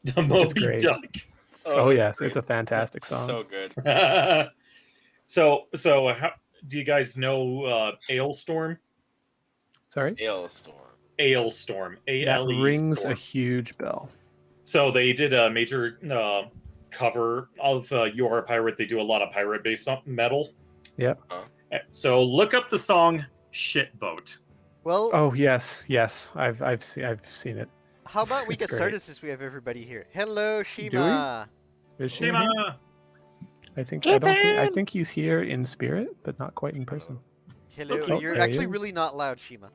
The Moby great. Duck. Oh that's yes, great. it's a fantastic That's song. so good. So how, do you guys know Ailstorm? Sorry? Hailstorm. Ailstorm. That ALE rings a Storm. huge bell. So they did a major cover of You Are a Pirate. They do a lot of pirate-based metal. Yep. So look up the song "Shitboat." Well, Oh yes, yes. I've seen it. how about we it's get great. started since we have everybody here? Hello, Do Shima. Is Shima here? Shima! I think he's here in spirit, but not quite in person. Hello. Okay. You're there he actually is. really not loud, Shima.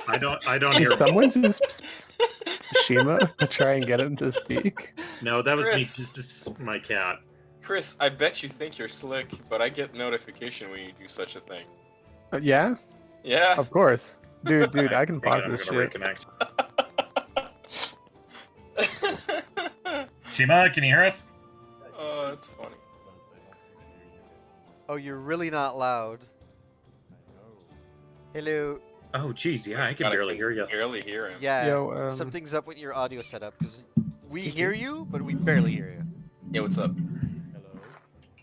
I don't hear. Someone just Shima to try and get him to speak. No, that was Chris. me. My cat. Chris, I bet you think you're slick, but I get notification when you do such a thing. Yeah, Yeah. of course, dude. I can Hang pause on, I'm this gonna shit. reconnect. Shima, can you hear us? Oh, that's funny. Oh, you're really not loud. Hello. Oh, geez, yeah, I can God, barely hear you. Barely hear him. Yeah. Yo, Something's up with your audio setup because we Thank hear you, but we barely hear you. Yeah, what's up?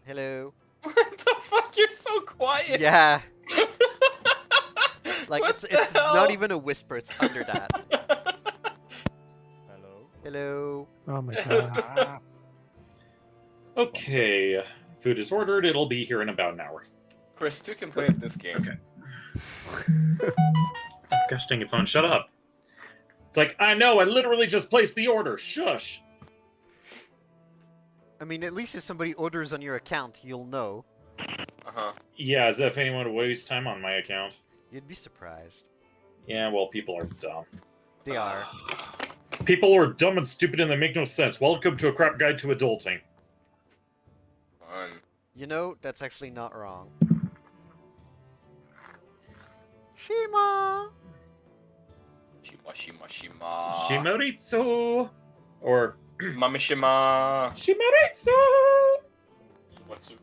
Hello. What the fuck? You're so quiet. Yeah. Like What it's the hell? not even a whisper. It's under that. Hello. Oh my god. Okay, food is ordered. It'll be here in about an hour. Chris, 2 can play at this game. Okay. Gosh dang it, phone, shut up. It's like, I know, I literally just placed the order. Shush. I mean, at least if somebody orders on your account, you'll know. Uh-huh. Yeah, as if anyone would waste time on my account. You'd be surprised. Yeah, well, people are dumb. They are. People are dumb and stupid and they make no sense. Welcome to a crap guide to adulting. Fun. You know, that's actually not wrong. Shima! Shima. Shimaritsu! Or Mamishima. Shimaritsu! What's up?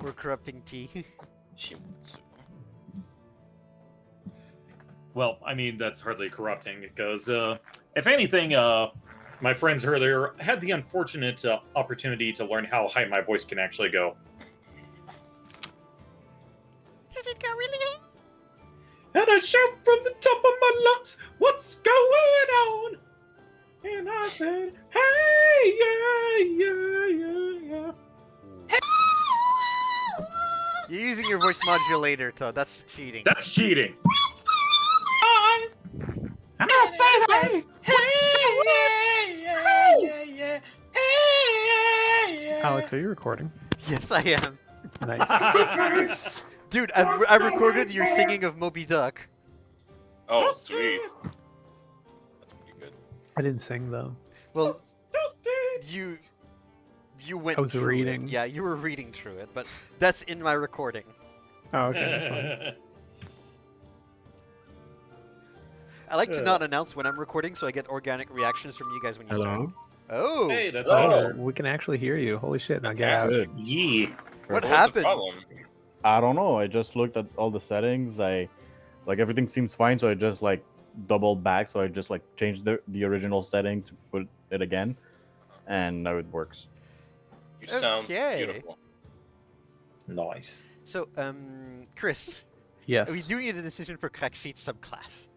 We're corrupting tea. Shimatsu. Well, I mean, that's hardly corrupting, because, if anything, my friends earlier had the unfortunate opportunity to learn how high my voice can actually go. Is it going really? And I shout from the top of my lungs, what's going on? And I said, hey, yeah. You're using your voice modulator, Todd. That's cheating. That's cheating. And I said, hey, Alex, are you recording? Yes, I am. Nice. Dude, I recorded your singing of Moby Duck. Oh, sweet. That's pretty good. I didn't sing though. Well, Dusty. you went I was through reading. It. Yeah, you were reading through it, but that's in my recording. Oh, okay, that's fine. I like to not announce when I'm recording so I get organic reactions from you guys when you start. Hello? Oh, Hey, that's Oh, all. we can actually hear you. Holy shit! Now get out. Fantastic. Yee. what What was the happened? problem? I don't know. I just looked at all the settings. Like everything seems fine, so I just like doubled back. So I just like changed the original setting to put it again, and now it works. You sound Okay. beautiful. Nice. So, Chris, Yes. we do need a decision for crack sheet subclass.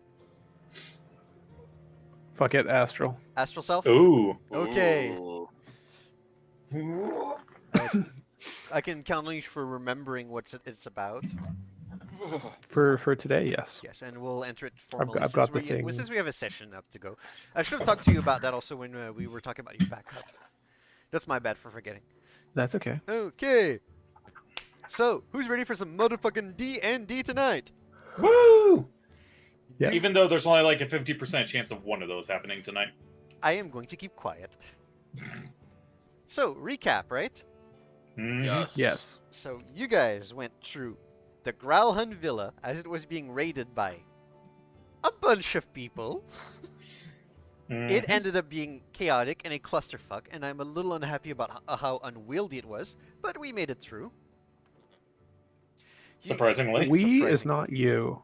Fuck it, Astral. Astral Self? Ooh. Okay. Ooh. I can count on you for remembering what it's about. For today, yes. Yes, and we'll enter it formally I've got the since, thing. since we have a session up to go. I should have talked to you about that also when we were talking about your backup. That's my bad for forgetting. That's okay. Okay. So, who's ready for some motherfucking D&D tonight? Woo! Yes. Even though there's only like a 50% chance of one of those happening tonight. I am going to keep quiet. So, recap, right? Mhm. Yes. Yes. So, you guys went through the Growlhund Villa as it was being raided by a bunch of people. It Mhm. ended up being chaotic and a clusterfuck, and I'm a little unhappy about how unwieldy it was, but we made it through. Surprisingly. We is Surprising. not you.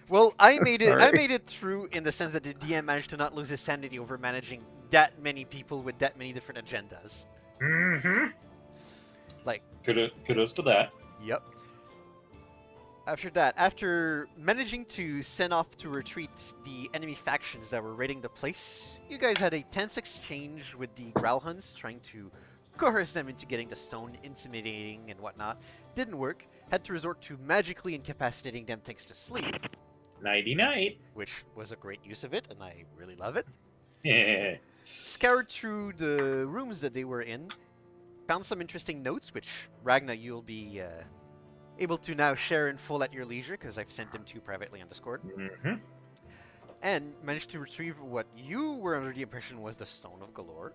Well, I made it. I Sorry. made it through in the sense that the DM managed to not lose his sanity over managing that many people with that many different agendas. Mm-hmm. Like, Kudos to that. yep. After that, after managing to send off to retreat the enemy factions that were raiding the place, you guys had a tense exchange with the Growlhuns, trying to coerce them into getting the stone, intimidating and whatnot. Didn't work. Had to resort to magically incapacitating them thanks to sleep, Nighty-night. which was a great use of it, and I really love it. Yeah. Scoured through the rooms that they were in, found some interesting notes, which Ragna, you'll be able to now share in full at your leisure, because I've sent them to you privately on Discord. Mm-hmm. And managed to retrieve what you were under the impression was the Stone of Galore.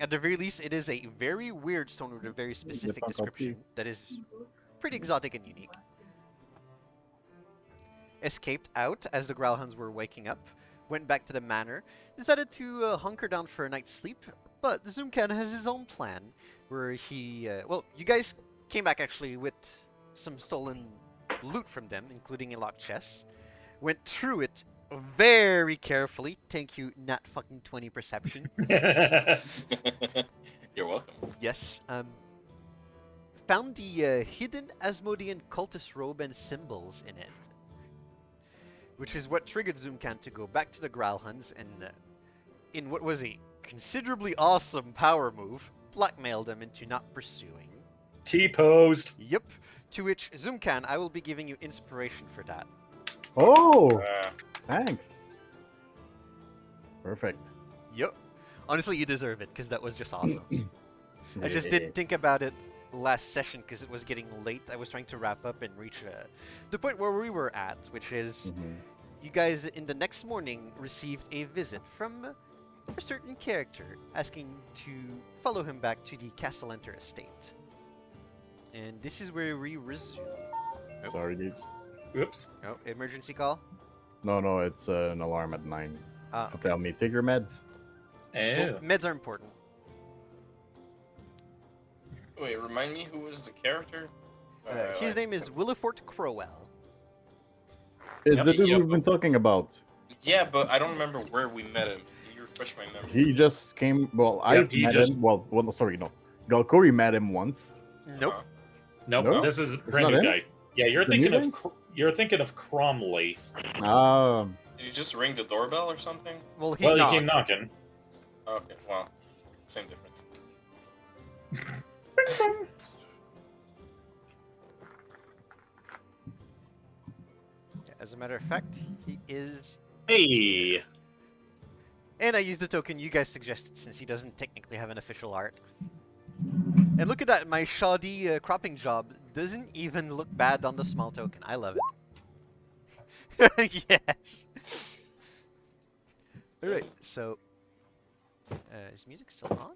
At the very least, it is a very weird stone with a very specific description that is pretty exotic and unique. Escaped out as the Growlhounds were waking up, went back to the manor, decided to hunker down for a night's sleep, but Zoomcan has his own plan, where he, well, you guys came back actually with some stolen loot from them, including a locked chest, went through it very carefully, thank you, not fucking 20 perception, You're welcome. yes, found the hidden Asmodean cultist robe and symbols in it, which is what triggered Zoomcan to go back to the Growlhuns and, in what was a considerably awesome power move, blackmail them into not pursuing. T-posed. Yep. To which, Zoomcan, I will be giving you inspiration for that. Oh, thanks. Perfect. Yep. Honestly, you deserve it, because that was just awesome. I just didn't think about it last session, because it was getting late. I was trying to wrap up and reach the point where we were at, which is, you guys, in the next morning, received a visit from a certain character, asking to follow him back to the Castellenter estate. And this is where we resume. Nope. Sorry, dude. Oops. Oh, emergency call? No, it's an alarm at 9. Ah, Tell me, take your meds. well, Oh. meds are important. Wait, remind me who was the character? His name is Willifort Crowell. It's Yep, the dude yep. we've been talking about. Yeah, but I don't remember where we met him. Can you refresh my memory? He just came. Well, I've he met just- him. Well, sorry, no. Galkori met him once. Nope. Nope, No? this is a It's brand not new him? guy. Yeah, you're The thinking new of you're thinking of Cromley. Did you just ring the doorbell or something? Well, he Well, knocked. he came knocking. Okay, well, same difference. As a matter of fact, he is... Hey. And I used the token you guys suggested, since he doesn't technically have an official art. And look at that, my shoddy cropping job doesn't even look bad on the small token. I love it. Yes. Alright, so... is music still on?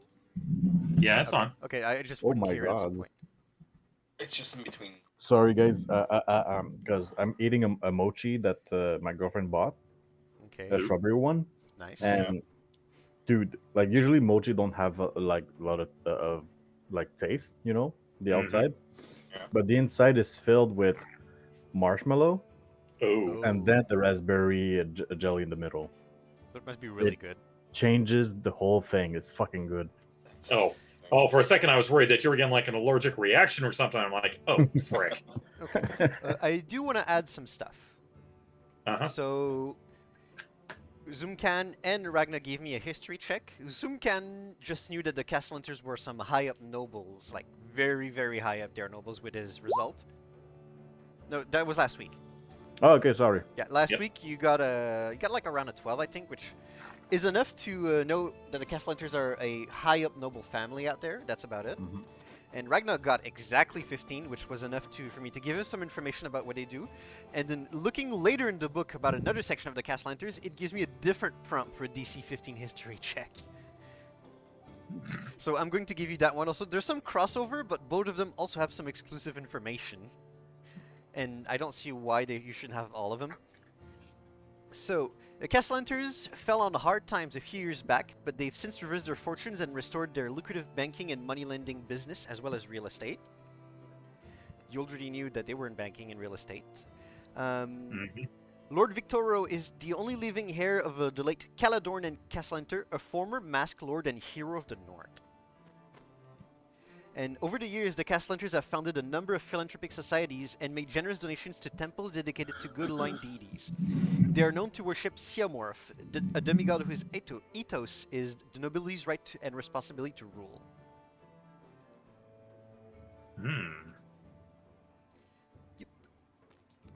Yeah, it's Okay. on. Okay, I just Oh wouldn't my hear it at some God. point. It's just in between. Sorry, guys. Because I'm eating a mochi that my girlfriend bought, Okay, a strawberry one, nice. and dude, like usually mochi don't have like a lot of like taste, you know, the Mhm. outside, Yeah. but the inside is filled with marshmallow Oh. and then the raspberry jelly in the middle. So it must be really It- good. Changes the whole thing. It's fucking good. That's Oh. amazing. Oh, for a second I was worried that you were getting like an allergic reaction or something. I'm like, oh, frick. Okay. I do want to add some stuff. Uh-huh. So, Zoomcan and Ragna gave me a history check. Zoomcan just knew that the Castellanters were some high up nobles, like very, very high up there nobles with his result. No, that was last week. Oh, okay, sorry. Yeah, last Yep. week you got like around a 12, I think, which is enough to know that the Castellanters are a high up noble family out there. That's about it. Mhm. And Ragnar got exactly 15, which was enough for me to give him some information about what they do. And then looking later in the book about another section of the Castellanters, it gives me a different prompt for a DC 15 history check. So I'm going to give you that one also. There's some crossover, but both of them also have some exclusive information. And I don't see why you shouldn't have all of them. So, the Castellanters fell on hard times a few years back, but they've since reversed their fortunes and restored their lucrative banking and money lending business as well as real estate. You already knew that they were in banking and real estate. Mhm. Lord Victoro is the only living heir of the late Caladorn and Caslanter, a former Mask Lord and hero of the North. And over the years, the Caslanters have founded a number of philanthropic societies and made generous donations to temples dedicated to good aligned deities. They are known to worship Siamorph, a demigod whose ethos is the nobility's right and responsibility to rule. Hmm.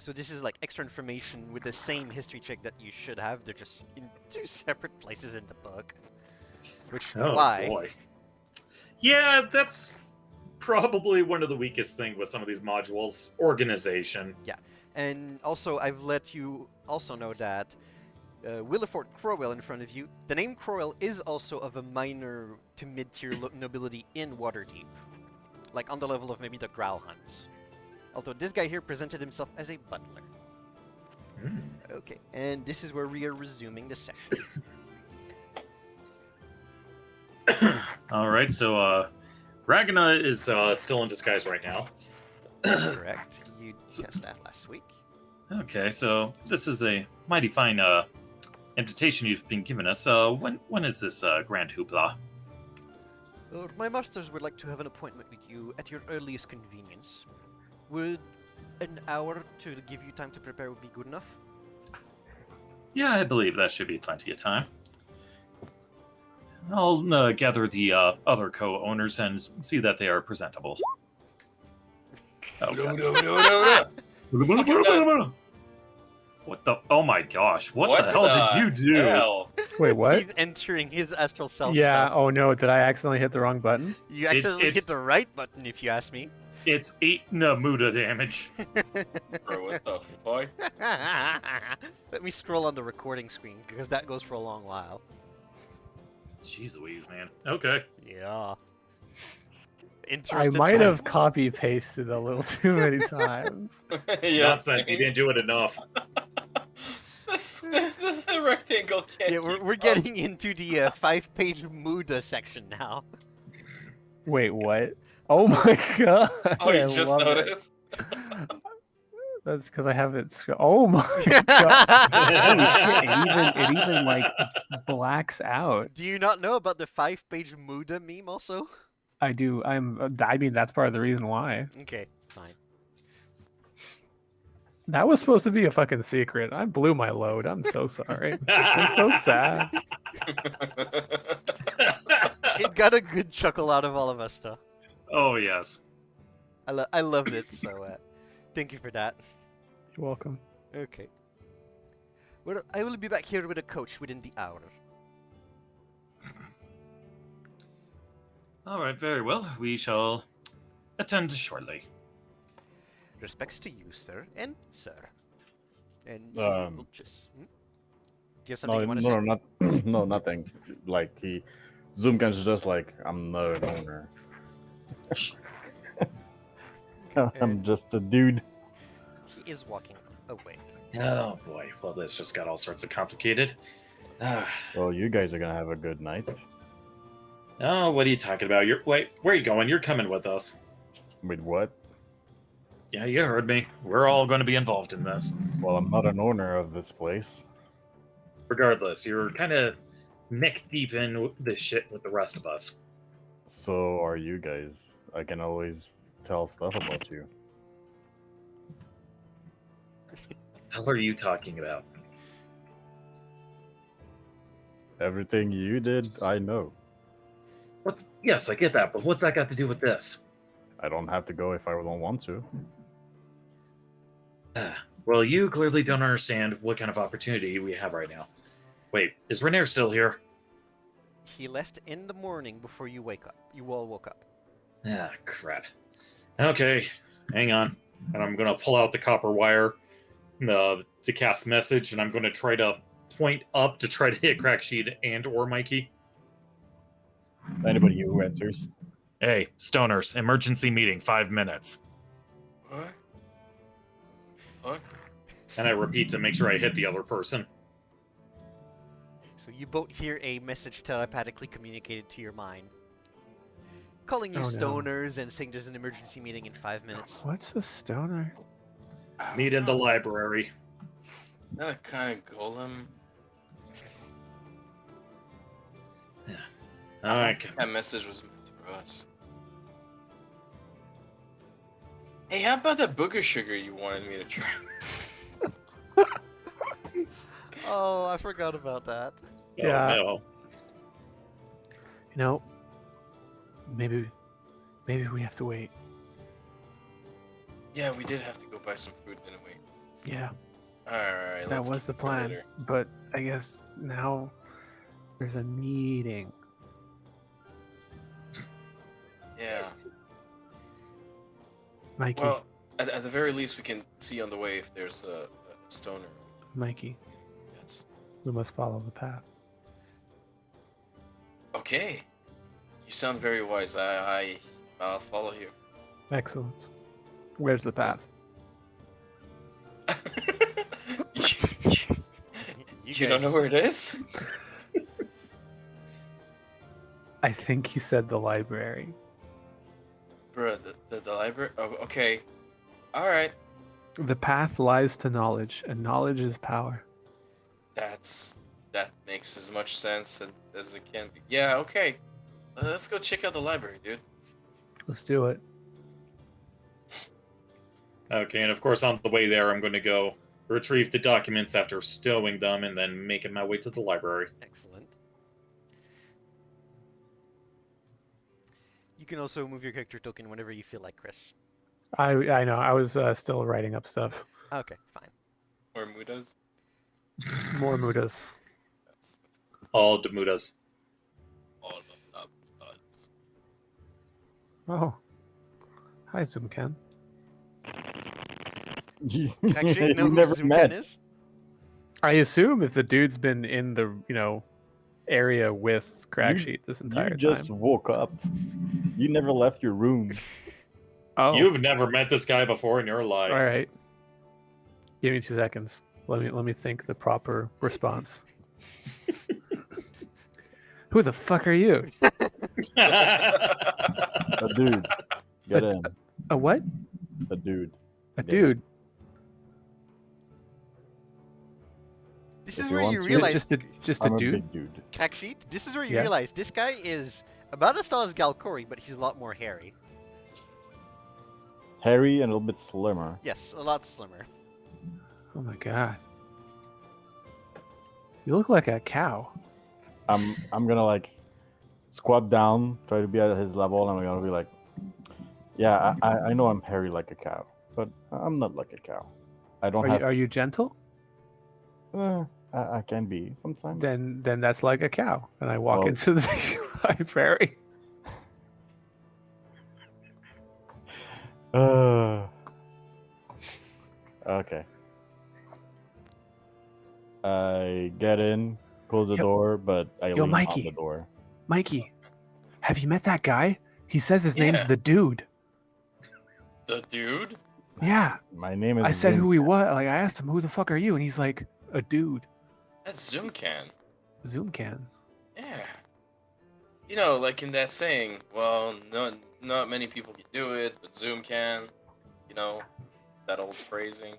So this is like extra information with the same history check that you should have. They're just in two separate places in the book. Which, Oh why? boy. Yeah, that's probably one of the weakest things with some of these modules. Organization. And also, I've let you also know that Willifort Crowell in front of you, the name Crowell is also of a minor to mid-tier nobility in Waterdeep. Like on the level of maybe the Growlhunts. Although this guy here presented himself as a butler. Hmm. Okay, and this is where we are resuming the session. All right, so Ragna is still in disguise right now. Correct. You tested that last week. Okay, so this is a mighty fine invitation you've been given us. When is this grand hoopla? My masters would like to have an appointment with you at your earliest convenience. Would an hour to give you time to prepare would be good enough? Yeah, I believe that should be plenty of time. I'll gather the other co-owners and see that they are presentable. Oh, God. What the? Oh my gosh! What the hell did you do? Hell? Wait, what? He's entering his astral self Yeah. stuff. Oh no! Did I accidentally hit the wrong button? You accidentally it's- hit the right button, if you ask me. It's 8 Namuda damage. Bro, what the fuck? Let me scroll on the recording screen, because that goes for a long while. Jeez Louise, man. Okay. Yeah. I Interrupted might by- have copy pasted a little too many times. Yeah, Nonsense. You didn't do it enough. the rectangle can't. Yeah, we're getting into the 5-page Muda section now. Wait, what? Oh my god! Oh, you I just love it. noticed? That's because I have it. Oh my god! Holy shit! It even like blacks out. Do you not know about the 5-page Muda meme also? I do. I mean, that's part of the reason why. Okay, fine. That was supposed to be a fucking secret. I blew my load. I'm so sorry. I'm so sad. It got a good chuckle out of all of us, though. Oh yes. I loved it, so thank you for that. You're welcome. Okay. Well, I will be back here with a coach within the hour. All right. Very well. We shall attend shortly. Respects to you, sir, and sir. And Um, we'll just... Do you have something you want to say? no, not no, nothing. Like Zoomkan's just like, I'm not an owner. I'm just a dude. He is walking away. Oh boy. Well, this just got all sorts of complicated. Well, you guys are gonna have a good night. Oh, what are you talking about? Wait, where are you going? You're coming with us. Wait, what? Yeah, you heard me. We're all going to be involved in this. Well, I'm not an owner of this place. Regardless, you're kind of neck deep in this shit with the rest of us. So are you guys. I can always tell stuff about you. Hell are you talking about? Everything you did, I know. What? Yes, I get that, but what's that got to do with this? I don't have to go if I don't want to. Well, you clearly don't understand what kind of opportunity we have right now. Wait, is Renair still here? He left in the morning before you wake up. You all woke up. Ah, crap. Okay, hang on. And I'm going to pull out the copper wire to cast message, and I'm going to try to point up to try to hit Cracksheet and or Mikey. Anybody who answers. Hey, stoners, emergency meeting, 5 minutes. What? Fuck? And I repeat to make sure I hit the other person. So you both hear a message telepathically communicated to your mind. Calling you Oh, no. stoners and saying there's an emergency meeting in 5 minutes. What's a stoner? Meet in the library. Not a kind of golem. All right. That message was meant for us. Hey, how about that booger sugar you wanted me to try? Oh, I forgot about that. Yeah. Oh, You know, maybe we have to wait. Yeah, we did have to go buy some food, didn't we? Yeah, Alright, that let's was the keep it for plan. later. But I guess now there's a meeting. Yeah. Mikey, Well, at the very least, we can see on the way if there's a stoner. Mikey, Yes. we must follow the path. Okay. You sound very wise. I'll follow you. Excellent. Where's the path? You don't know where it is? I think he said the library. Bruh, the library? Oh, okay. Alright. The path lies to knowledge, and knowledge is power. That makes as much sense as it can be. Yeah, okay. Let's go check out the library, dude. Let's do it. okay, and of course on the way there, I'm going to go retrieve the documents after stowing them, and then making my way to the library. Excellent. You can also move your character token whenever you feel like, Chris. I know. I was still writing up stuff. Okay, fine. Or Mudas. More mudas. That's All Demudas. all of them. Oh, hi, Zoomcan. Actually, know You who never Zoomcan met. is? I assume if the dude's been in the area with Cracksheet this entire You just time. woke up. You never left your room. Oh, You've never met this guy before in your life. all right. Give me 2 seconds. Let me think the proper response. Who the fuck are you? A dude. Get in. A what? A dude. A Yeah. dude? This If is you where want you to- realize, Just a I'm a dude? big dude. Cracksheet, this is where you Yeah. realize this guy is about as tall as Galcori, but he's a lot more hairy. Hairy and a little bit slimmer. Yes, a lot slimmer. Oh my god. You look like a cow. I'm gonna like squat down, try to be at his level, and I'm gonna be like, yeah, I know I'm hairy like a cow, but I'm not like a cow. I don't have. Are you gentle? I can be sometimes. Then that's like a cow. And I walk Well- into the library. Okay. I get in, close the Yo- door, but I lean Mikey. on the door. Mikey, have you met that guy? He says his name's Yeah. the dude. The dude? Yeah. My name is. I said Zoom. who he was. Like I asked him, who the fuck are you? And he's like, a dude. That's Zoomcan. Zoomcan. Yeah. You know, like in that saying, well, not many people can do it, but Zoom can. You know, that old phrasing.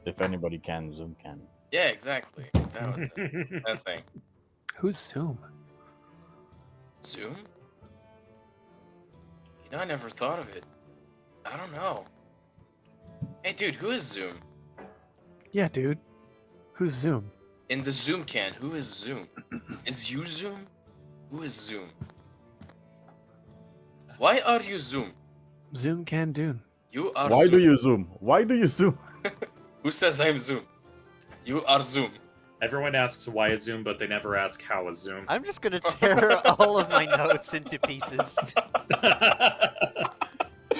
If anybody can, Zoom can. Yeah, exactly. That thing. Who's Zoom? Zoom? You know, I never thought of it. I don't know. Hey, dude, who is Zoom? Yeah, dude. Who's Zoom? In the Zoom can, who is Zoom? Is you Zoom? Who is Zoom? Why are you Zoom? Zoomcan Dune. You are Why Zoom. do you zoom? Why do you zoom? Who says I'm Zoom? You are Zoom. Everyone asks why a Zoom, but they never ask how a Zoom. I'm just gonna tear all of my notes into pieces.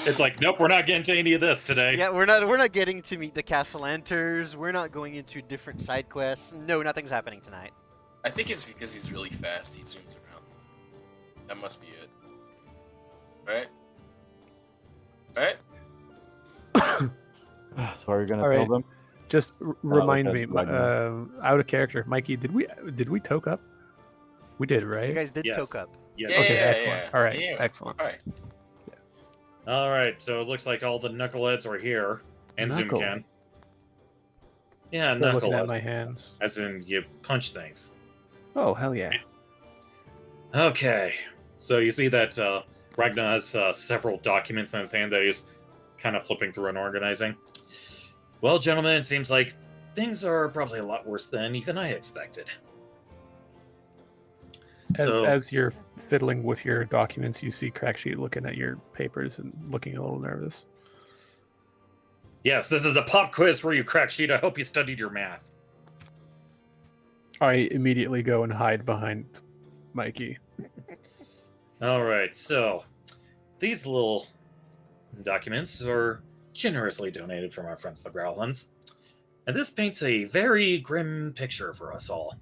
It's like, nope, we're not getting to any of this today. Yeah, we're not getting to meet the Castellanters. We're not going into different side quests. No, nothing's happening tonight. I think it's because he's really fast. He zooms around. That must be it. Right? Right? So are you gonna All tell right. them? Just remind okay, me, like out of character, Mikey. Did we toke up? We did, right? You guys did Yes. toke up. Yes. Okay, Yeah, excellent. yeah. All right, Yeah. excellent. Alright. All right, so it looks like all the knuckleheads are here, and Knuckle. Zoomcan. Yeah, Still looking knuckle at my hands. as in you punch things. Oh, hell yeah. Okay, so you see that Ragnar has several documents in his hand that he's kind of flipping through and organizing. Well, gentlemen, it seems like things are probably a lot worse than even I expected. As you're fiddling with your documents, you see Cracksheet looking at your papers and looking a little nervous. Yes, this is a pop quiz for you, Cracksheet. I hope you studied your math. I immediately go and hide behind Mikey. All right, so these little documents are generously donated from our friends the Growlins, and this paints a very grim picture for us all.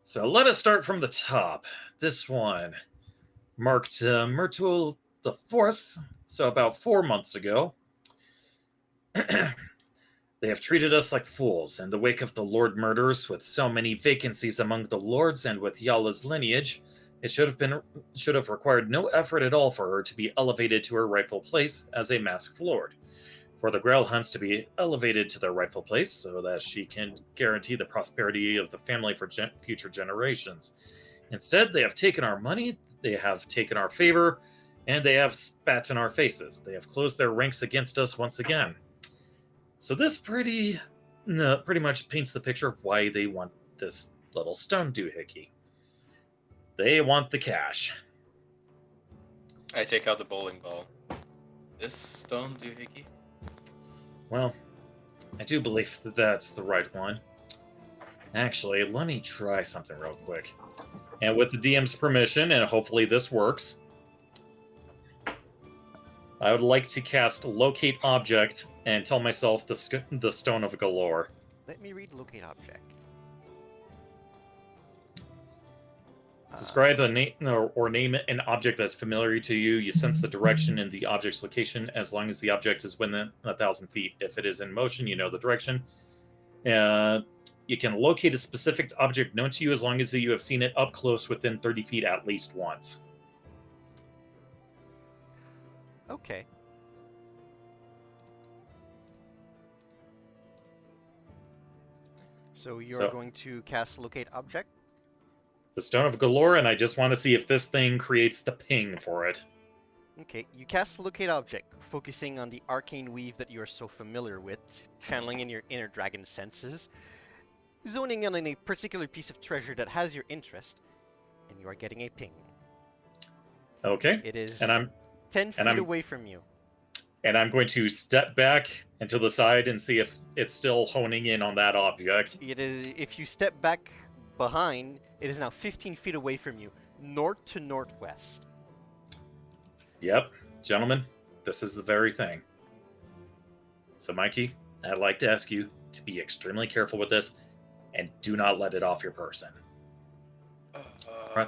So let us start from the top. This one marked Myrtle the 4th, so about 4 months ago. They have treated us like fools in the wake of the Lord murders, with so many vacancies among the lords and with Yala's lineage. It should have required no effort at all for her to be elevated to her rightful place as a masked lord. For the Grail Hunts to be elevated to their rightful place so that she can guarantee the prosperity of the family for future generations. Instead, they have taken our money, they have taken our favor, and they have spat in our faces. They have closed their ranks against us once again. So this pretty much paints the picture of why they want this little stone doohickey. They want the cash. I take out the bowling ball. This stone doohickey? Well, I do believe that that's the right one. Actually, let me try something real quick. And with the DM's permission, and hopefully this works, I would like to cast Locate Object and tell myself the Stone of Galore. Let me read Locate Object. Describe a name or name an object that's familiar to you. You sense the direction in the object's location as long as the object is within 1,000 feet. If it is in motion, you know the direction. You can locate a specific object known to you as long as you have seen it up close within 30 feet at least once. Okay. So you're going to cast Locate Object? The Stone of Galore, and I just want to see if this thing creates the ping for it. Okay, you cast Locate Object, focusing on the arcane weave that you are so familiar with, channeling in your inner dragon senses, zoning in on a particular piece of treasure that has your interest, and you are getting a ping. Okay. It is and I'm 10 feet away from you. And I'm going to step back and to the side and see if it's still honing in on that object. It is. If you step back behind, it is now 15 feet away from you, north to northwest. Yep, gentlemen, this is the very thing. So, Mikey, I'd like to ask you to be extremely careful with this and do not let it off your person. Or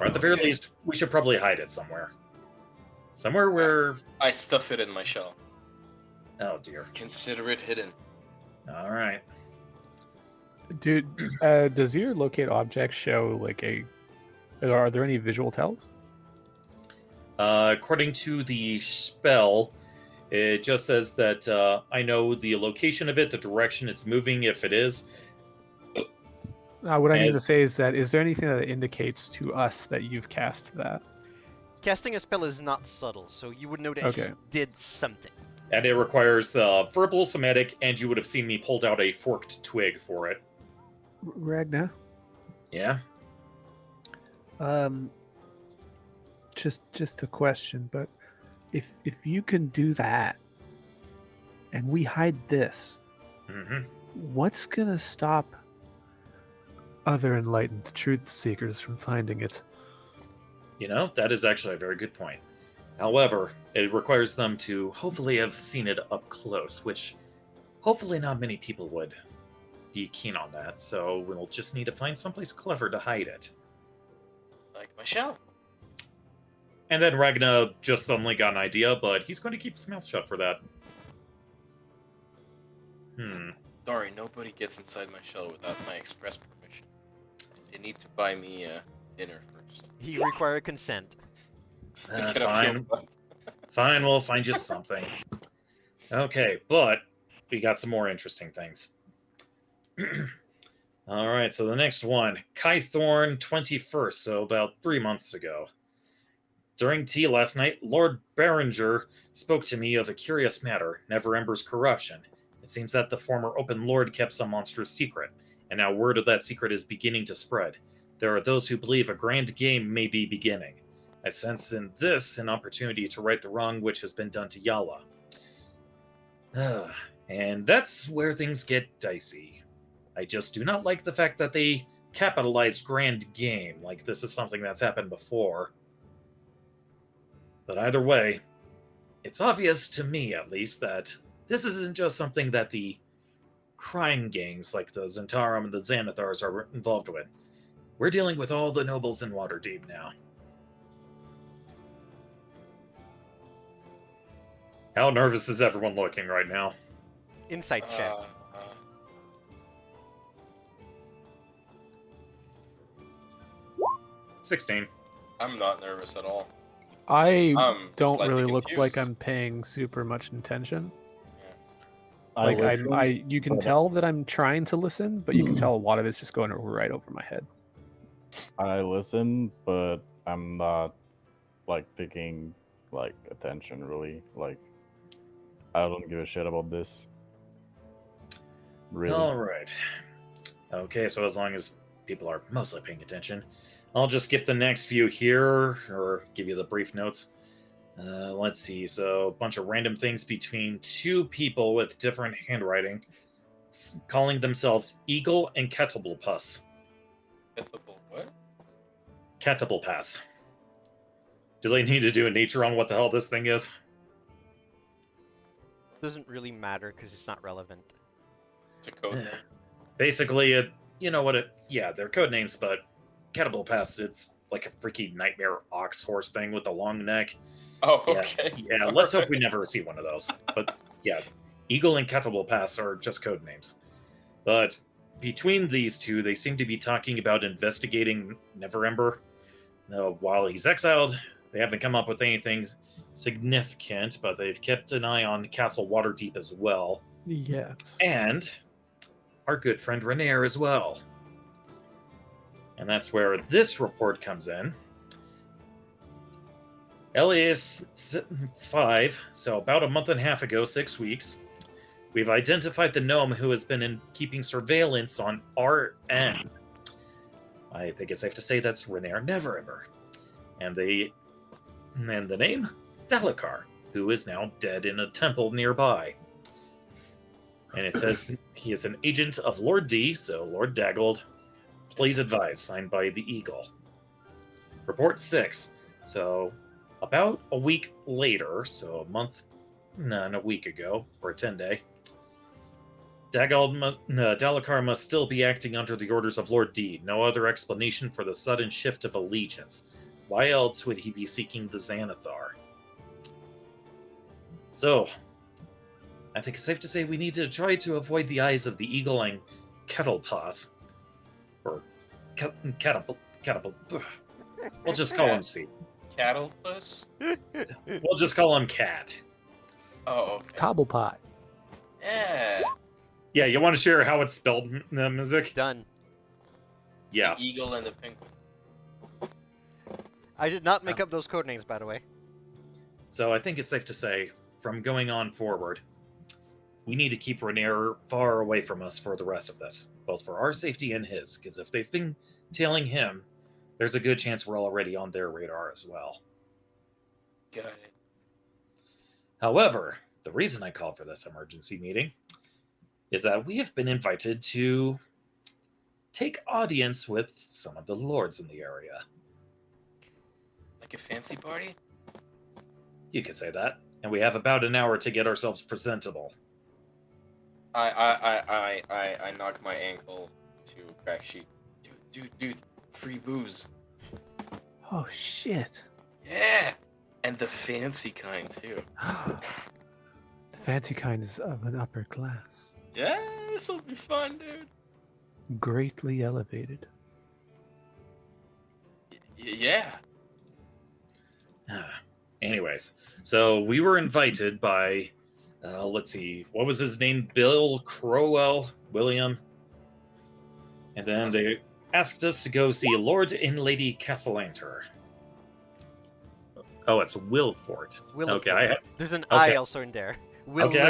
at the very least, we should probably hide it somewhere. Somewhere where... I stuff it in my shell. Oh, dear. Consider it hidden. All right. Dude, does your locate object show like are there any visual tells? According to the spell, it just says that I know the location of it, the direction it's moving, if it is. What I need to say is there anything that indicates to us that you've cast that? Casting a spell is not subtle, so you would know that he did something. And it requires verbal, somatic, and you would have seen me pulled out a forked twig for it. Ragnar? Yeah? Just a question, but if you can do that, and we hide this, what's gonna stop other enlightened truth seekers from finding it? You know, that is actually a very good point. However, it requires them to hopefully have seen it up close, which hopefully not many people would be keen on that, so we'll just need to find someplace clever to hide it. Like my shell. And then Ragnar just suddenly got an idea, but he's going to keep his mouth shut for that. Sorry, nobody gets inside my shell without my express permission. They need to buy me dinner first. He require consent. Stick it up your butt. Fine, we'll find you something. Okay, but we got some more interesting things. All right, so the next one, Kai Thorn 21st, so about 3 months ago. During tea last night, Lord Berenger spoke to me of a curious matter, Neverember's corruption. It seems that the former Open Lord kept some monstrous secret, and now word of that secret is beginning to spread. There are those who believe a grand game may be beginning. I sense in this an opportunity to right the wrong which has been done to Yala. And that's where things get dicey. I just do not like the fact that they capitalized grand game, like this is something that's happened before. But either way, it's obvious to me, at least, that this isn't just something that the crime gangs like the Zentarum and the Xanathars are involved with. We're dealing with all the nobles in Waterdeep now. How nervous is everyone looking right now? Insight check. 16. I'm not nervous at all. I I'm don't slightly really look like confused. I'm paying super much attention. I Like listen, you can but tell that I'm trying to listen, but you can tell a lot of it's just going right over my head. I listen, but I'm not like taking like attention really. Like I don't give a shit about this. Really. All right. Okay, so as long as people are mostly paying attention, I'll just skip the next few here, or give you the brief notes. Let's see. So, a bunch of random things between two people with different handwriting, calling themselves Eagle and Kettleblepuss. What? Kettleblepass. Do they need to do a nature on what the hell this thing is? Doesn't really matter because it's not relevant. It's a code name. Basically, you know what yeah, they're code names, but Kettleblepass, it's like a freaky nightmare ox horse thing with a long neck. Oh, Yeah, okay. yeah, let's hope we never see one of those. But yeah, Eagle and Kettleblepass are just code names. But between these two, they seem to be talking about investigating Neverember. While he's exiled, they haven't come up with anything significant, but they've kept an eye on Castle Waterdeep as well. Yes. And our good friend Renair as well. And that's where this report comes in. Elias 5, so about a month and a half ago, 6 weeks, we've identified the gnome who has been keeping surveillance on RN. I think it's safe to say that's Renair Neverember. And the name? Dalakar, who is now dead in a temple nearby. And it says he is an agent of Lord D, so Lord Daggold. Please advise, signed by the Eagle. Report 6. So, about a week later, so a week ago, or a 10-day, Dalakar must still be acting under the orders of Lord D. No other explanation for the sudden shift of allegiance. Why else would he be seeking the Xanathar? So, I think it's safe to say we need to try to avoid the eyes of the Eagle and Kettlepass. Or Catapult. We'll just call him C. Cattlepuss? We'll just call him Cat. Oh, okay. Cobblepot. Yeah. Yeah, you want to share how it's spelled, Msyk? Done. Yeah. The eagle and the penguin. I did not make up those code names, by the way. So I think it's safe to say, from going on forward, we need to keep Renair far away from us for the rest of this, both for our safety and his, because if they've been tailing him, there's a good chance we're already on their radar as well. Got it. However, the reason I called for this emergency meeting is that we have been invited to take audience with some of the lords in the area. Like a fancy party? You could say that. And we have about an hour to get ourselves presentable. I knock my ankle to crack sheet. Dude, free booze. Oh shit. Yeah! And the fancy kind, too. The fancy kind is of an upper class. Yeah, this'll be fun, dude. Greatly elevated. Yeah. Anyways, so we were invited by, let's see, what was his name? Bill Crowell? William? And then they asked us to go see Lord and Lady Castellanter. Oh, it's Wilfort. Okay, There's an okay. I also in there. Okay,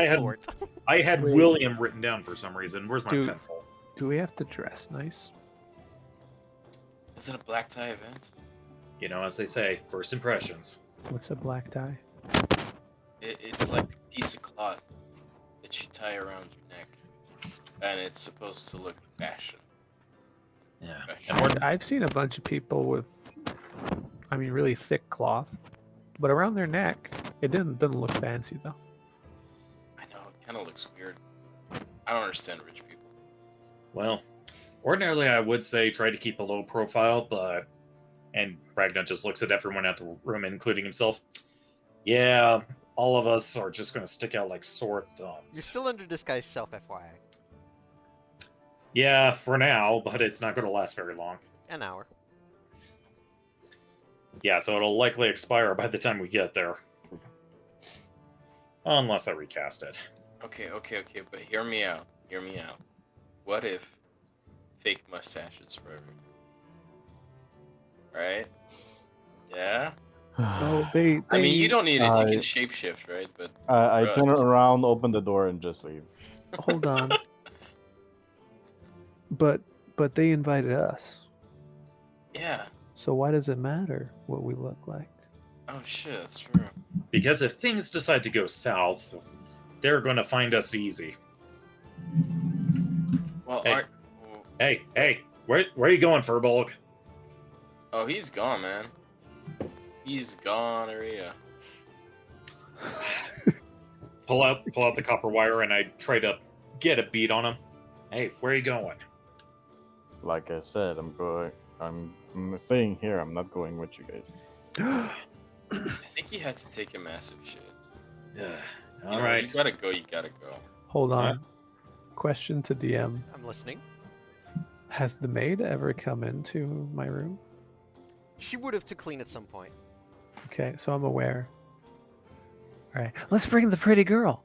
I had Wait. William written down for some reason. Where's my Dude. pencil? Do we have to dress nice? Is it a black tie event? You know, as they say, first impressions. What's a black tie? It's like a piece of cloth that you tie around your neck, and it's supposed to look fashion. Yeah. Fashion. I've seen a bunch of people with, I mean, really thick cloth, but around their neck, it doesn't look fancy though. I know, it kind of looks weird. I don't understand rich people. Well, ordinarily I would say try to keep a low profile, but... And Ragnar just looks at everyone at the room, including himself. Yeah, all of us are just going to stick out like sore thumbs. You're still under disguise self, FYI. Yeah, for now, but it's not going to last very long. An hour. Yeah, so it'll likely expire by the time we get there. Unless I recast it. Okay, but hear me out. What if fake mustaches forever? Right? Yeah? Oh, they I mean, you don't need it. You I- can shapeshift, right? But I turn Right. around, open the door, and just leave. hold on. But they invited us. yeah. So why does it matter what we look like? Oh shit, that's true. Because if things decide to go south, they're going to find us easy. Well, Hey. Hey, where are you going, Furbolg? oh, he's gone, man. He's gone, Aria. Pull out the copper wire, and I try to get a beat on him. Hey, where are you going? Like I said, I'm staying here. I'm not going with you guys. I think he had to take a massive shit. All You know, right. You gotta go. Hold on. Question to DM. I'm listening. Has the maid ever come into my room? She would have to clean at some point. Okay, so I'm aware. All right, let's bring the pretty girl.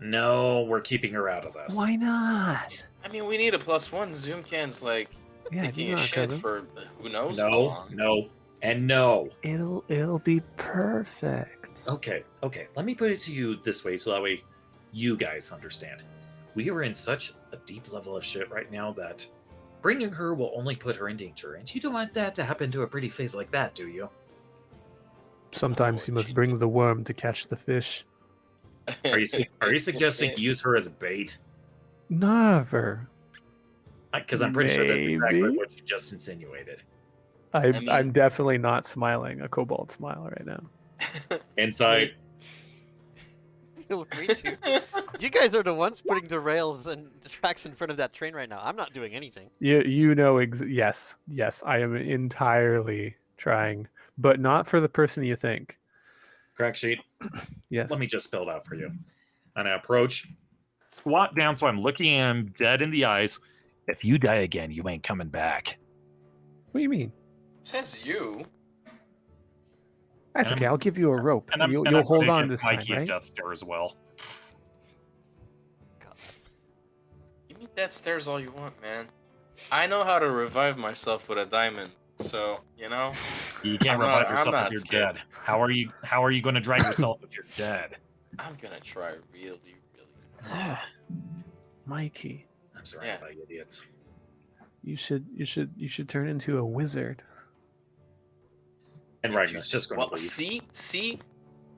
No, we're keeping her out of this. Why not? I mean, we need a +1. Zoomcan's like Yeah, taking he's a not shit coming. for who knows how No, long. no, and no. It'll be perfect. Okay. Let me put it to you this way, so that way you guys understand. We are in such a deep level of shit right now that bringing her will only put her in danger, and you don't want that to happen to a pretty face like that, do you? Sometimes you must bring the worm to catch the fish. Are you suggesting use her as bait? Never. Because I'm pretty sure that's exactly Maybe. what you just insinuated. I'm definitely not smiling a kobold smile right now. Inside. Feel free to. You guys are the ones putting the rails and the tracks in front of that train right now. I'm not doing anything. You know yes, I am entirely trying, but not for the person you think. Crack sheet. Yes. Let me just spell it out for you. And I approach, squat down so I'm looking him dead in the eyes. If you die again, you ain't coming back. What do you mean? Says you. That's And okay. I'll give you a rope. And I'm You'll hold putting on in this time, Mikey right? Death Stare as well. God. You meet that stairs all you want, man. I know how to revive myself with a diamond, so you know. You can't I'm revive not- yourself I'm if not you're scared. dead. How are you going to drag yourself if you're dead? I'm gonna try really hard. Mikey, I'm surrounded by idiots. you should turn into a wizard. And Ragnar's just going Well, to leave. see,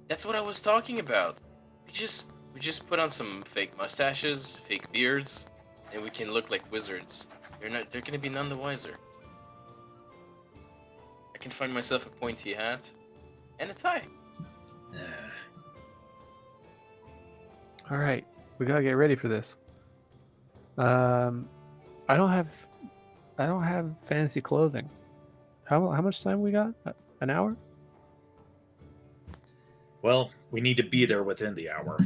that's what I was talking about. We just put on some fake mustaches, fake beards, and we can look like wizards. They're gonna be none the wiser. I can find myself a pointy hat and a tie. All right, we gotta get ready for this. I don't have fancy clothing. How much time we got? An hour? Well, we need to be there within the hour.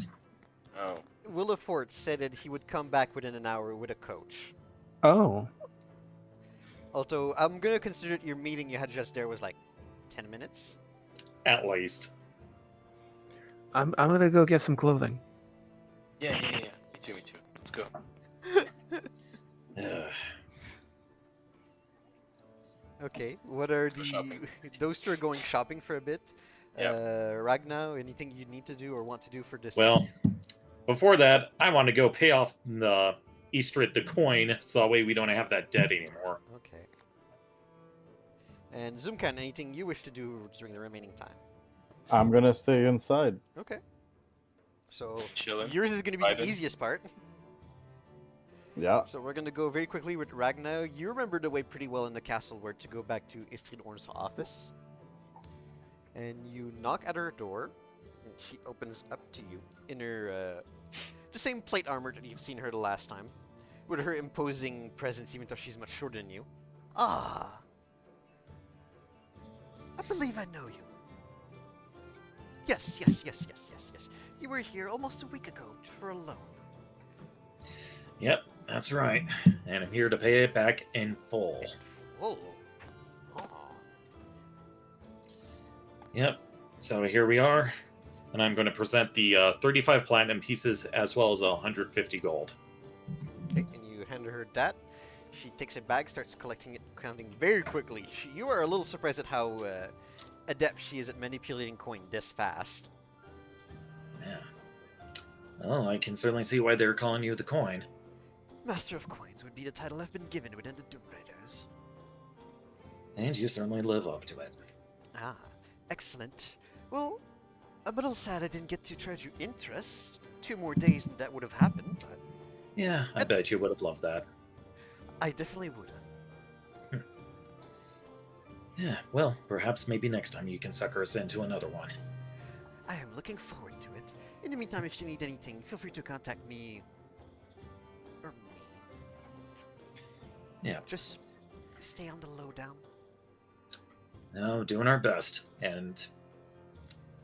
Oh, Willifort said that he would come back within an hour with a coach. Oh, Although, I'm gonna consider your meeting you had just there was like 10 minutes. At least. I'm gonna go get some clothing. yeah. Me too. Let's go. Ugh. Okay, what are Let's go shopping. those two are going shopping for a bit. Yeah. Ragnar, anything you need to do or want to do for this? Well, before that, I want to go pay off the Eastrid the coin, so that way we don't have that debt anymore. Okay. And Zoomkan, anything you wish to do during the remaining time? I'm gonna stay inside. Okay. So Chilling. yours is going to be the Vibing. easiest part. Yeah. So we're going to go very quickly with Ragnar. You remember the way pretty well in the castle where to go back to Istridorn's office. And you knock at her door, and she opens up to you in her the same plate armor that you've seen her the last time, with her imposing presence, even though she's much shorter than you. Ah, I believe I know you. Yes. You were here almost a week ago for a loan. Yep, that's right. And I'm here to pay it back in full. Oh. Yep. So here we are. And I'm going to present the 35 platinum pieces as well as 150 gold. Okay, and you hand her that. She takes a bag, starts collecting it, counting very quickly. You are a little surprised at how adept she is at manipulating coin this fast. Yeah. Well, I can certainly see why they're calling you the coin. Master of Coins would be the title I've been given within the Doom Raiders. And you certainly live up to it. Ah, excellent. Well, a little sad I didn't get to charge you interest. 2 more days and that would have happened, but Yeah, I bet you would have loved that. I definitely would. Yeah, well, perhaps maybe next time you can sucker us into another one. I am looking forward to it. In the meantime, if you need anything, feel free to contact me. Or me. Yeah. Just stay on the lowdown. No, doing our best, and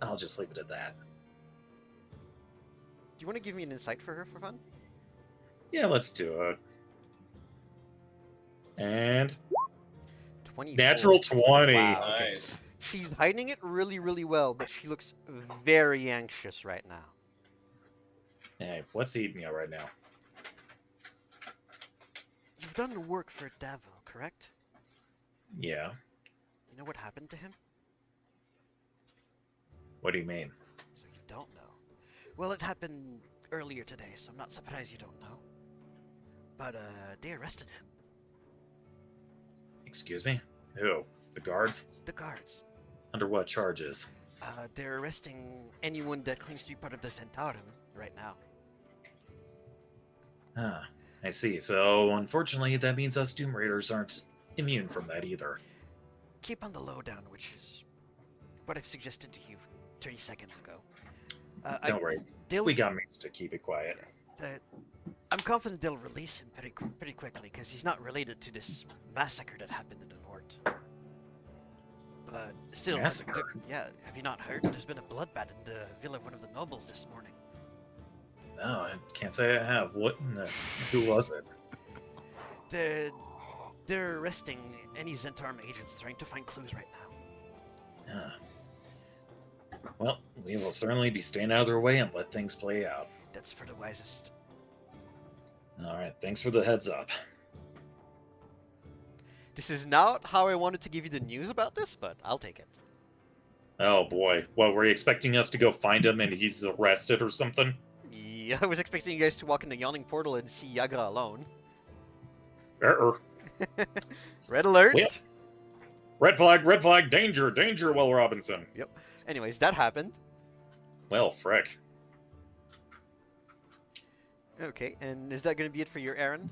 I'll just leave it at that. Do you want to give me an insight for her for fun? Yeah, let's do it. And 24. natural 20. Wow, okay. Nice. She's hiding it really, really well, but she looks very anxious right now. Hey, what's eating you right now? You've done the work for Davo, correct? Yeah. You know what happened to him? What do you mean? So you don't know. Well, it happened earlier today, so I'm not surprised you don't know. But, they arrested him. Excuse me? Who? The guards? The guards. Under what charges? They're arresting anyone that claims to be part of the Centaurum right now. Ah, I see. So, unfortunately, that means us Doom Raiders aren't immune from that either. Keep on the lowdown, which is what I've suggested to you 30 seconds ago. Don't worry. They'll, We got means to keep it quiet. I'm confident they'll release him pretty quickly, because he's not related to this massacre that happened in the north. But still, Massacre? yeah, have you not heard? There's been a bloodbath in the villa of one of the nobles this morning. No, I can't say I have. What? Who was it? They're arresting any Zentarum agents, trying to find clues right now. Ah. Well, we will certainly be staying out of their way and let things play out. That's for the wisest. Alright, thanks for the heads up. This is not how I wanted to give you the news about this, but I'll take it. Oh boy. What, were you expecting us to go find him and he's arrested or something? Yeah, I was expecting you guys to walk in the yawning portal and see Yaga alone. Red alert! Well, red flag, danger, danger, Will Robinson. Yep. Anyways, that happened. Well, frick. Okay, and is that going to be it for your errand?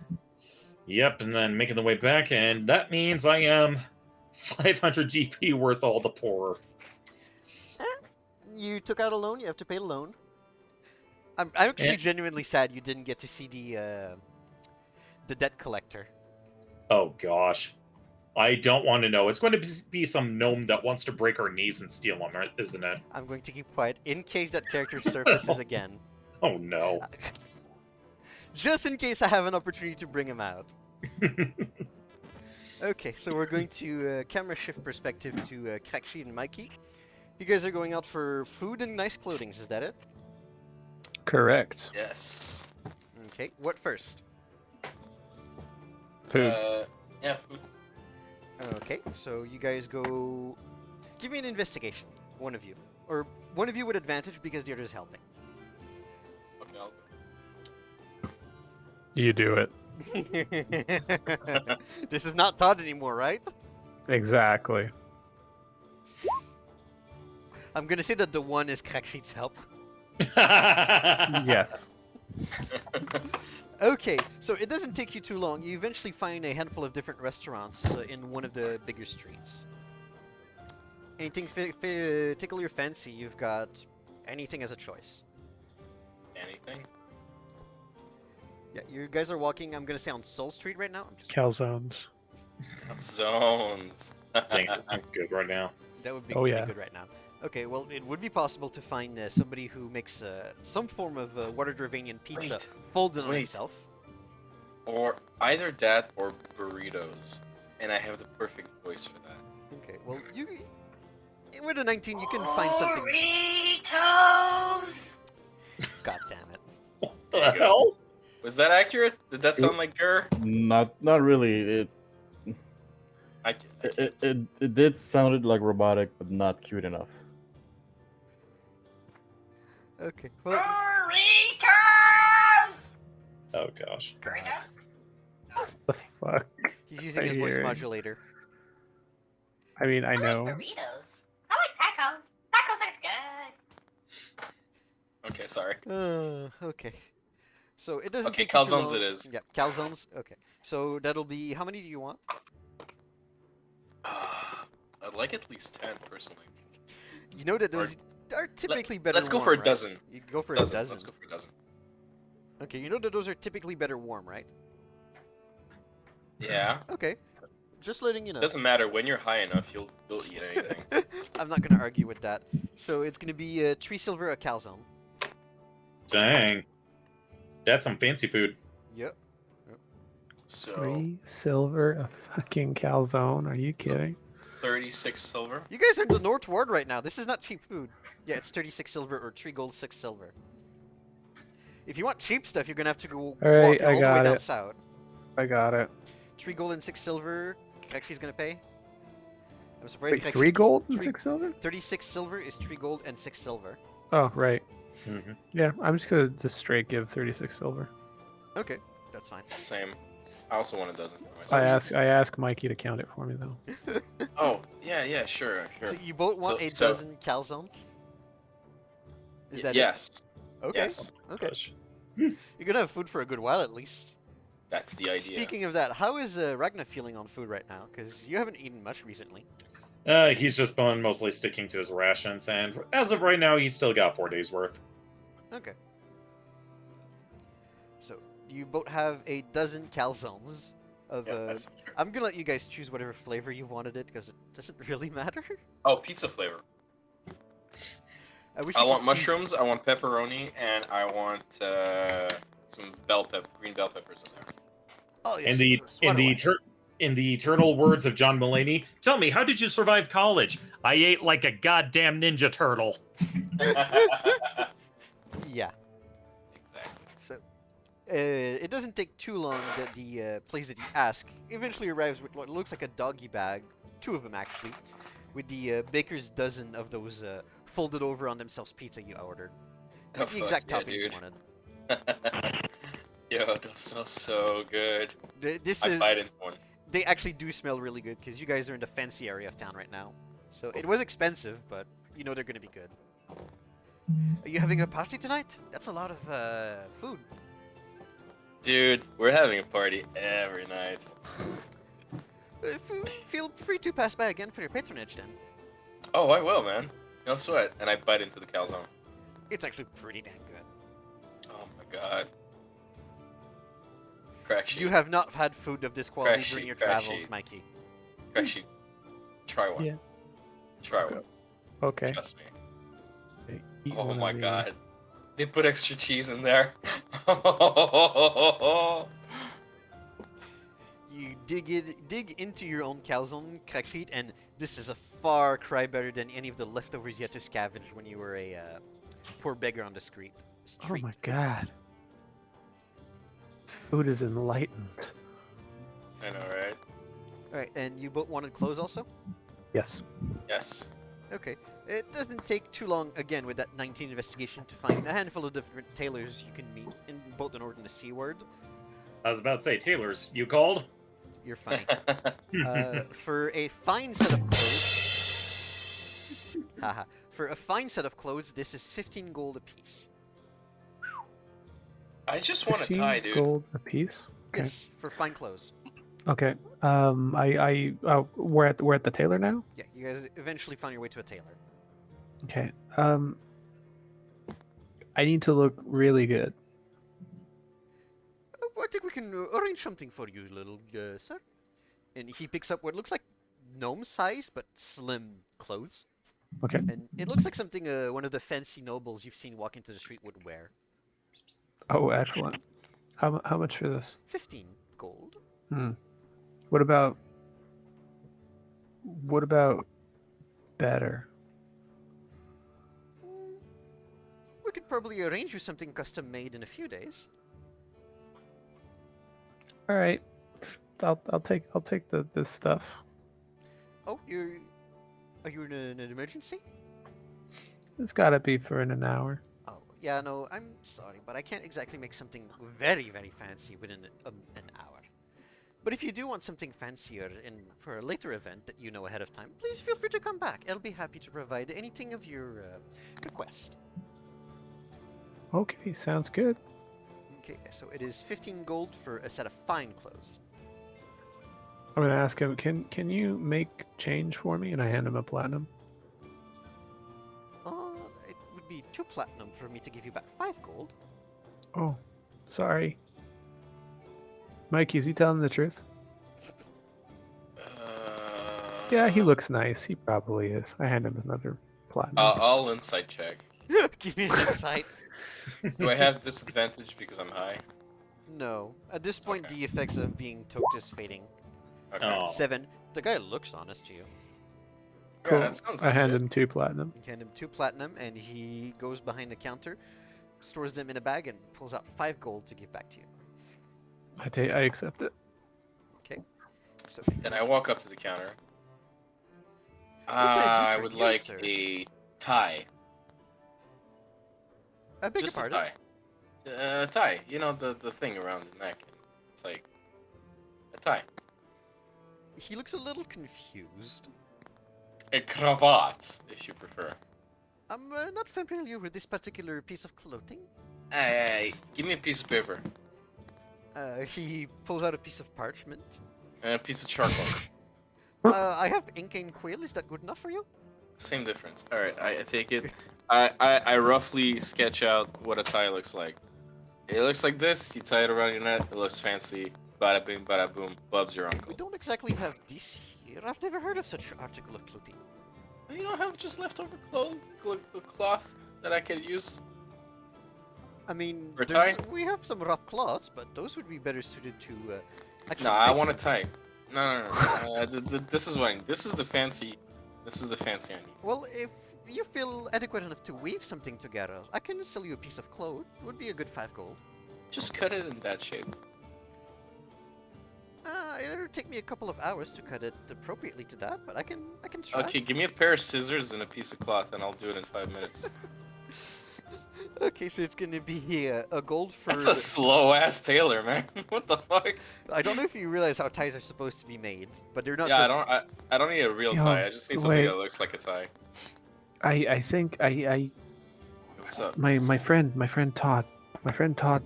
Yep, and then making the way back, and that means I am 500 GP worth all the poorer. You took out a loan, you have to pay the loan. I'm actually Yeah. genuinely sad you didn't get to see the debt collector. Oh gosh. I don't want to know. It's going to be some gnome that wants to break our knees and steal them, isn't it? I'm going to keep quiet in case that character surfaces again. Oh no. Just in case I have an opportunity to bring him out. Okay, so we're going to camera shift perspective to Cracksheet and Mikey. You guys are going out for food and nice clothing, is that it? Correct. Yes. Okay, what first? Food. Yeah, food. Okay, so you guys go. Give me an investigation, one of you, or one of you with advantage because the other is helping. Okay, I'll You do it. This is not Todd anymore, right? Exactly. I'm gonna say that the one is Cracksheet's help. Yes. Okay, so it doesn't take you too long. You eventually find a handful of different restaurants in one of the bigger streets. Anything tickle your fancy? You've got anything as a choice. Anything? Yeah, you guys are walking. I'm gonna say on Soul Street right now. I'm just Calzones. Zones. Dang, it sounds good right now. that would be Oh, pretty yeah. good right now. Okay, well, it would be possible to find somebody who makes some form of Waterdeepian pizza Wait, folded on wait. itself. Or either that or burritos. And I have the perfect voice for that. Okay, well, you with a 19, you can find something. Burritos! God damn it! What There the you go. hell? Was that accurate? Did that sound like Gur? Not really. I can't It did sounded like robotic, but not cute enough. Okay, well, Burritos! Oh gosh. Burritos? The fuck? he's using I his voice hear- modulator. I mean, I I know. like burritos. I like tacos. Tacos are good. Okay, sorry. Okay. So it doesn't Okay, take you too calzones long. it is. Yeah, calzones. Okay. So that'll be how many do you want? I'd like at least 10 personally. You know that those are typically better. Let's go warm, for a right? dozen. You go for Dozen. a dozen. Let's go for a dozen. Okay, you know that those are typically better warm, right? Yeah. Okay. Just letting you know. Doesn't matter. When you're high enough, you'll eat anything. I'm not gonna argue with that. So it's gonna be 3 silver a calzone. Dang. That's some fancy food. Yep. So 3 silver a fucking calzone. Are you kidding? 36 silver. You guys are in the North Ward right now. This is not cheap food. Yeah, it's 36 silver or 3 gold, 6 silver. If you want cheap stuff, you're gonna have to go walk all Alright, the I way got down it. south. I got it. 3 gold and 6 silver. Actually, he's gonna pay. I'm surprised. Wait, Krek- 3 gold and three- 6 silver? 36 silver is 3 gold and 6 silver. Oh, right. Mm-hmm. Yeah, I'm just gonna just straight give 36 silver. Okay, that's fine. Same. I also want a dozen. for I myself. ask Mikey to count it for me though. Oh, yeah, sure. So you both want So- a so- dozen calzones? Is that yes. it? Okay. Yes. Okay. Gosh. You're gonna have food for a good while at least. That's the idea. Speaking of that, how is Ragnar feeling on food right now? Because you haven't eaten much recently. He's just been mostly sticking to his rations, and as of right now, he's still got 4 days worth. Okay. So you both have a dozen calzones of. Yeah, that's true. I'm gonna let you guys choose whatever flavor you wanted it because it doesn't really matter. Oh, pizza flavor. I wish I you want could see- mushrooms, I want pepperoni, and I want some green bell peppers in there. Oh yes. In the swat away. in the eternal words of John Mulaney, tell me, how did you survive college? I ate like a goddamn ninja turtle. Yeah. Exactly. So, it doesn't take too long that the place that you ask eventually arrives with what looks like a doggy bag, 2 of them actually, with the baker's dozen of those folded over on themselves pizza you ordered. Oh, With the exact fuck toppings yeah, you dude. wanted. Yo, those smell so good. This I is bite into one. they actually do smell really good because you guys are in the fancy area of town right now. So it was expensive, but you know they're gonna be good. Are you having a party tonight? That's a lot of food. Dude, we're having a party every night. Feel free to pass by again for your patronage then. Oh, I will, man. No sweat. And I bite into the calzone. It's actually pretty damn good. Oh my god. Crack sheet. You have not had food of this quality Crack during sheet, your crack travels, sheet. Mikey. Crack sheet. Try one. Yeah. Try one. Okay. Trust me. Okay, eat Oh one my of these. god. They put extra cheese in there. You dig into your own calzone, crack sheet, and this is a far cry better than any of the leftovers you had to scavenge when you were a poor beggar on the street. Oh my god. This food is enlightened. I know, right? All right, and you both wanted clothes also? Yes. Yes. Okay. It doesn't take too long, again, with that 19 investigation to find a handful of different tailors you can meet in both the North and the Seaward. I was about to say, tailors, you called? You're funny. For a fine set of clothes... Haha. For a fine set of clothes, this is 15 gold apiece. I just want a 15 tie, dude. gold a piece. Okay. Yes, for fine clothes. Okay. We're at the tailor now. Yeah, you guys eventually found your way to a tailor. Okay. I need to look really good. I think we can arrange something for you, little sir. And he picks up what looks like gnome size but slim clothes. Okay. And it looks like something one of the fancy nobles you've seen walk into the street would wear. Oh, excellent. How much for this? 15 gold. What about better? We could probably arrange you something custom made in a few days. All right. I'll take this stuff. Oh, are you in an emergency? It's got to be for in an hour. Oh, yeah, no, I'm sorry, but I can't exactly make something very, very fancy within an hour. But if you do want something fancier for a later event that you know ahead of time, please feel free to come back. I'll be happy to provide anything of your request. Okay, sounds good. Okay, so it is 15 gold for a set of fine clothes. I'm gonna ask him. Can you make change for me? And I hand him a platinum. It would be 2 platinum for me to give you back 5 gold. Oh, sorry. Mikey, is he telling the truth? Yeah, he looks nice. He probably is. I hand him another platinum. I'll insight check. Give me an insight. Do I have disadvantage because I'm high? No. At this point, Okay. the effects of being toked is fading. Okay. Oh. 7. The guy looks honest to you. Cool. Yeah, that sounds I hand legit. him 2 platinum. You hand him 2 platinum, and he goes behind the counter, stores them in a bag, and pulls out 5 gold to give back to you. I accept it. Okay. So Then I walk up to the counter. can I do I for would you, like sir? a tie. I beg your Just a pardon. tie. Tie. You know, the thing around the neck. It's like a tie. He looks a little confused. A cravat, if you prefer. I'm not familiar with this particular piece of clothing. Hey, give me a piece of paper He pulls out a piece of parchment. and a piece of charcoal. I have ink and quill. Is that good enough for you? Same difference. All right, I take it. I roughly sketch out what a tie looks like. It looks like this. You tie it around your neck. It looks fancy. Bada bing, bada boom. Bub's your We uncle. don't exactly have this here. I've never heard of such article of clothing. You don't have just leftover cloth that I could use. I mean, For a tie? we have some rough cloths, but those would be better suited to. Actually No, I make want a something. tie. No. This is what. This is the fancy. This is the fancy I need. Well, if you feel adequate enough to weave something together, I can sell you a piece of cloth. It would be a good 5 gold. Just cut it in that shape. It'll take me a couple of hours to cut it appropriately to that, but I can try. Okay, give me a pair of scissors and a piece of cloth, and I'll do it in 5 minutes. Okay, so it's gonna be a gold for. That's a slow ass tailor, man. What the fuck? I don't know if you realize how ties are supposed to be made, but they're not. Yeah, just... I don't need a real Yo, tie. I just need something wait. that looks like a tie. I think What's up? my friend Todd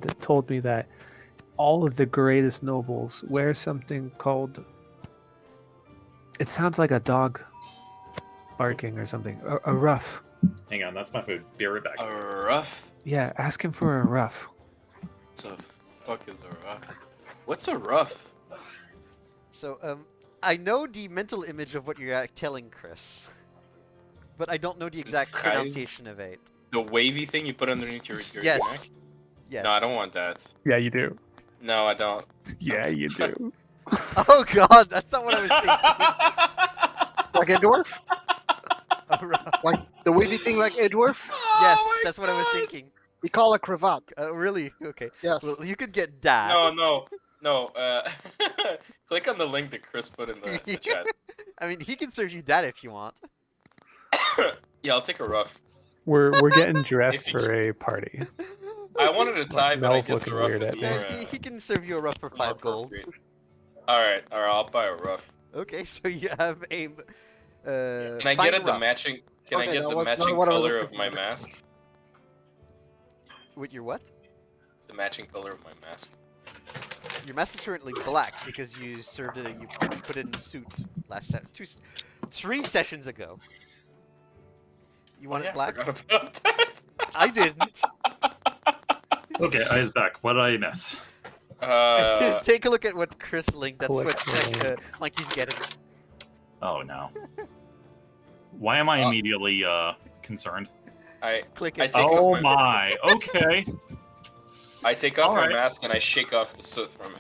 that told me that all of the greatest nobles wear something called. It sounds like a dog barking or something. A ruff. Hang on, that's my food. Be right back. A rough? Yeah, ask him for a ruff. What's a fuck is a rough? What's a rough? So, I know the mental image of what you're telling Chris, but I don't know the exact Guys? pronunciation of it. The wavy thing you put underneath your neck? Yes. Yes. No, I don't want that. Yeah, you do. No, I don't. Yeah, you do. Oh God, that's not what I was thinking. Like a dwarf? A ru- Like the wavy thing like a dwarf? yes, Oh my that's what I was God! thinking. We call a cravat. Really? Okay. Yes. Well, you could get that. No. Click on the link that Chris put in the chat. I mean, he can serve you that if you want. Yeah, I'll take a rough. We're getting dressed If for a party. I wanted a tie, but I Mel's guess a looking rough weird is at me. more. Yeah, he can serve you a rough for more 5 gold. appropriate. All right, I'll buy a rough. Okay, so you have a. Can I fine get it the rough. matching? Can I Okay, get that the was not matching what I was color looking of my for. mask? With your what? The matching color of my mask. Your mask is currently black because you served it. You put it in suit last 3 sessions ago. You want Oh, yeah, it black? I forgot about that. I didn't. Okay, eyes back. What did I miss? Take a look at what Chris linked. That's Click what the link. Mikey's getting. Oh no. Why am I immediately concerned? I Click I it. take Oh off my. Okay. I take off my Alright. mask and I shake off the soot from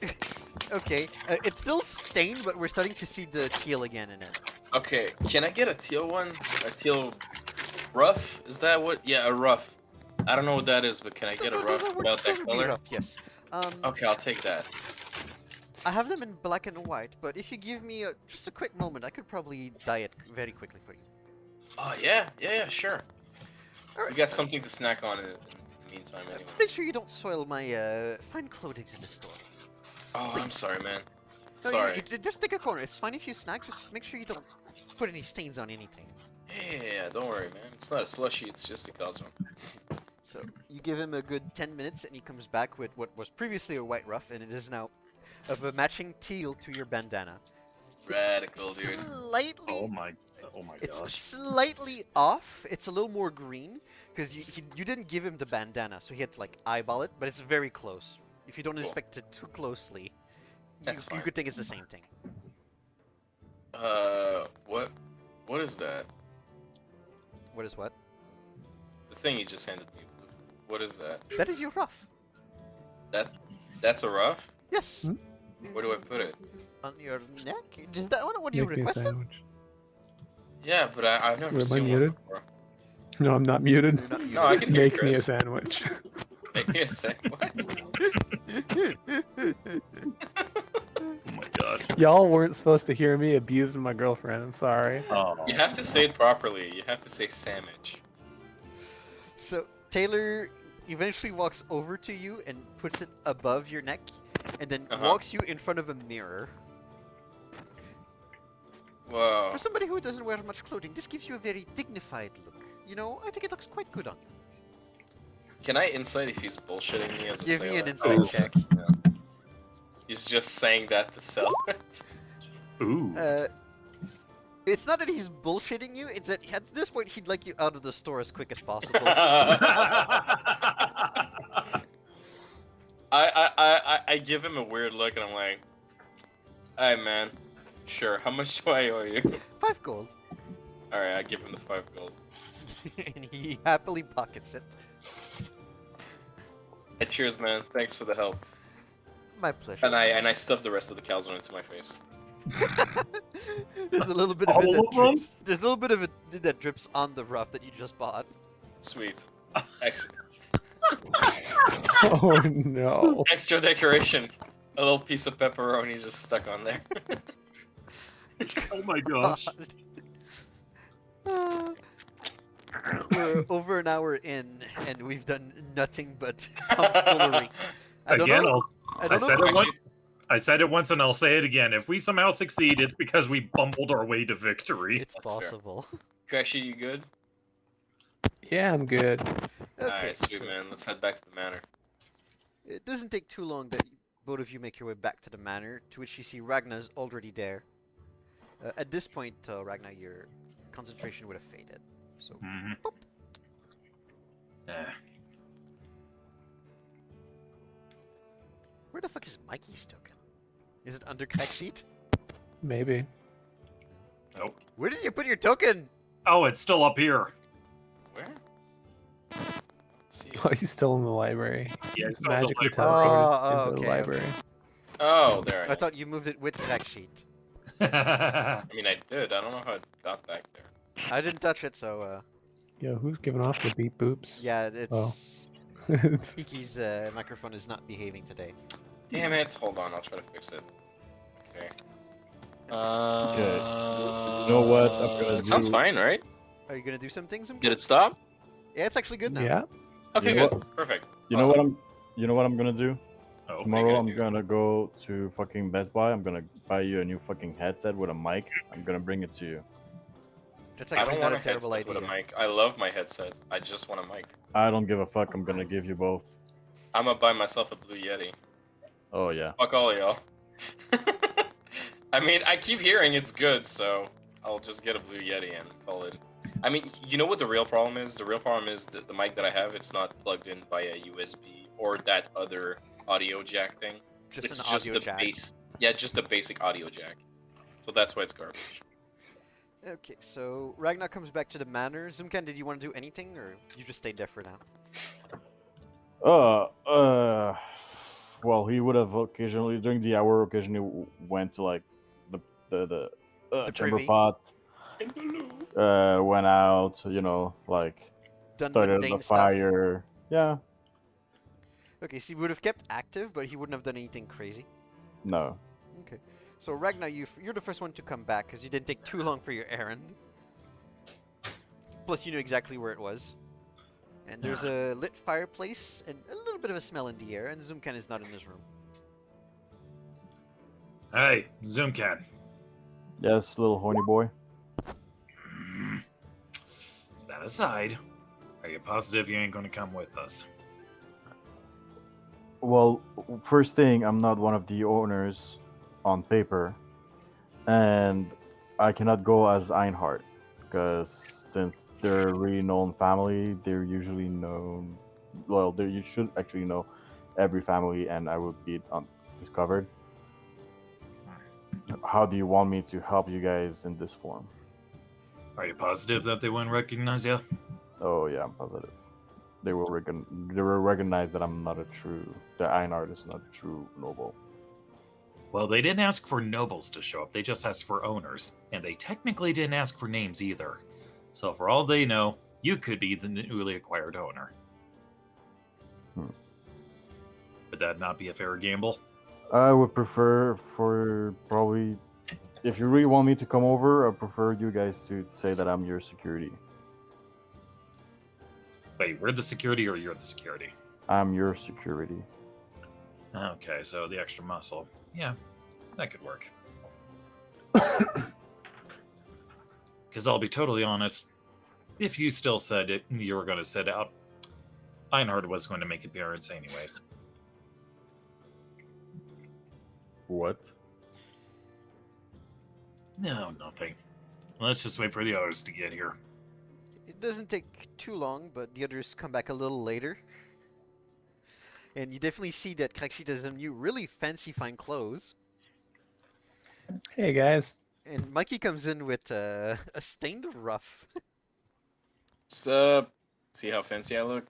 it. Okay, it's still stained, but we're starting to see the teal again in it. Okay, can I get a teal one? A teal rough? Is that what? Yeah, a rough. I don't know what that is, but can I get a rough without Those that would be color? rough, yes. Okay, I'll take that. I have them in black and white, but if you give me just a quick moment, I could probably dye it very quickly for you. Oh yeah, sure. All We right. got something to snack on in the meantime, anyway. Make sure you don't soil my fine clothing in the store. Oh, I'm sorry, man. No, Sorry. just take a corner. It's fine if you snack. Just make sure you don't put any stains on anything. Yeah, don't worry, man. It's not a slushy. It's just a calzone. So you give him a good 10 minutes, and he comes back with what was previously a white ruff, and it is now of a matching teal to your bandana. Radical, dude. Slightly. Oh my It's gosh. slightly off. It's a little more green because you didn't give him the bandana, so he had to like eyeball it. But it's very close. If you don't Cool. inspect it too closely, That's you fine. could think it's the same thing. What is that? What is what? The thing you just handed me. What is that? That is your ruff. That's a rough? Yes. Hmm? Where do I put it? On your neck. Is that what you Make me a requested? sandwich. Yeah, but I've never Am I seen one muted? before. No, I'm not muted. You're not No, I can hear Make me a Chris. sandwich. Make me a sec. What? Oh my gosh. Y'all weren't supposed to hear me abusing my girlfriend. I'm sorry. Oh. You have to say it properly. You have to say sandwich. So Taylor eventually walks over to you and puts it above your neck, and then walks you in front of a mirror. Whoa. For somebody who doesn't wear much clothing, this gives you a very dignified look. You know, I think it looks quite good on you. Can I insight if he's bullshitting me as a Give me an sailor? insight check. Yeah. He's just saying that to sell it. Ooh. It's not that he's bullshitting you, it's that at this point he'd like you out of the store as quick as possible. I give him a weird look and I'm like, "Hey man, sure. How much do I owe you?" 5 gold. All right, I give him the 5 gold. And he happily pockets it. Hey, cheers, man. Thanks for the help. My pleasure. And I stuff the rest of the calzone into my face. There's a little bit of All it that of them? drips. There's a little bit of it that drips on the ruff that you just bought. Sweet. Excellent. Oh no. Extra decoration. A little piece of pepperoni just stuck on there. Oh my gosh. We're over an hour in, and we've done nothing but tomfoolery. I don't Again, know. I don't said know. it once. I said it once, and I'll say it again. If we somehow succeed, it's because we bumbled our way to victory. It's That's fair. possible. Crashy, you good? Yeah, I'm good. Okay, Alright, sweet so man. Let's head back to the manor. it doesn't take too long that both of you make your way back to the manor, to which you see Ragna's already there. At this point, Ragna, your concentration would have faded. So, Mhm. boop. Eh. Where the fuck is Mikey's token? Is it under crack sheet? Maybe. Nope. Where did you put your token? Oh, it's still up here. Where? Let's see. Oh, he's still in the library. Yeah, He's it's still in the magically library. teleported Oh, into okay, the library. Oh, there. I thought you moved it with crack sheet. I mean, I did. I don't know how it got back there. I didn't touch it, so Yo, who's giving off the beep boops? yeah, it's Oh. Kiki's microphone is not behaving today. Damn it! Hold on, I'll try to fix it. Okay. Okay. You know what I'm gonna It sounds do? fine, right? Are you gonna do some things? Did it stop? Yeah, it's actually good now. Yeah. Okay, You know good. Perfect. You know what I'm gonna do? Oh, Tomorrow I'm do? gonna go to fucking Best Buy. I'm gonna buy you a new fucking headset with a mic. I'm gonna bring it to you. That's I actually don't not want a terrible headset idea. with a mic. I love my headset. I just want a mic. I don't give a fuck. I'm gonna give you both. I'm gonna buy myself a Blue Yeti. Oh yeah. Fuck all y'all. I mean, I keep hearing it's good, so I'll just get a Blue Yeti and call it. I mean, you know what the real problem is? The real problem is the mic that I have, it's not plugged in via USB or that other audio jack thing. Just It's an just audio the jack. base. Yeah, just a basic audio jack. So that's why it's garbage. Okay, so Ragnar comes back to the manor. Zoomcan, did you want to do anything, or you just stayed there for now? Well, he would have occasionally during the hour went to like the The chamber privy. pot. Went out. Like Done started mundane the stuff. fire. Yeah. Okay, so he would have kept active, but he wouldn't have done anything crazy. No. Okay. So Ragnar, you're the first one to come back because you didn't take too long for your errand. Plus, you knew exactly where it was. And there's a lit fireplace and a little bit of a smell in the air, and Zoomcan is not in his room. Hey, Zoomcat. Yes, little horny boy. That aside, are you positive you ain't gonna come with us? Well, first thing, I'm not one of the owners on paper, and I cannot go as Einhard because since they're a really known family, they're usually known. Well, you should actually know every family, and I would be discovered. How do you want me to help you guys in this form? Are you positive that they won't recognize you? Oh yeah, I'm positive. They will recognize that the Einhard is not a true noble. Well, they didn't ask for nobles to show up, they just asked for owners. And they technically didn't ask for names either. So for all they know, you could be the newly acquired owner. Would that not be a fair gamble? I would prefer for probably, if you really want me to come over, I prefer you guys to say that I'm your security. Wait, we're the security or you're the security? I'm your security. Okay, so the extra muscle. Yeah, that could work. Because I'll be totally honest, if you still said it, you were going to sit out, Einhard was going to make appearance anyways. What? No, nothing. Let's just wait for the others to get here. It doesn't take too long, but the others come back a little later. And you definitely see that Krakshit has some new really fancy fine clothes. Hey guys. And Mikey comes in with a stained ruff. Sup? See how fancy I look?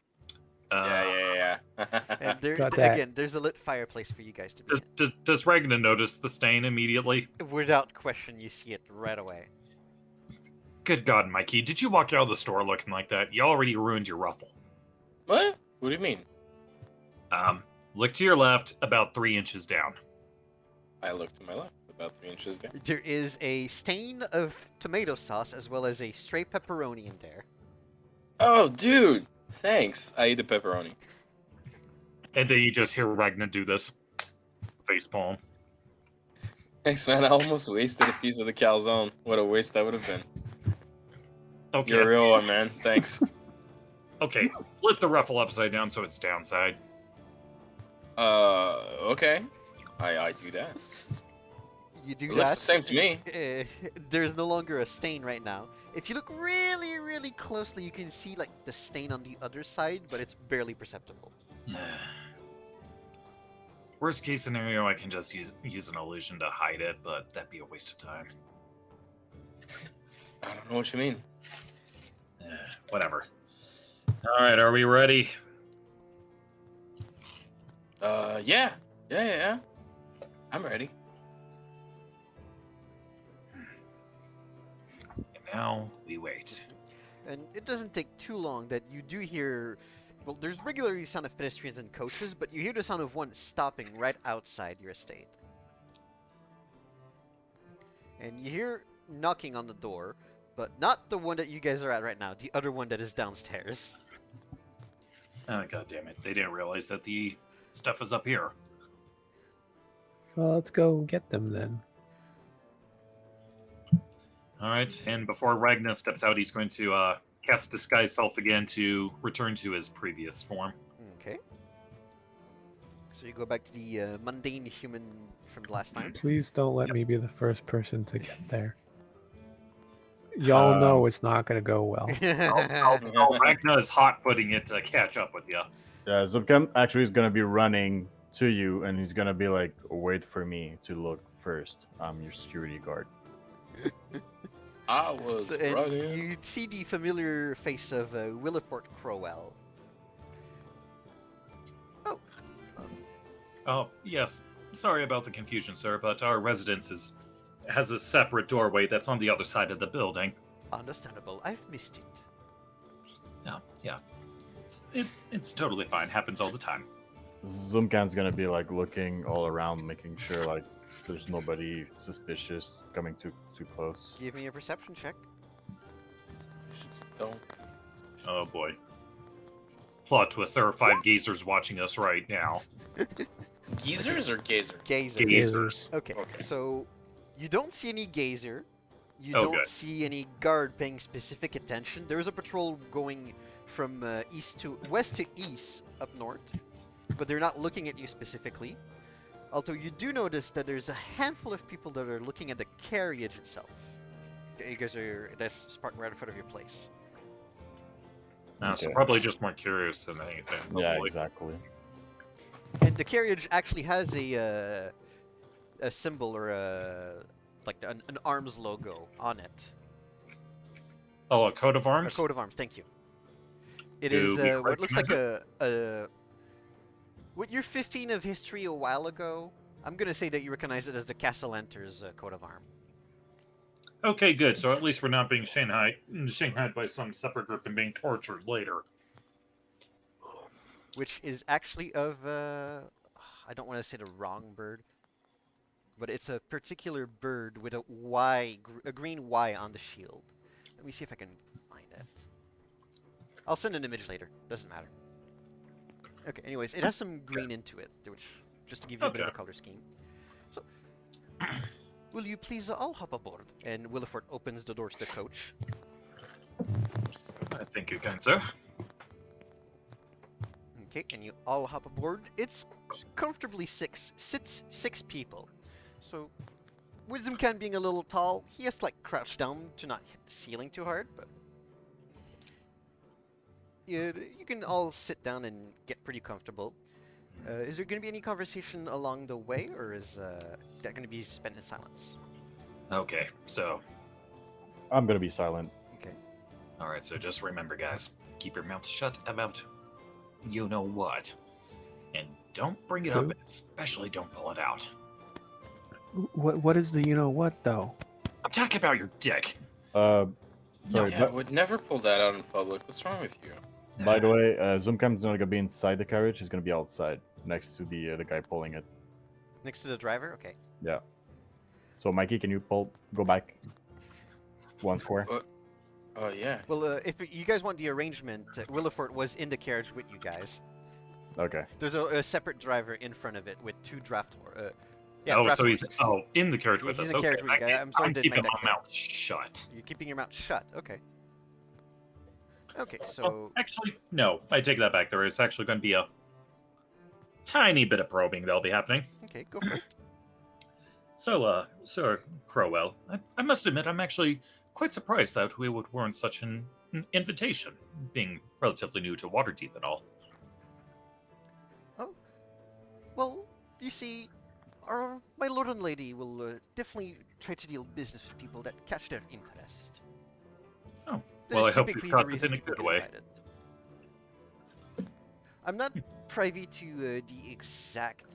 Yeah. And Got that. again, there's a lit fireplace for you guys to be Does Ragnar notice the stain immediately? in. Without question, you see it right away. Good God, Mikey, did you walk out of the store looking like that? You already ruined your ruffle. What? What do you mean? Look to your left, about 3 inches down. I look to my left, about 3 inches down. There is a stain of tomato sauce as well as a stray pepperoni in there. Oh, dude! Thanks. I eat the pepperoni. And then you just hear Ragnar do this. Facepalm. Thanks, man. I almost wasted a piece of the calzone. What a waste that would have been. Okay. You're a real one, man. Thanks. Okay, flip the ruffle upside down so it's downside. Okay. I do that. You do It that. looks the same to me. There's no longer a stain right now. If you look really, really closely, you can see like the stain on the other side, but it's barely perceptible. Worst case scenario, I can just use an illusion to hide it, but that'd be a waste of time. I don't know what you mean. Whatever. Alright, are we ready? Yeah. I'm ready. And now we wait. And it doesn't take too long that you do hear Well, there's regularly sound of pedestrians and coaches, but you hear the sound of one stopping right outside your estate. And you hear knocking on the door, but not the one that you guys are at right now, the other one that is downstairs. Oh, God damn it. They didn't realize that the stuff is up here. Well, let's go get them then. All right, and before Ragnar steps out, he's going to cast Disguise Self again to return to his previous form. Okay. So you go back to the mundane human from the last time. Please don't let Yep. me be the first person to get there. Y'all know it's not going to go well. Ragnar is hot-footing it to catch up with you. Yeah, Zubcam actually is gonna be running to you, and he's gonna be like, "Wait for me to look first. I'm your security guard." I was So, and running. you see the familiar face of Willifort Crowell. Oh, Oh, yes. Sorry about the confusion, sir, but our residence has a separate doorway that's on the other side of the building. understandable. I've missed it. Yeah. It's totally fine. Happens all the time. Zumkan's gonna be like looking all around, making sure like there's nobody suspicious coming too close. Give me a perception check. Just don't. Oh, boy. Plot twist, there are 5 gazers watching us right now. Geezers or gazer? Gazer. Gazers. Okay, Okay. so you don't see any gazer. You Oh, don't good. see any guard paying specific attention. There is a patrol going from west to east up north, but they're not looking at you specifically. Although you do notice that there's a handful of people that are looking at the carriage itself. You guys that's parked right in front of your place. So Okay. probably just more curious than anything. Yeah, hopefully. exactly. And the carriage actually has a symbol or an arms logo on it. Oh, a coat of A arms? coat of arms. Thank you. It Do is we what looks like recognize a. What you're 15 of history a while ago. I'm gonna say that you recognize it as the Castellanter's coat of arm. Okay, good. So at least we're not being shanghaied by some separate group and being tortured later. Which is actually of I don't want to say the wrong bird, but it's a particular bird with a Y, a green Y on the shield. Let me see if I can find it. I'll send an image later. Doesn't matter. Okay. Anyways, it has some green into it, which just to give you a bit of a Okay. color scheme. So, will you please all hop aboard? And Willifort opens the door to the coach. I think you can, sir. Okay, and you all hop aboard. It's comfortably sits 6 people. So, Wisdom Can being a little tall, he has to like crouch down to not hit the ceiling too hard, but you can all sit down and get pretty comfortable. Is there going to be any conversation along the way, or is that going to be spent in silence? Okay, so, I'm gonna be silent. Okay. alright, so just remember, guys, keep your mouth shut about you know what. And don't bring it up, Who? and especially don't pull it out. What is the you know what though? I'm talking about your dick. Sorry. Yeah, I would never pull that out in public. What's wrong with you? By the way, Zoomcam's not gonna be inside the carriage. He's gonna be outside, next to the guy pulling it. Next to the driver? Okay. Yeah. So Mikey, can you go back one square? Oh, yeah. Well, if you guys want the arrangement, Willifort was in the carriage with you guys. Okay. There's a separate driver in front of it with 2 draft. Oh, draft so he's horses. in the carriage Yeah, with he's us. in the Okay, carriage with you guys. I'm sorry I'm to keeping make my that clear. mouth shut. You're keeping your mouth shut. Okay. Okay, Oh, so actually, no. I take that back. There is actually going to be a tiny bit of probing that'll be happening. okay, go for it. So, Sir Crowell, I must admit I'm actually quite surprised that we would warrant such an invitation, being relatively new to Waterdeep and all. Well, you see, my lord and lady will definitely try to deal business with people that catch their interest. Oh, That well, is I hope typically you've the got this reason in a people good get way. invited. I'm not privy to the exact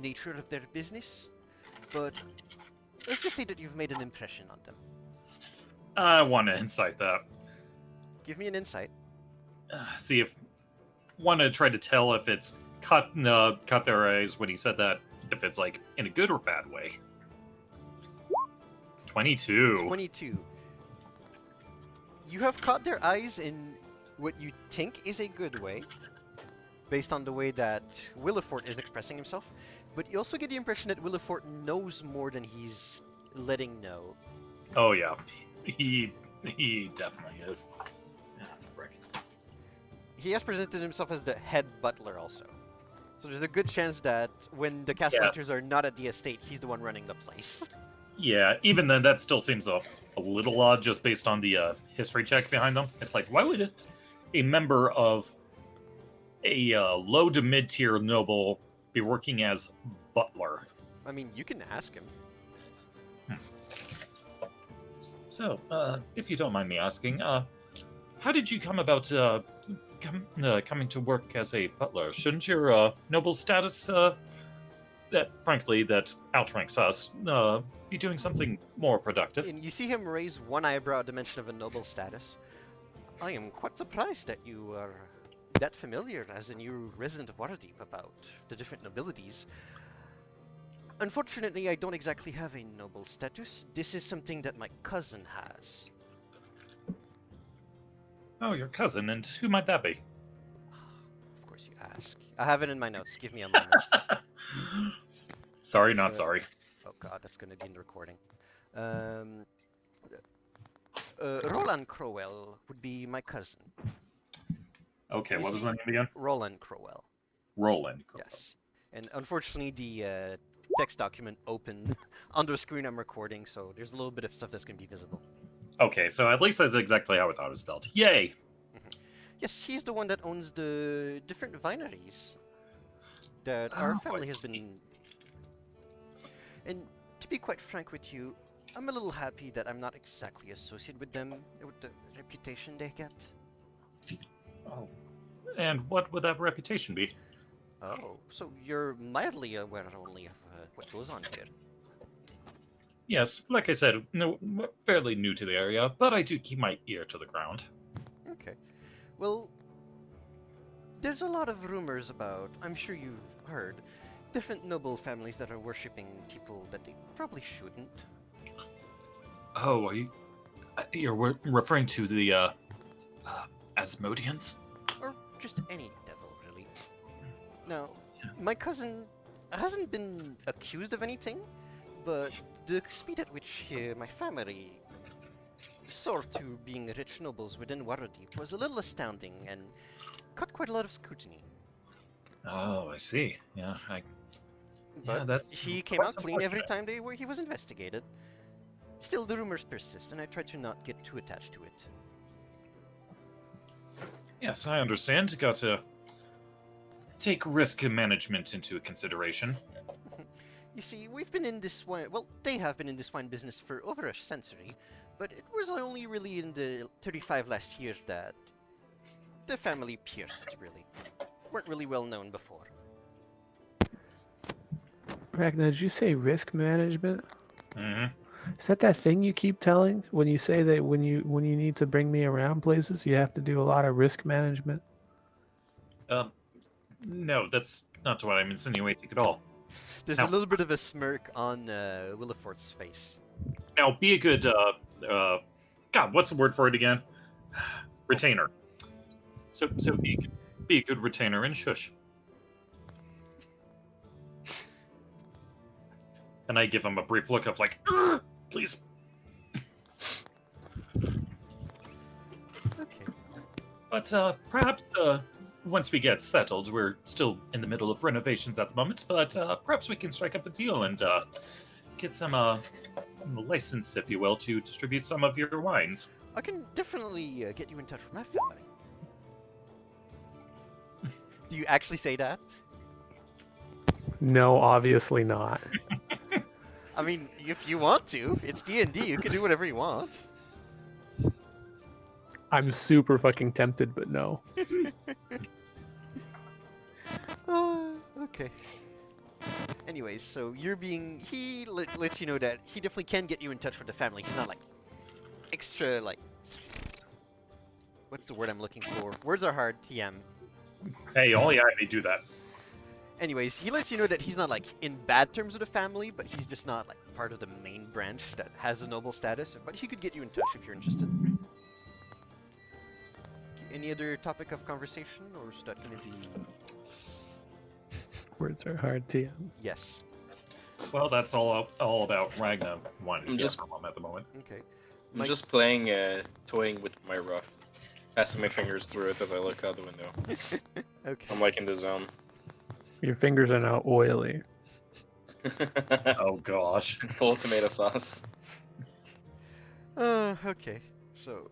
nature of their business, but let's just say that you've made an impression on them. I want to incite that. Give me an insight. See if want to try to tell if it's caught their eyes when he said that, if it's like in a good or bad way. 22. 22. You have caught their eyes in what you think is a good way, based on the way that Willifort is expressing himself, but you also get the impression that Willifort knows more than he's letting know. Oh yeah, he definitely is. Ah, frick. He has presented himself as the head butler also. So there's a good chance that when the Castellaners are not at the estate, he's the one running the place. Yeah, even then, that still seems a little odd just based on the history check behind them. It's like, why would a member of a low to mid-tier noble be working as butler? I mean, you can ask him. So, if you don't mind me asking, how did you come about coming to work as a butler? Shouldn't your noble status, that frankly that outranks us, be doing something more productive? And you see him raise one eyebrow at the mention of a noble status. I am quite surprised that you are that familiar as a new resident of Waterdeep about the different nobilities. Unfortunately, I don't exactly have a noble status. This is something that my cousin has. Oh, your cousin, and who might that be? Of course you ask. I have it in my notes. Give me a moment. Sorry, not sorry. Oh god, that's gonna be in the recording. Roland Crowell would be my cousin. Okay, what was the name again? Roland Crowell. Roland. Yes. And unfortunately, the text document opened on the screen I'm recording, so there's a little bit of stuff that's going to be visible. Okay, so at least that's exactly how I thought it was spelled. Yay! Yes, he's the one that owns the different wineries that our family has been... And to be quite frank with you, I'm a little happy that I'm not exactly associated with them, with the reputation they get. Oh. And what would that reputation be? Oh, so you're mildly aware only of what goes on here. Yes, like I said, no, fairly new to the area, but I do keep my ear to the ground. Okay. Well, there's a lot of rumors about, I'm sure you've heard, different noble families that are worshipping people that they probably shouldn't. Oh, you're referring to the, Asmodeans? Or just any devil, really. Now, my cousin hasn't been accused of anything, but the speed at which my family soared to being rich nobles within Waterdeep was a little astounding and caught quite a lot of scrutiny. Oh, I see. Yeah, But that's he came quite out clean every unfortunate. time he was investigated. Still, the rumors persist, and I try to not get too attached to it. Yes, I understand. Got to take risk management into consideration. You see, we've been in this wine... Well, they have been in this wine business for over a century, but it was only really in the 35 last years that the family pierced, really. Weren't really well known before. Ragnar, did you say risk management? Mm-hmm. Is that thing you keep telling when you say that when you need to bring me around places, you have to do a lot of risk management? No, that's not what I'm insinuating at all. There's Now- a little bit of a smirk on Willifort's face. Now, be a good, God, what's the word for it again? Retainer. So be a good retainer and shush. And I give him a brief look of like, please. Okay. But perhaps once we get settled, we're still in the middle of renovations at the moment, but perhaps we can strike up a deal and get some license, if you will, to distribute some of your wines. I can definitely get you in touch with my family. Do you actually say that? No, obviously not. I mean, if you want to, it's D&D. You can do whatever you want. I'm super fucking tempted, but no. Okay. Anyways, so you're being... He lets you know that he definitely can get you in touch with the family. He's not, like, extra, like... What's the word I'm looking for? Words are hard, TM. Hey, only I may do that. Anyways, he lets you know that he's not like in bad terms with the family, but he's just not like part of the main branch that has a noble status. But he could get you in touch if you're interested. Any other topic of conversation, or is that going to be? Words are hard to. Yes. Well, that's all about Ragna wanting to I'm get just- from him at the moment. Okay. I'm Mike- just playing, toying with my rough. Passing my fingers through it as I look out the window. Okay. I'm like in the zone. Your fingers are now oily. Oh gosh. Full of tomato sauce. Okay. So,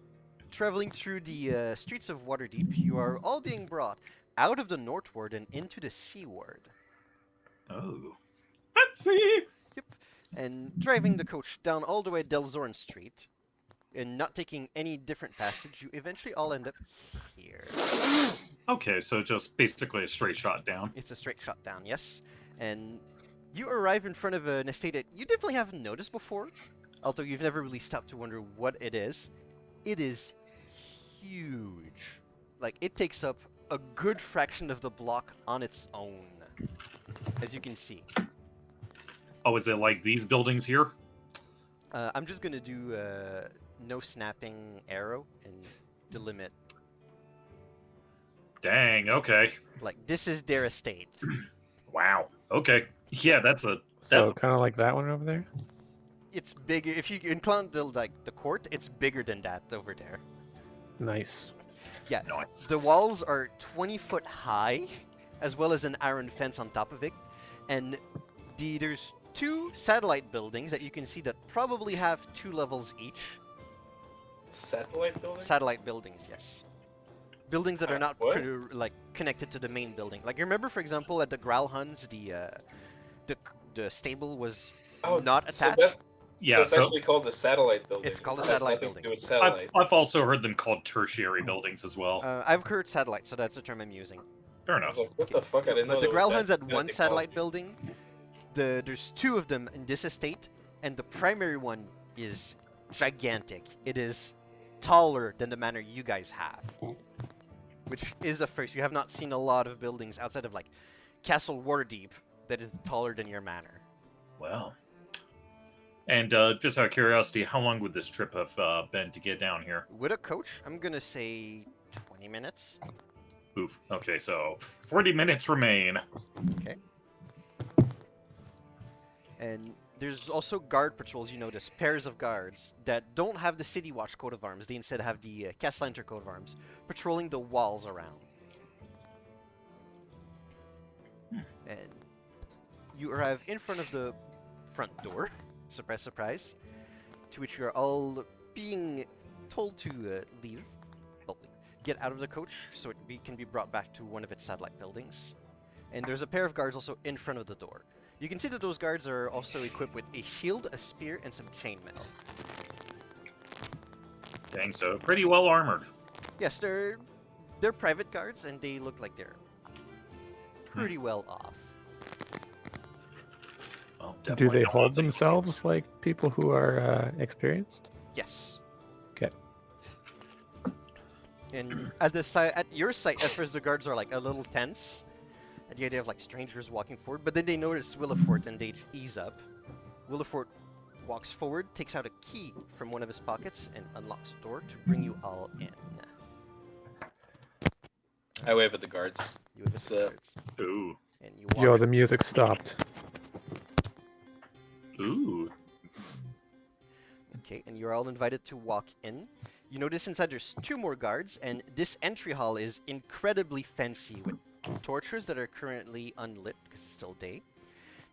traveling through the streets of Waterdeep, you are all being brought out of the northward and into the seaward. Oh. Let's see. And driving the coach down all the way Delzorn Street, and not taking any different passage, you eventually all end up here. Okay, so just basically a straight shot down. It's a straight shot down, yes. And you arrive in front of an estate that you definitely haven't noticed before, although you've never really stopped to wonder what it is. It is huge. Like, it takes up a good fraction of the block on its own, as you can see. Oh, is it like these buildings here? I'm just gonna do no snapping arrow and delimit. Dang, okay. Like, this is their estate. Wow. Okay. Yeah, that's So That's- kind of like that one over there. It's bigger. If you incline to like the court, it's bigger than that over there. Nice. Yeah. nice. The walls are 20 foot high, as well as an iron fence on top of it, and there's 2 satellite buildings that you can see that probably have 2 levels each. Satellite building? Satellite buildings, yes. Buildings that are not What? like connected to the main building. Like, you remember, for example, at the Growlhuns, the stable was not so attached. that- Yeah, so it's so actually called the satellite building. It's called a It has satellite nothing to building. do with satellite. I've also heard them called tertiary buildings as well. I've heard satellite, so that's the term I'm using. Fair I enough. was like, what the fuck? I didn't know But the there was Growlhuns that had kind of one satellite technology. building. There's 2 of them in this estate, and the primary one is gigantic. It is taller than the manor you guys have, which is a first. You have not seen a lot of buildings outside of like Castle Waterdeep that is taller than your manor. Well. And just out of curiosity, how long would this trip have been to get down here? With a coach, I'm gonna say 20 minutes. Oof. Okay, so 40 minutes remain. Okay. And there's also guard patrols, you notice, pairs of guards that don't have the City Watch coat of arms. They instead have the Castellanter coat of arms, patrolling the walls around. And you arrive in front of the front door, surprise, surprise, to which you are all being told to leave. Well, get out of the coach so it can be brought back to one of its satellite buildings. And there's a pair of guards also in front of the door. You can see that those guards are also equipped with a shield, a spear, and some chainmail. Dang, so pretty well armored. Yes, they're private guards, and they look like they're pretty well off. Well, Do definitely they don't hold want to take themselves chances. like people who are experienced? Yes. Okay. And at your site, at first the guards are like a little tense at the idea of like strangers walking forward, but then they notice Willifort and they ease up. Willifort walks forward, takes out a key from one of his pockets, and unlocks the door to bring you all in. I wave at the guards. You have What's the up? guards, Ooh. and you walk. Yo, the music stopped. Ooh. Okay, and you're all invited to walk in. You notice inside there's 2 more guards, and this entry hall is incredibly fancy with torches that are currently unlit because it's still day.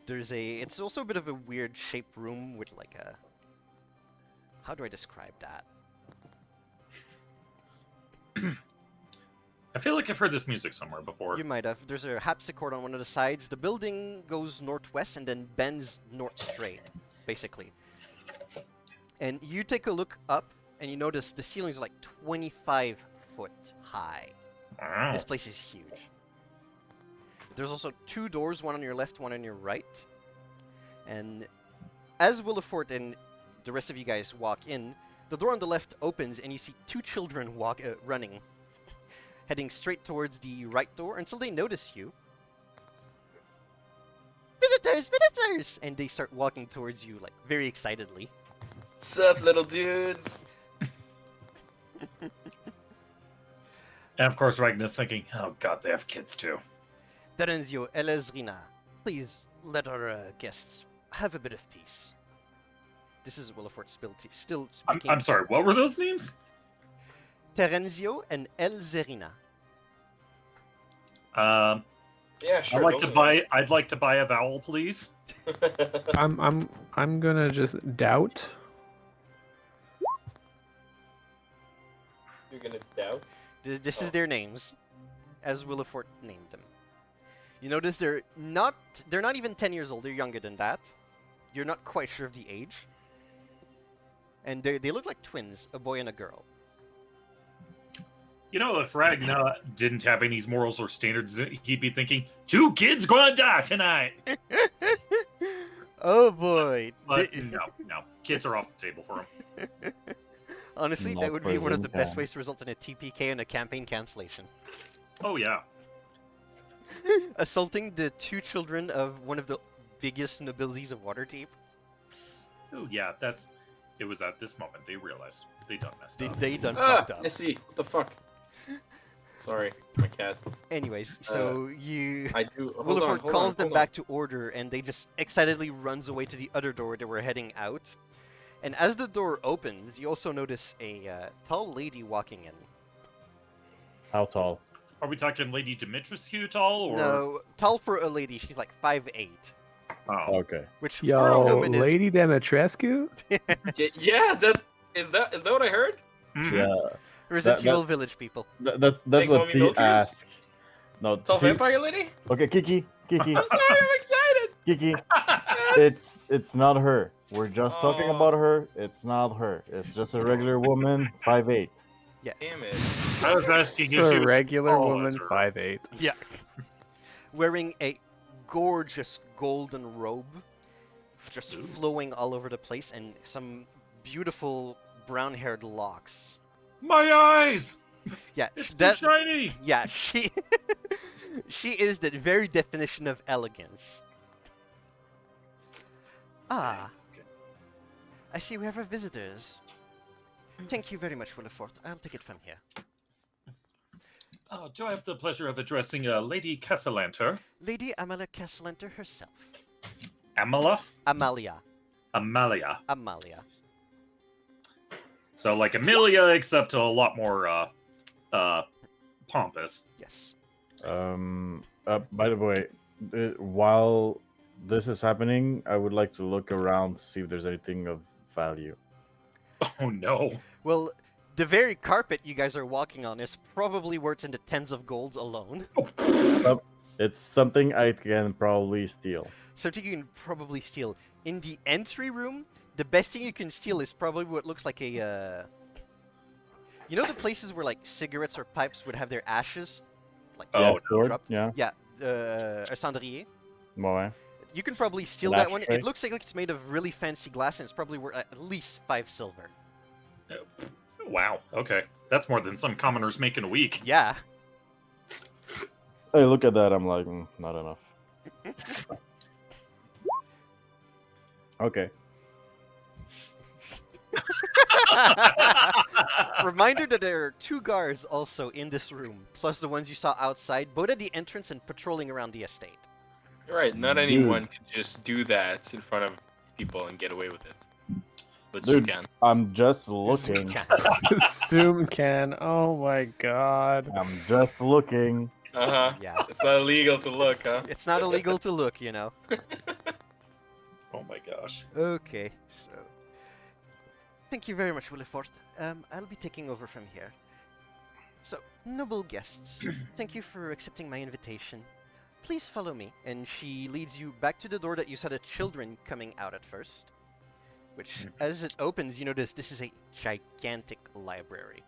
It's also a bit of a weird shaped room with like a, how do I describe that? I feel like I've heard this music somewhere before. You might have. There's a harpsichord on one of the sides. The building goes northwest and then bends north straight, basically. And you take a look up, and you notice the ceilings are like 25 foot high. Wow. This place is huge. There's also 2 doors, one on your left, one on your right. And as Willifort and the rest of you guys walk in, the door on the left opens, and you see 2 children running. heading straight towards the right door until they notice you. Visitors, visitors! And they start walking towards you, like, very excitedly. Sup, little dudes? And of course, Ragnar's thinking, oh god, they have kids too. Terenzio, Elezrina, please let our guests have a bit of peace. This is Willifort still speaking. I'm sorry, what were those names? Terenzio and Elzerina. Yeah, sure. I'd like to buy a vowel, please. I'm gonna just doubt. You're gonna doubt? This is their names, as Willifort named them. You notice they're not even 10 years old, they're younger than that. You're not quite sure of the age. And they look like twins, a boy and a girl. You know, if Ragnar didn't have any morals or standards, he'd be thinking, 2 kids gonna die tonight. Oh boy. But no, kids are off the table for him. Honestly, Not that would be one of prison the best camp. ways to result in a TPK and a campaign cancellation. Oh yeah. Assaulting the 2 children of one of the biggest nobilities of Waterdeep. Oh yeah, it was at this moment they realized they done messed up. They done fucked up. I see. What the fuck? Sorry, my cat. Anyways, so you... I do. Hold Willifort on, calls them hold back to order, and they just excitedly runs away to the other door they were heading out. And as the door opens, you also notice a tall lady walking in. How tall? Are we talking Lady Dimitrescu tall or? No, tall for a lady. She's like 5'8", Oh, Okay. which for a Yo, woman is... Lady Demetrescu? Yeah, is that what I heard? mhm. Yeah. Resident that- Evil Village people. That's Like what mommy T milkers? asked. No, Tall T. vampire lady? Okay, Kiki. I'm sorry, I'm excited. Kiki. Yes. It's not her. We're just talking Oh. about her. It's not her. It's just a regular woman, 5'8". Damn it. I was asking if Just she a was regular tall woman, as her. 5'8". Yeah. Wearing a gorgeous golden robe, just Ooh. flowing all over the place, and some beautiful brown-haired locks. My eyes! Yeah, It's too that. shiny! Yeah, she. She is the very definition of elegance. Ah, Okay. I see we have our visitors. Thank you very much, Willifort. I'll take it from here. Oh, do I have the pleasure of addressing Lady Castellanter? Lady Amalia Castellanter herself. Amala? Amalia. Amalia. Amalia. So like Amelia, except a lot more pompous. Yes. By the way, while this is happening, I would like to look around to see if there's anything of value. Oh no. Well, the very carpet you guys are walking on is probably worth in the tens of golds alone. It's something I can probably steal. Something you can probably steal. In the entry room, the best thing you can steal is probably what looks like a, You know the places where, like, cigarettes or pipes would have their ashes? Like, Oh, yeah, no. sword, dropped? yeah. Yeah, a cendrier. Ouais. You can probably steal An that one. ashtray? It looks like it's made of really fancy glass, and it's probably worth at least 5 silver. Wow. Okay. That's more than some commoners make in a week. Yeah. I look at that, I'm like, not enough. Okay. Reminder that there are 2 guards also in this room, plus the ones you saw outside, both at the entrance and patrolling around the estate. You're right, not anyone could just do that in front of people and get away with it. But you Dude. can. I'm just looking. Zoom can. Oh my god. I'm just looking. Uh-huh. Yeah. It's not illegal to look, huh? It's not illegal to look, you know. Oh my gosh. Okay, so... Thank you very much, Willifort. I'll be taking over from here. So, noble guests, thank you for accepting my invitation. Please follow me. And she leads you back to the door that you saw the children coming out at first. Which, as it opens, you notice this is a gigantic library.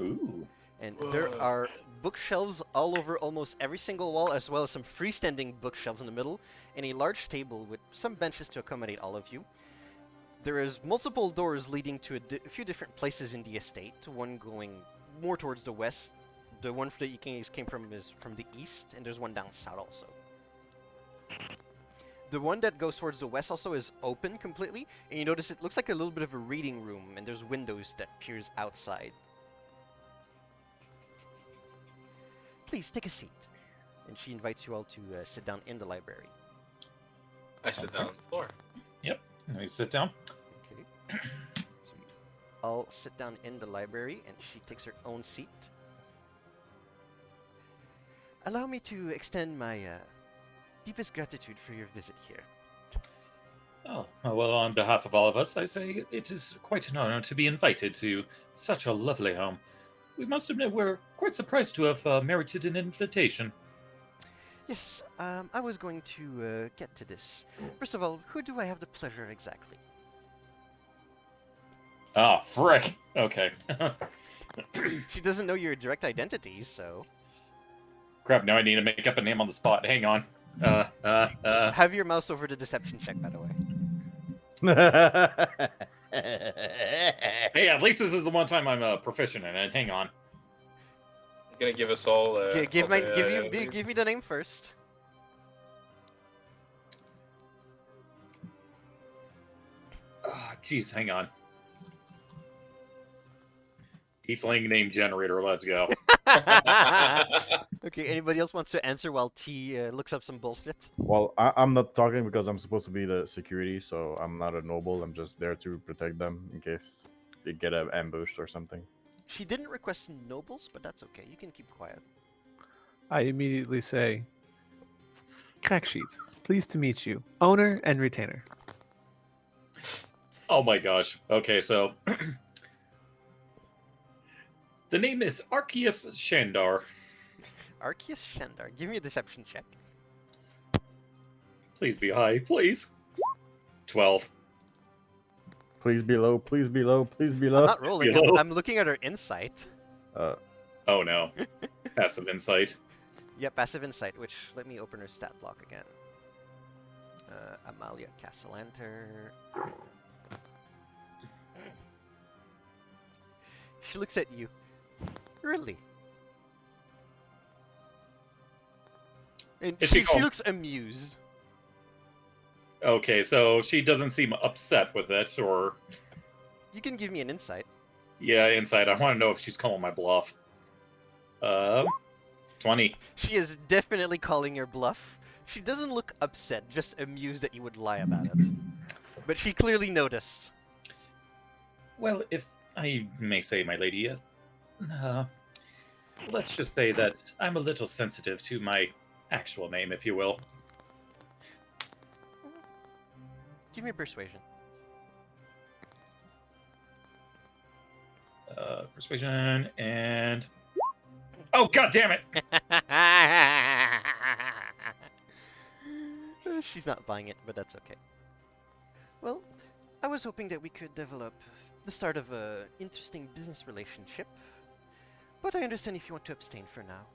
Ooh. And there Whoa. are bookshelves all over almost every single wall, as well as some freestanding bookshelves in the middle, and a large table with some benches to accommodate all of you. There is multiple doors leading to a few different places in the estate, one going more towards the west, The one that you came from is from the east, and there's one down south also. The one that goes towards the west also is open completely, and you notice it looks like a little bit of a reading room, and there's windows that peers outside. Please take a seat. And she invites you all to sit down in the library. I sit down on the floor. Let me sit down. Okay. So you all sit down in the library, and she takes her own seat. Allow me to extend my deepest gratitude for your visit here. Oh, well, on behalf of all of us, I say it is quite an honor to be invited to such a lovely home. We must admit we're quite surprised to have merited an invitation. Yes, I was going to get to this. First of all, who do I have the pleasure of exactly? Ah, frick. Okay. She doesn't know your direct identity, so... Crap, now I need to make up a name on the spot. Hang on. Have your mouse over the deception check, by the way. Hey, at least this is the one time I'm proficient in it. Hang on. I'm gonna give us all. Give me the name first. Ah, jeez, hang on. Tiefling name generator, let's go. Okay, anybody else wants to answer while T looks up some bullshit? Well, I'm not talking because I'm supposed to be the security, so I'm not a noble. I'm just there to protect them in case they get ambushed or something. She didn't request nobles, but that's okay. You can keep quiet. I immediately say, Crack Sheet, pleased to meet you. Owner and retainer. Oh my gosh. Okay, so the name is Arceus Shandar. Arceus Shandar. Give me a deception check. Please be high, please. 12. Please be low. Please be low. Please be low. I'm not rolling. Hello? I'm looking at her insight. Oh no. Passive insight. Yeah, passive insight, which, let me open her stat block again. Amalia Castellanter. She looks at you. Really? And Is she she calm? looks amused. Okay, so she doesn't seem upset with it, or... You can give me an insight. Yeah, insight. I want to know if she's calling my bluff. 20. She is definitely calling your bluff. She doesn't look upset, just amused that you would lie about it. But she clearly noticed. Well, if I may say, my lady, let's just say that I'm a little sensitive to my actual name, if you will. Give me a persuasion. Persuasion and... Oh, god damn it! She's not buying it, but that's okay. Well, I was hoping that we could develop the start of a interesting business relationship, but I understand if you want to abstain for now.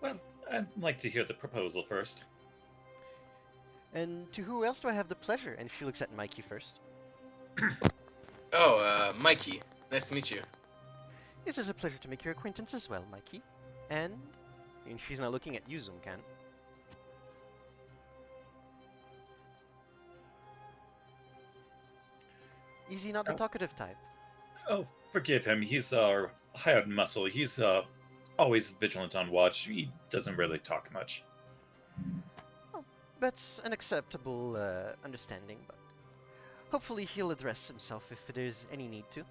Well, I'd like to hear the proposal first. And to who else do I have the pleasure? And she looks at Mikey first. Oh, Mikey. Nice to meet you. It is a pleasure to make your acquaintance as well, Mikey. And she's now looking at you, Zoomcan. Is he not the Oh. talkative type? Oh, forgive him. He's hired muscle. He's always vigilant on watch. He doesn't really talk much. That's an acceptable understanding, but hopefully he'll address himself if there's any need to.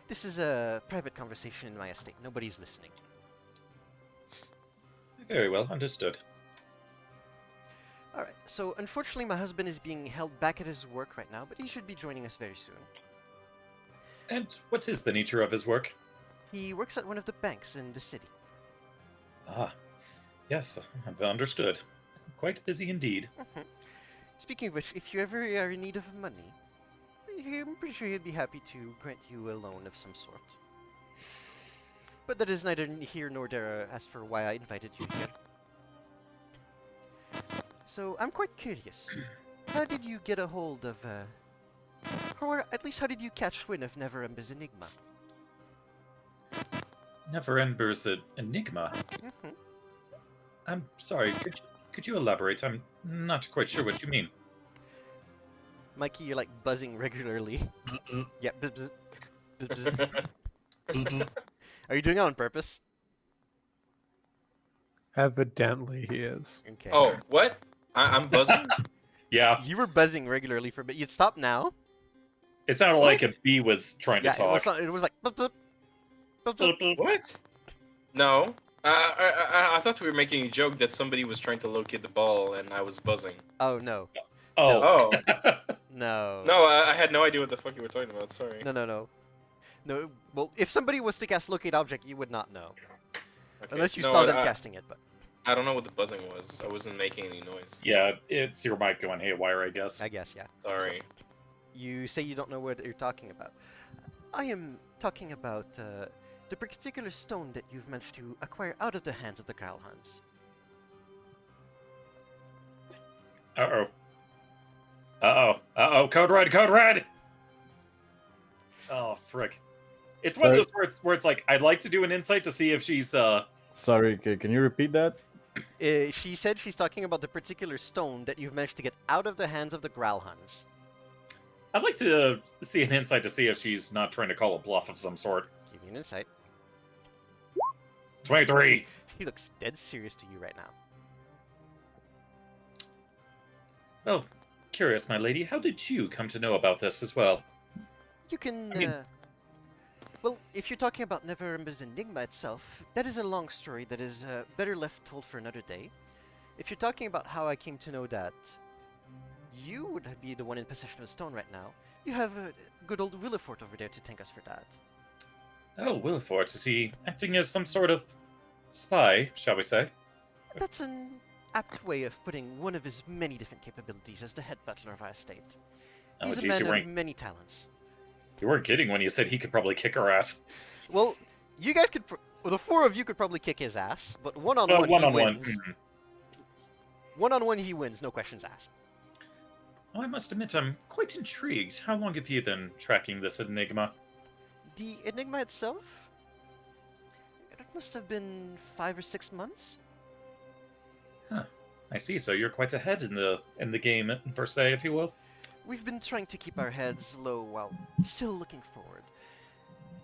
This is a private conversation in my estate. Nobody's listening. Very well, understood. Alright, so unfortunately my husband is being held back at his work right now, but he should be joining us very soon. And what is the nature of his work? He works at one of the banks in the city. Ah, yes, I've understood. Quite busy indeed. Speaking of which, if you ever are in need of money, I'm pretty sure he'd be happy to grant you a loan of some sort. But that is neither here nor there as for why I invited you here. So, I'm quite curious. How did you get a hold of, or at least how did you catch wind of Neverember's enigma? Never Ember's an enigma. Mhm. I'm sorry, could you elaborate? I'm not quite sure what you mean. Mikey, you're like buzzing regularly. Bzz, Yeah. Bzz, bzz, bzz, bzz. bzz, bzz. Are you doing it on purpose? Evidently, he is. Okay. Oh, what? I'm buzzing? Yeah, You were buzzing regularly for a bit. You'd stop now. it sounded like a bee was trying Yeah, to talk. it was like. Bzz, bzz, bzz, bzz. What? No. I thought we were making a joke that somebody was trying to locate the ball and I was buzzing. Oh no. Oh. No. No, I had no idea what the fuck you were talking about. Sorry. No. No. Well, if somebody was to cast locate object, you would not know. Okay. Unless you No, saw them I- casting it, but I don't know what the buzzing was. I wasn't making any noise. Yeah, it's your mic going haywire, I guess. I guess, yeah. Sorry. You say you don't know what you're talking about. I am talking about the particular stone that you've managed to acquire out of the hands of the Growlhounds. Uh-oh. Uh-oh. Code red! Oh, frick. It's one of those where it's like, I'd like to do an insight to see if she's, Sorry, can you repeat that? She said she's talking about the particular stone that you've managed to get out of the hands of the Growlhounds. I'd like to see an insight to see if she's not trying to call a bluff of some sort. Give me an insight. 23! He looks dead serious to you right now. Oh, curious, my lady, how did you come to know about this as well? You can, I mean- well, if you're talking about Neverember's enigma itself, that is a long story that is better left told for another day. If you're talking about how I came to know that you would be the one in possession of the stone right now, you have good old Willifort over there to thank us for that. Oh, Willifort, is he acting as some sort of spy, shall we say? That's an apt way of putting one of his many different capabilities as the head butler of our estate. Oh, He's a geez, man you of weren't, many talents. you weren't kidding when you said he could probably kick our ass. Well, you guys could, well, the four of you could probably kick his ass, but one-on-one he One-on-one. wins. One-on-one he wins, no questions asked. Oh, I must admit, I'm quite intrigued. How long have you been tracking this enigma? The enigma itself? It must have been 5 or 6 months. I see, so you're quite ahead in the game, per se, if you will. We've been trying to keep our heads low while still looking forward.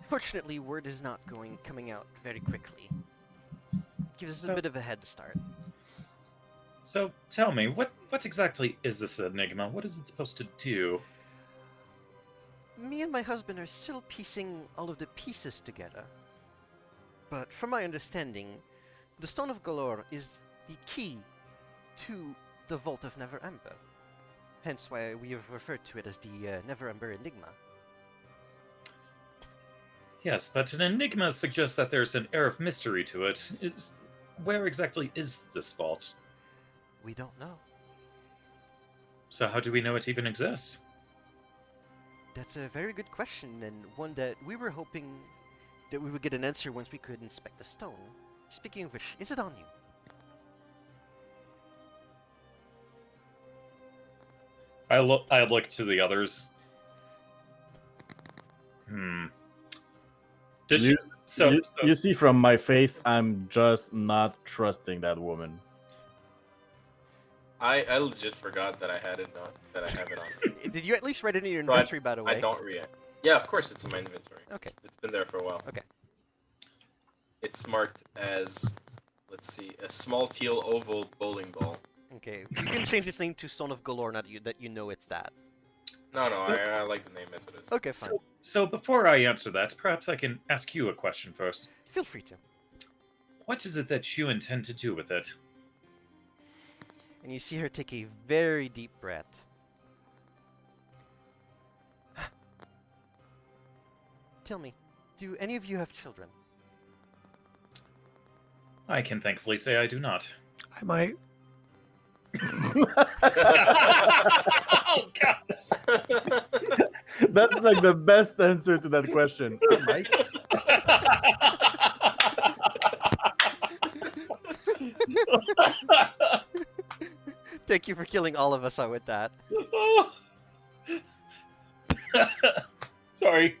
Fortunately, word is not coming out very quickly. Gives us a So- bit of a head start. So, tell me, what exactly is this enigma? What is it supposed to do? Me and my husband are still piecing all of the pieces together. But from my understanding, the Stone of Galore is the key to the Vault of Neverember. Hence why we have referred to it as the Neverember Enigma. Yes, but an enigma suggests that there's an air of mystery to it. Where exactly is this vault? We don't know. So how do we know it even exists? That's a very good question, and one that we were hoping that we would get an answer once we could inspect the stone. Speaking of which, is it on you? I look to the others. Does You- she, You see from my face, I'm just not trusting that woman. I legit forgot that I had it on. That I have it on. Did you at least write it in your But inventory, by the way? I don't react. Yeah, of course it's in my inventory. Okay. It's been there for a while. Okay. It's marked as, let's see, a small teal oval bowling ball. Okay, you can change its name to Stone of Galore, not that you know it's that. No, I like the name as it is. Okay, fine. so before I answer that, perhaps I can ask you a question first. Feel free to. What is it that you intend to do with it? And you see her take a very deep breath. Tell me, do any of you have children? I can thankfully say I do not. I might. Oh gosh! That's like the best answer to that question. Mike? Thank you for killing all of us out with that. Sorry.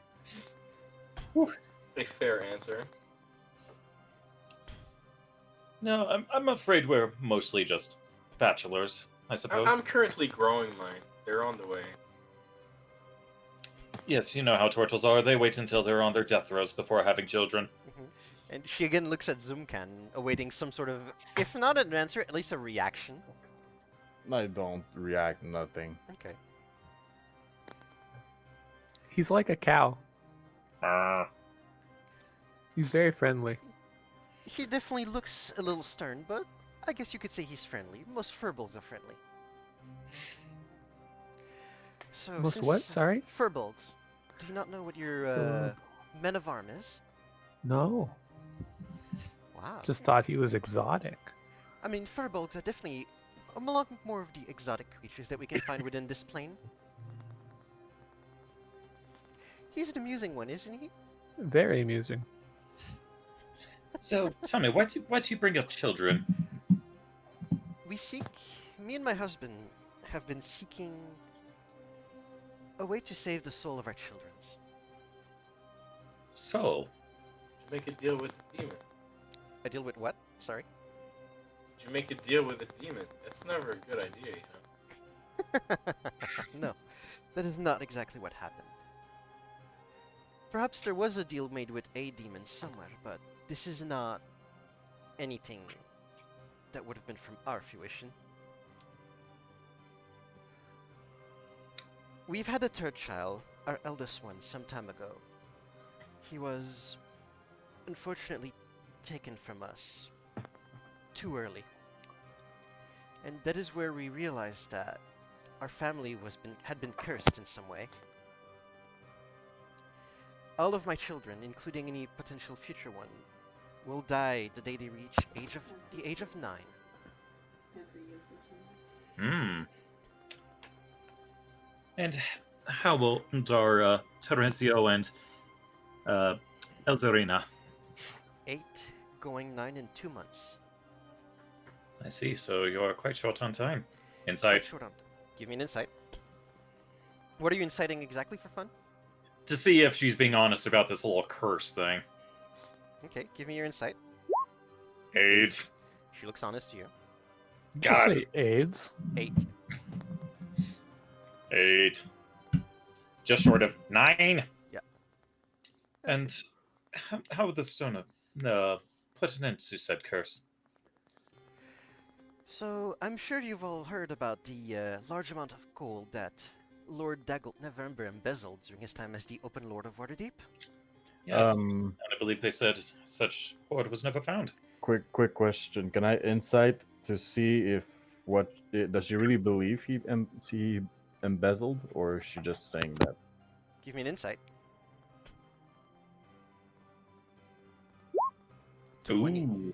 A fair answer. No, I'm afraid we're mostly just bachelors, I suppose. I'm currently growing mine. They're on the way. Yes, you know how turtles are. They wait until they're on their death throes before having children. And she again looks at Zoomcan, awaiting some sort of, if not an answer, at least a reaction. I don't react nothing. Okay. He's like a cow. Ah. He's very friendly. He definitely looks a little stern, but I guess you could say he's friendly. Most furbolgs are friendly. So Most since- what? Sorry? Furbolgs. Do you not know what your men of arm is? No. Wow. Just thought he was exotic. I mean, furbolgs are definitely a lot more of the exotic creatures that we can find within this plane. He's an amusing one, isn't he? Very amusing. So, tell me, why do you bring up children? Me and my husband have been seeking a way to save the soul of our children's. So, Make a deal with the demon. A deal with what? Sorry. Did you make a deal with a demon? That's never a good idea, No, that is not exactly what happened. Perhaps there was a deal made with a demon somewhere, but this is not anything that would have been from our fruition. We've had a third child, our eldest one, some time ago. He was unfortunately taken from us too early. And that is where we realized that our family had been cursed in some way. All of my children, including any potential future one, will die the day they reach the age of 9. And how old are Terenzio and Elzarina? 8, going 9 in 2 months. I see, so you're quite short on time. Insight. Short on. Give me an insight. What are you inciting exactly for fun? To see if she's being honest about this little curse thing. Okay, give me your insight. 8. She looks honest to you. Just God. say AIDS. 8. 8. Just short of 9. Yeah. And how would the stone put an end to said curse? So, I'm sure you've all heard about the large amount of gold that Lord Daggelt November embezzled during his time as the Open Lord of Waterdeep. Yes, and I believe they said such hoard was never found. Quick question. Can I insight to see if does she really believe he embezzled, or is she just saying that? Give me an insight. 20. Ooh.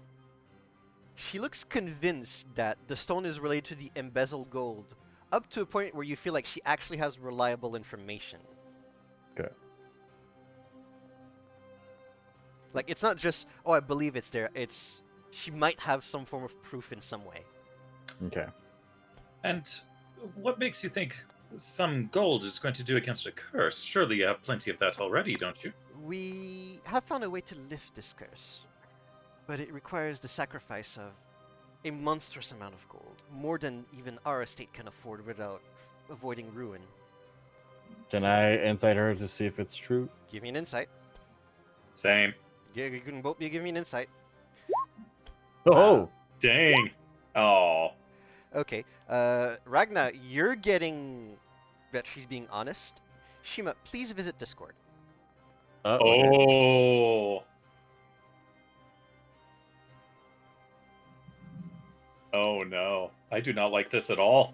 She looks convinced that the stone is related to the embezzled gold, up to a point where you feel like she actually has reliable information. Okay. Like, it's not just, oh, I believe it's there. It's, she might have some form of proof in some way. Okay. And what makes you think some gold is going to do against a curse? Surely you have plenty of that already, don't you? We have found a way to lift this curse, but it requires the sacrifice of a monstrous amount of gold, more than even our estate can afford without avoiding ruin. Can I insight her to see if it's true? Give me an insight. Same. Yeah, you can both give me an insight. Oh! Dang. Oh. Okay, Ragna, you're getting that she's being honest. Shima, please visit Discord. Okay. Oh. Oh no. I do not like this at all.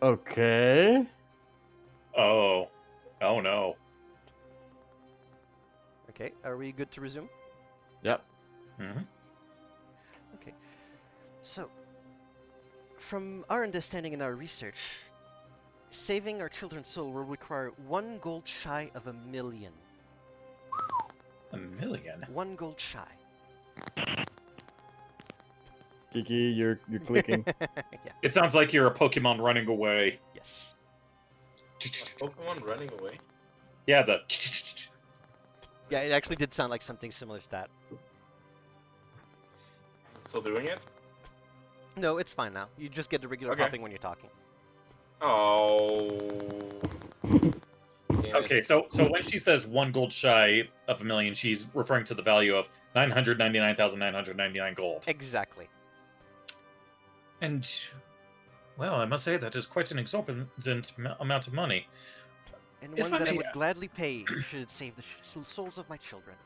Okay. Oh. Oh no. Okay, are we good to resume? Yep. hmm Okay. So, from our understanding and our research, saving our children's soul will require 1 gold shy of 1 million. 1 million? 1 gold shy. Kiki, you're clicking. Yeah. It sounds like you're a Pokemon running away. Yes. Pokemon running away. Yeah, the. Yeah, it actually did sound like something similar to that. Still doing it? No, it's fine now. You just get the regular Okay. popping when you're talking. Oh. Damn it. Okay, so when she says 1 gold shy of 1 million, she's referring to the value of 999,999 gold. Exactly. And, well, I must say that is quite an exorbitant amount of money. And If one I that I may would ask- gladly pay should it save the souls of my children.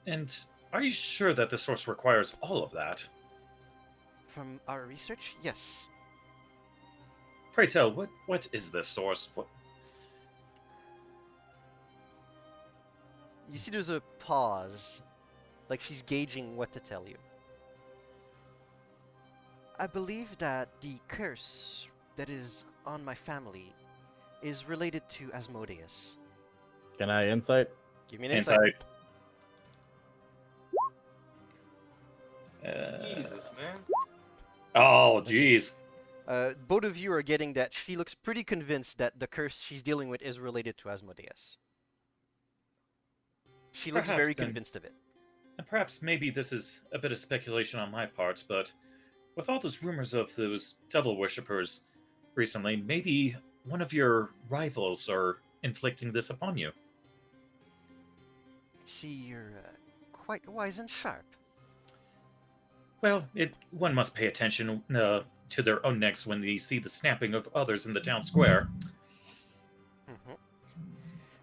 And are you sure that the source requires all of that? From our research, yes. Pray tell, what is this source? What? You see there's a pause, like she's gauging what to tell you. I believe that the curse that is on my family is related to Asmodeus. Can I insight? Give me an insight. Jesus, man. Oh, jeez. Both of you are getting that she looks pretty convinced that the curse she's dealing with is related to Asmodeus. She looks Perhaps very then. convinced of it. And perhaps maybe this is a bit of speculation on my part, but with all those rumors of those devil worshippers recently, maybe one of your rivals are inflicting this upon you. See, you're quite wise and sharp. Well, one must pay attention to their own necks when they see the snapping of others in the town square. Mhm.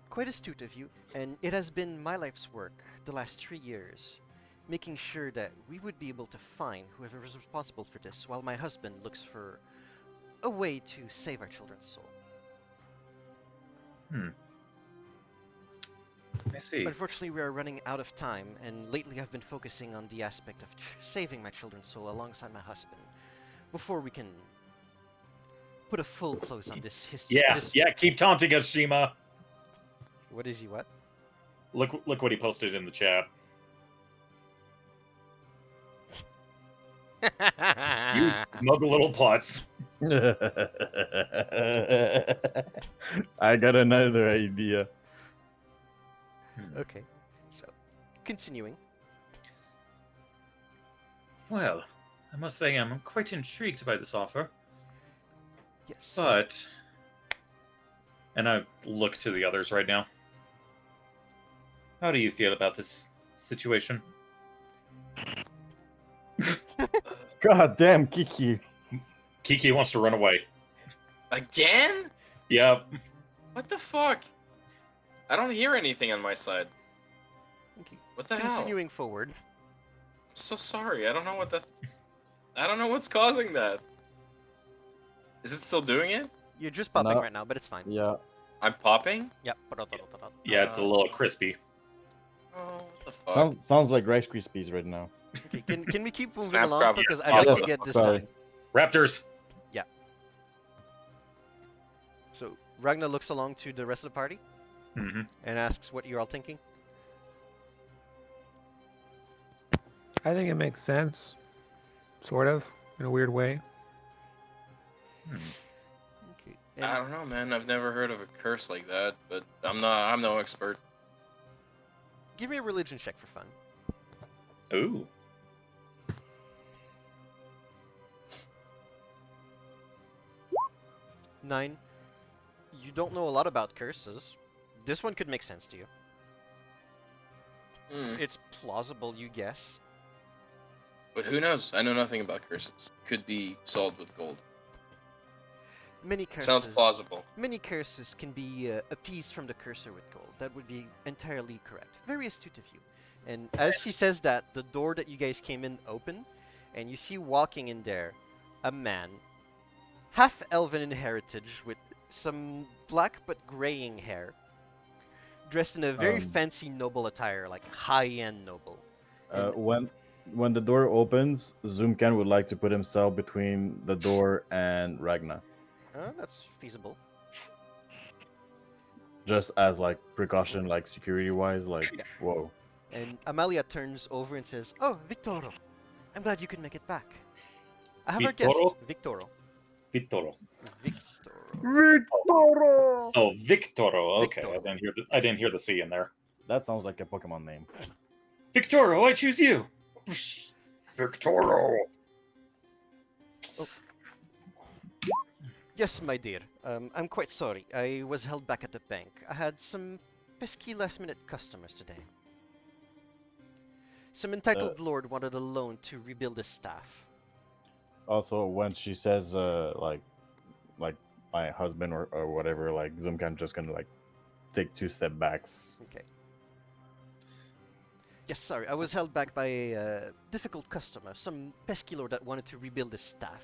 Quite astute of you, and it has been my life's work the last 3 years, making sure that we would be able to find whoever is responsible for this, while my husband looks for a way to save our children's soul. I see. Unfortunately, we are running out of time, and lately I've been focusing on the aspect of saving my children's soul alongside my husband, before we can put a full close on this history. Yeah, keep taunting us, Shima. What is he, what? Look what he posted in the chat. You smug little putz. I got another idea. Okay, so, continuing. Well, I must say I'm quite intrigued by this offer, Yes. but... And I look to the others right now. How do you feel about this situation? God damn, Kiki. Kiki wants to run away. Again? Yep. What the fuck? I don't hear anything on my side. Okay. What the hell? I'm Continuing forward. so sorry. I don't know what that. I don't know what's causing that. Is it still doing it? You're just popping No. right now, but it's fine. Yeah. I'm popping? Yep. Yeah, it's a little crispy. Oh, what the fuck? Sounds like Rice Krispies right now. Okay, can we keep moving Snap along? crab, Because yes. I'd like Yes, to get this sorry. done. Raptors! So, Ragnar looks along to the rest of the party Mm-hmm. and asks what you're all thinking. I think it makes sense, sort of, in a weird way. Okay. I don't know, man. I've never heard of a curse like that, but I'm no expert. Give me a religion check for fun. Ooh. Nine. You don't know a lot about curses. This one could make sense to you. Hmm. It's plausible, you guess. But who knows? I know nothing about curses. Could be solved with gold. Many curses. Sounds plausible. Many curses can be appeased from the cursor with gold. That would be entirely correct. Very astute of you. And as she says that, the door that you guys came in open, and you see walking in there a man, half elven in heritage, with some black but graying hair, dressed in a very fancy noble attire, like high-end noble. When the door opens, Zoomcan would like to put himself between the door and Ragna, That's feasible. just as like precaution, like security wise. Like, Yeah. whoa. And Amalia turns over and says, "Oh, Victoro, I'm glad you could make it back. I have our guest, Victoro? Victoro. Victoro. Victoro. Victoro! Oh, Victoro. Okay, Victoro. I didn't hear the C in there. That sounds like a Pokemon name. Victoro, I choose you. Victoro. Yes, my dear. I'm quite sorry. I was held back at the bank. I had some pesky last-minute customers today. Some entitled lord wanted a loan to rebuild his staff. Also, when she says like my husband or whatever, like Zumkan just gonna like take 2 step backs. Okay. Yes, sorry. I was held back by a difficult customer, some pesky lord that wanted to rebuild his staff.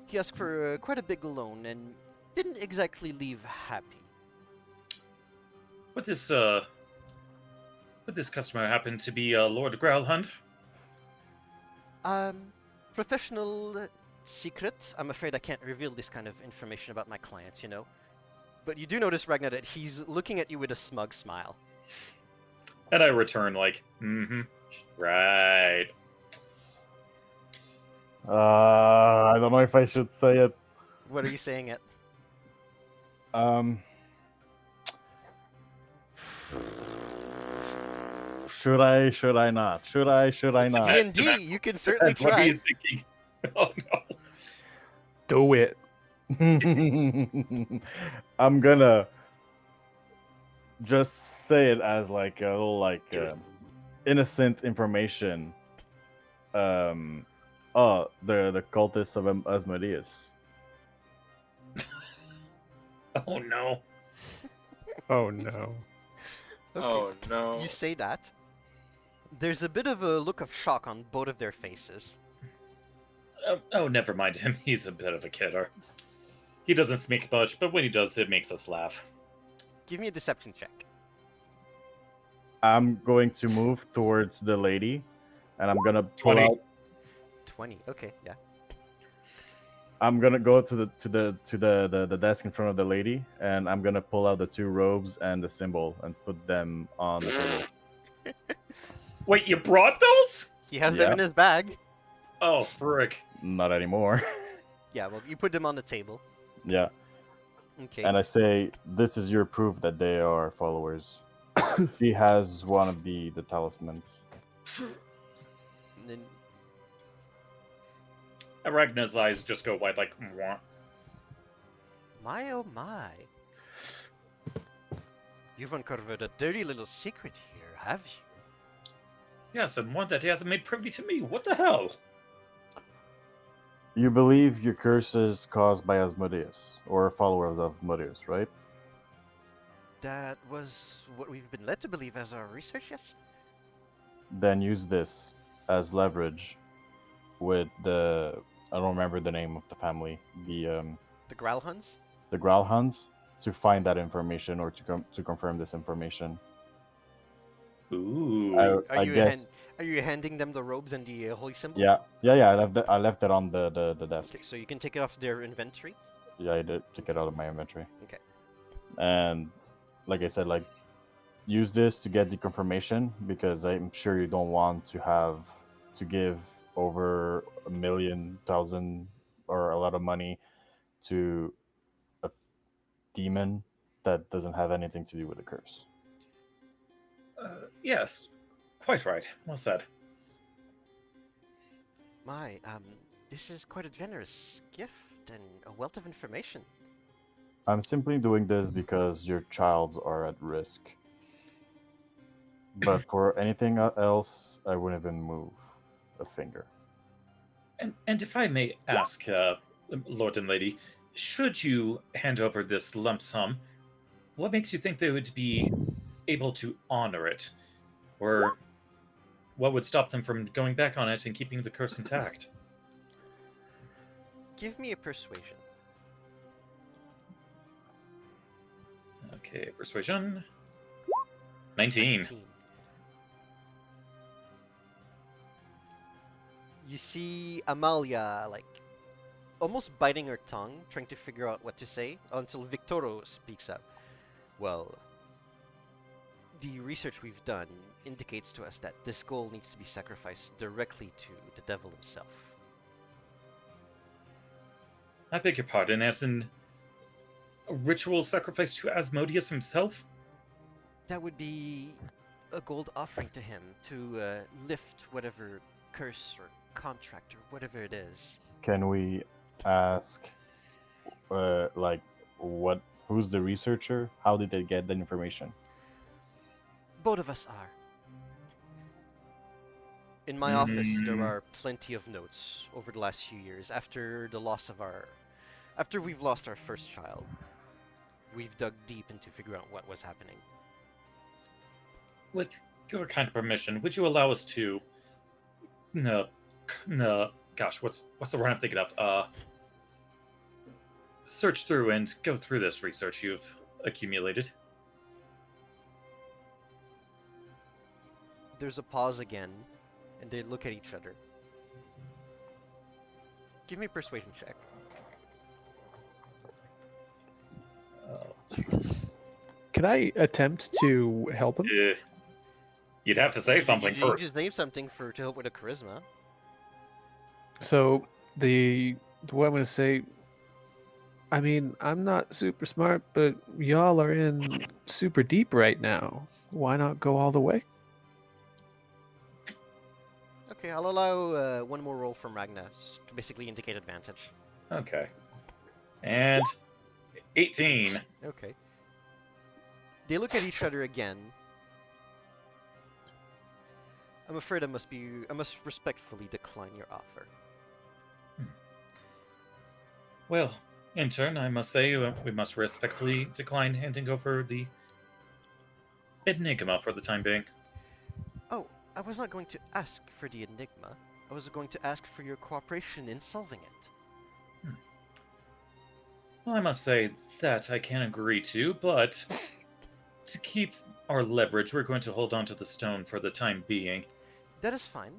He asked for quite a big loan and didn't exactly leave happy. Would this customer happen to be Lord Growlhund? Professional secret. I'm afraid I can't reveal this kind of information about my clients, you know. But you do notice, Ragnar, that he's looking at you with a smug smile. And I return like, right. I don't know if I should say it. What are you saying it? Should I? Should I not? Should I? Should I It's not? D&D. You can certainly That's what try. he's thinking. Oh no. Do it. I'm gonna just say it as like a little like innocent information. Oh, the cultist of Asmodeus. Oh no. Oh no. Okay. Oh no. You say that. There's a bit of a look of shock on both of their faces. Oh, never mind him. He's a bit of a kidder. He doesn't speak much, but when he does, it makes us laugh. Give me a deception check. I'm going to move towards the lady, and I'm gonna pull 20. out. 20. Okay, yeah. I'm gonna go to the desk in front of the lady, and I'm gonna pull out the 2 robes and the symbol and put them on the table. Wait, you brought those? He has them Yeah. in his bag. Oh, frick. Not anymore. Yeah, well, you put them on the table. Yeah, Okay. and I say, "This is your proof that they are followers." She has one of the talismans. And then Arachna's eyes just go wide like, mwah. my oh my. You've uncovered a dirty little secret here, have you? Yes, and one that he hasn't made privy to me. What the hell? You believe your curse is caused by Asmodeus, or followers of Asmodeus, right? That was what we've been led to believe as our research, yes? Then use this as leverage with the... I don't remember the name of the family. The Growlhuns? The Growlhuns, to find that information or to confirm this information. Ooh. I guess. Are you handing them the robes and the holy symbol? Yeah. I left it on the desk. Okay, so you can take it off their inventory. Yeah, I did take it out of my inventory. Okay. And like I said, like use this to get the confirmation, because I'm sure you don't want to have to give over 1,000,000 or a lot of money to a demon that doesn't have anything to do with the curse. Yes, quite right. Well said. My, this is quite a generous gift and a wealth of information. I'm simply doing this because your childs are at risk. But for anything else, I wouldn't even move a finger. And if I may ask, Lord and Lady, should you hand over this lump sum, what makes you think they would be able to honor it? Or what would stop them from going back on it and keeping the curse intact? Give me a persuasion. Okay, persuasion. 19. 19. You see Amalia, like, almost biting her tongue, trying to figure out what to say, until Victoro speaks up. Well, the research we've done indicates to us that this goal needs to be sacrificed directly to the devil himself. I beg your pardon, as in a ritual sacrifice to Asmodeus himself? That would be a gold offering to him to lift whatever curse or contract or whatever it is. Can we ask, like, who's the researcher? How did they get the information? Both of us are. In my office, there are plenty of notes over the last few years. After we've lost our first child, we've dug deep into figuring out what was happening. With your kind permission, would you allow us to... gosh, what's the word I'm thinking of? Search through and go through this research you've accumulated. There's a pause again, and they look at each other. Give me a persuasion check. Oh, jeez. Can I attempt to help him? You'd have to say something You first. just name something to help with a charisma. So what I'm gonna say. I mean, I'm not super smart, but y'all are in super deep right now. Why not go all the way? Okay, I'll allow one more roll from Ragna to basically indicate advantage. Okay. And 18. Okay. They look at each other again. I'm afraid I must respectfully decline your offer. Well, in turn, I must say we must respectfully decline handing over the Enigma for the time being. Oh, I was not going to ask for the Enigma. I was going to ask for your cooperation in solving it. Well, I must say that I can agree to, but to keep our leverage, we're going to hold on to the stone for the time being. That is fine.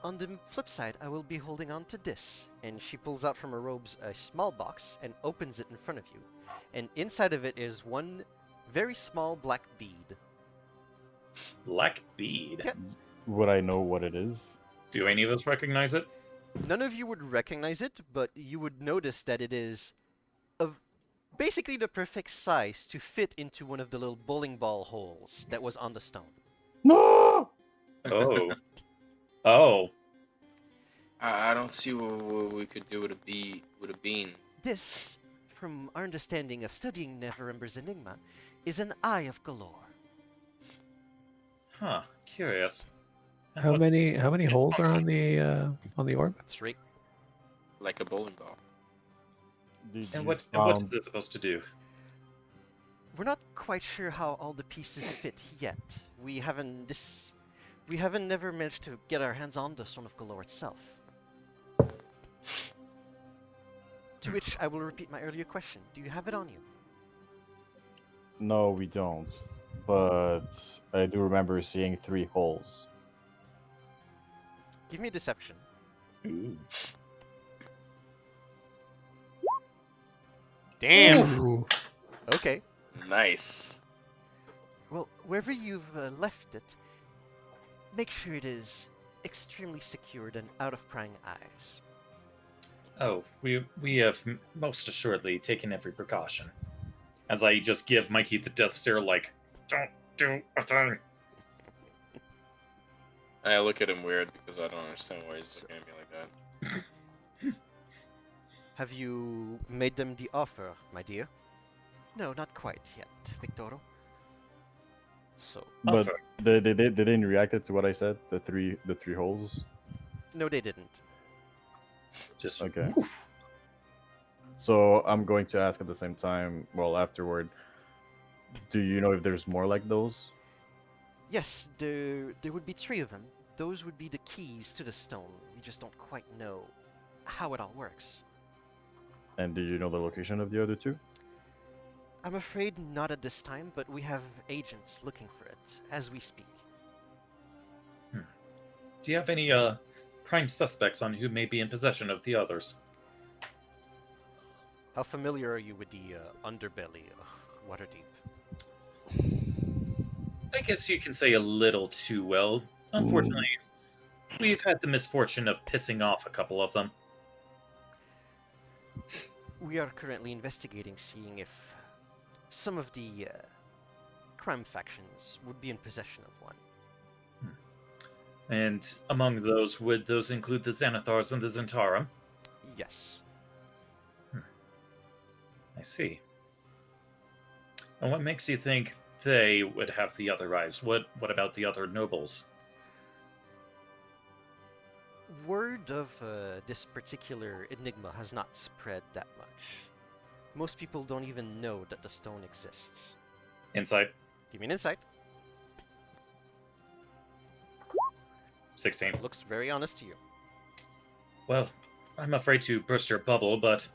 On the flip side, I will be holding on to this. And she pulls out from her robes a small box and opens it in front of you. And inside of it is one very small black bead. Black bead? Yep. Would I know what it is? Do any of us recognize it? None of you would recognize it, but you would notice that it is basically the perfect size to fit into one of the little bowling ball holes that was on the stone. No! Oh. Oh. I don't see what we could do with a bean. This, from our understanding of studying Neverember's Enigma, is an eye of galore. Huh. Curious. And How what- many its holes are function? on the orb? That's right. Like a bowling ball. And what is it supposed to do? We're not quite sure how all the pieces fit yet. We haven't never managed to get our hands on the Stone of Galore itself. To which I will repeat my earlier question. Do you have it on you? No, we don't. But I do remember seeing 3 holes. Give me a deception. Ooh. Damn! Ooh. Okay. Nice. Well, wherever you've left it, make sure it is extremely secured and out of prying eyes. Oh, we have most assuredly taken every precaution. As I just give Mikey the death stare, like, don't do a thing. I look at him weird because I don't understand why he's looking at me like that. Have you made them the offer, my dear? No, not quite yet, Victoro. So, But Offer. they didn't react to what I said. The three holes. no, they didn't. Just Okay. woof. So I'm going to ask at the same time. Well, afterward. Do you know if there's more like those? Yes, there would be 3 of them. Those would be the keys to the stone. We just don't quite know how it all works. And do you know the location of the other 2? I'm afraid not at this time, but we have agents looking for it as we speak. Do you have any prime suspects on who may be in possession of the others? How familiar are you with the underbelly of Waterdeep? I guess you can say a little too well. Unfortunately, we've had the misfortune of pissing off a couple of them. We are currently investigating, seeing if some of the crime factions would be in possession of one. And among those, would those include the Xanathars and the Zentarum? Yes. I see. And what makes you think they would have the other eyes? What about the other nobles? Word of this particular enigma has not spread that much. Most people don't even know that the stone exists. Insight, Give me an insight. 16. Looks very honest to you. Well, I'm afraid to burst your bubble, but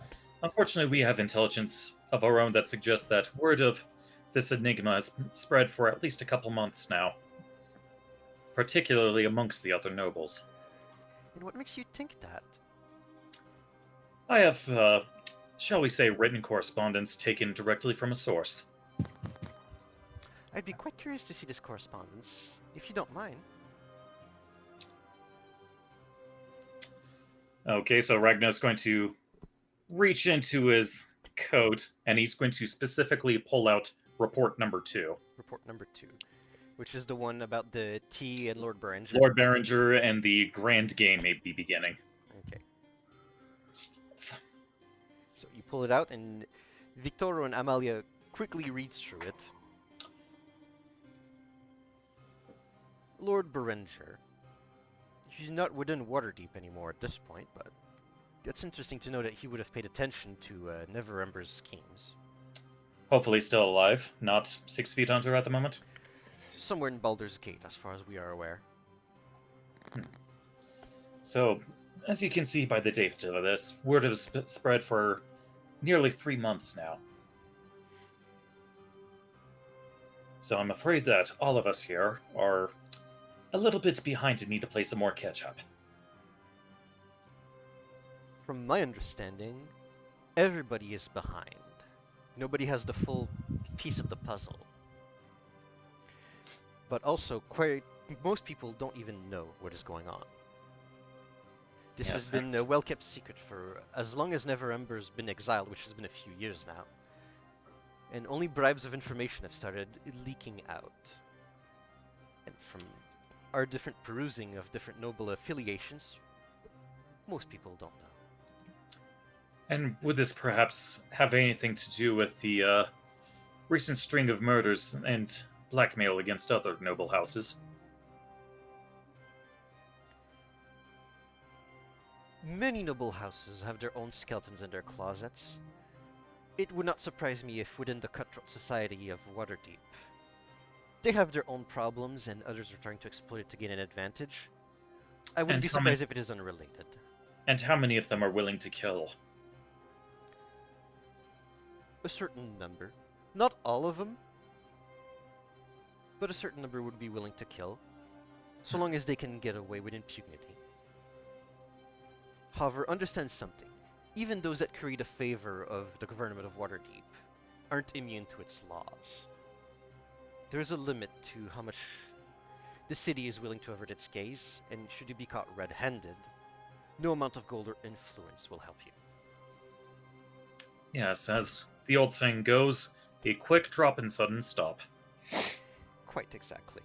unfortunately we have intelligence of our own that suggests that word of this enigma has spread for at least a couple months now, particularly amongst the other nobles. And what makes you think that? I have, shall we say, written correspondence taken directly from a source. I'd be quite curious to see this correspondence, if you don't mind. Okay, so Ragnar's going to reach into his coat, and he's going to specifically pull out report number 2. Report number 2, which is the one about the tea and Lord Berenger. Lord Berenger and the grand game may be beginning. Okay. So you pull it out, and Victorio and Amalia quickly reads through it. Lord Berenger. He's not within Waterdeep anymore at this point, but it's interesting to know that he would have paid attention to Neverember's schemes. Hopefully still alive, not 6 feet under at the moment. Somewhere in Baldur's Gate, as far as we are aware. So, as you can see by the date of this, word has spread for nearly 3 months now. So I'm afraid that all of us here are a little bit behind and need to play some more catch-up. From my understanding, everybody is behind. Nobody has the full piece of the puzzle. But also, most people don't even know what is going on. This has been a well-kept secret for as long as Neverember's been exiled, which has been a few years now. And only bribes of information have started leaking out. And from our different perusing of different noble affiliations, most people don't know. And would this perhaps have anything to do with the recent string of murders and blackmail against other noble houses? Many noble houses have their own skeletons in their closets. It would not surprise me if within the cutthroat society of Waterdeep, they have their own problems and others are trying to exploit it to gain an advantage. I wouldn't be surprised if it is unrelated. And how many of them are willing to kill? A certain number. Not all of them, but a certain number would be willing to kill, so long as they can get away with impunity. However, understand something. Even those that create a favor of the government of Waterdeep aren't immune to its laws. There's a limit to how much the city is willing to avert its gaze, and should you be caught red-handed, no amount of gold or influence will help you. Yes, as the old saying goes, a quick drop and sudden stop. Quite exactly.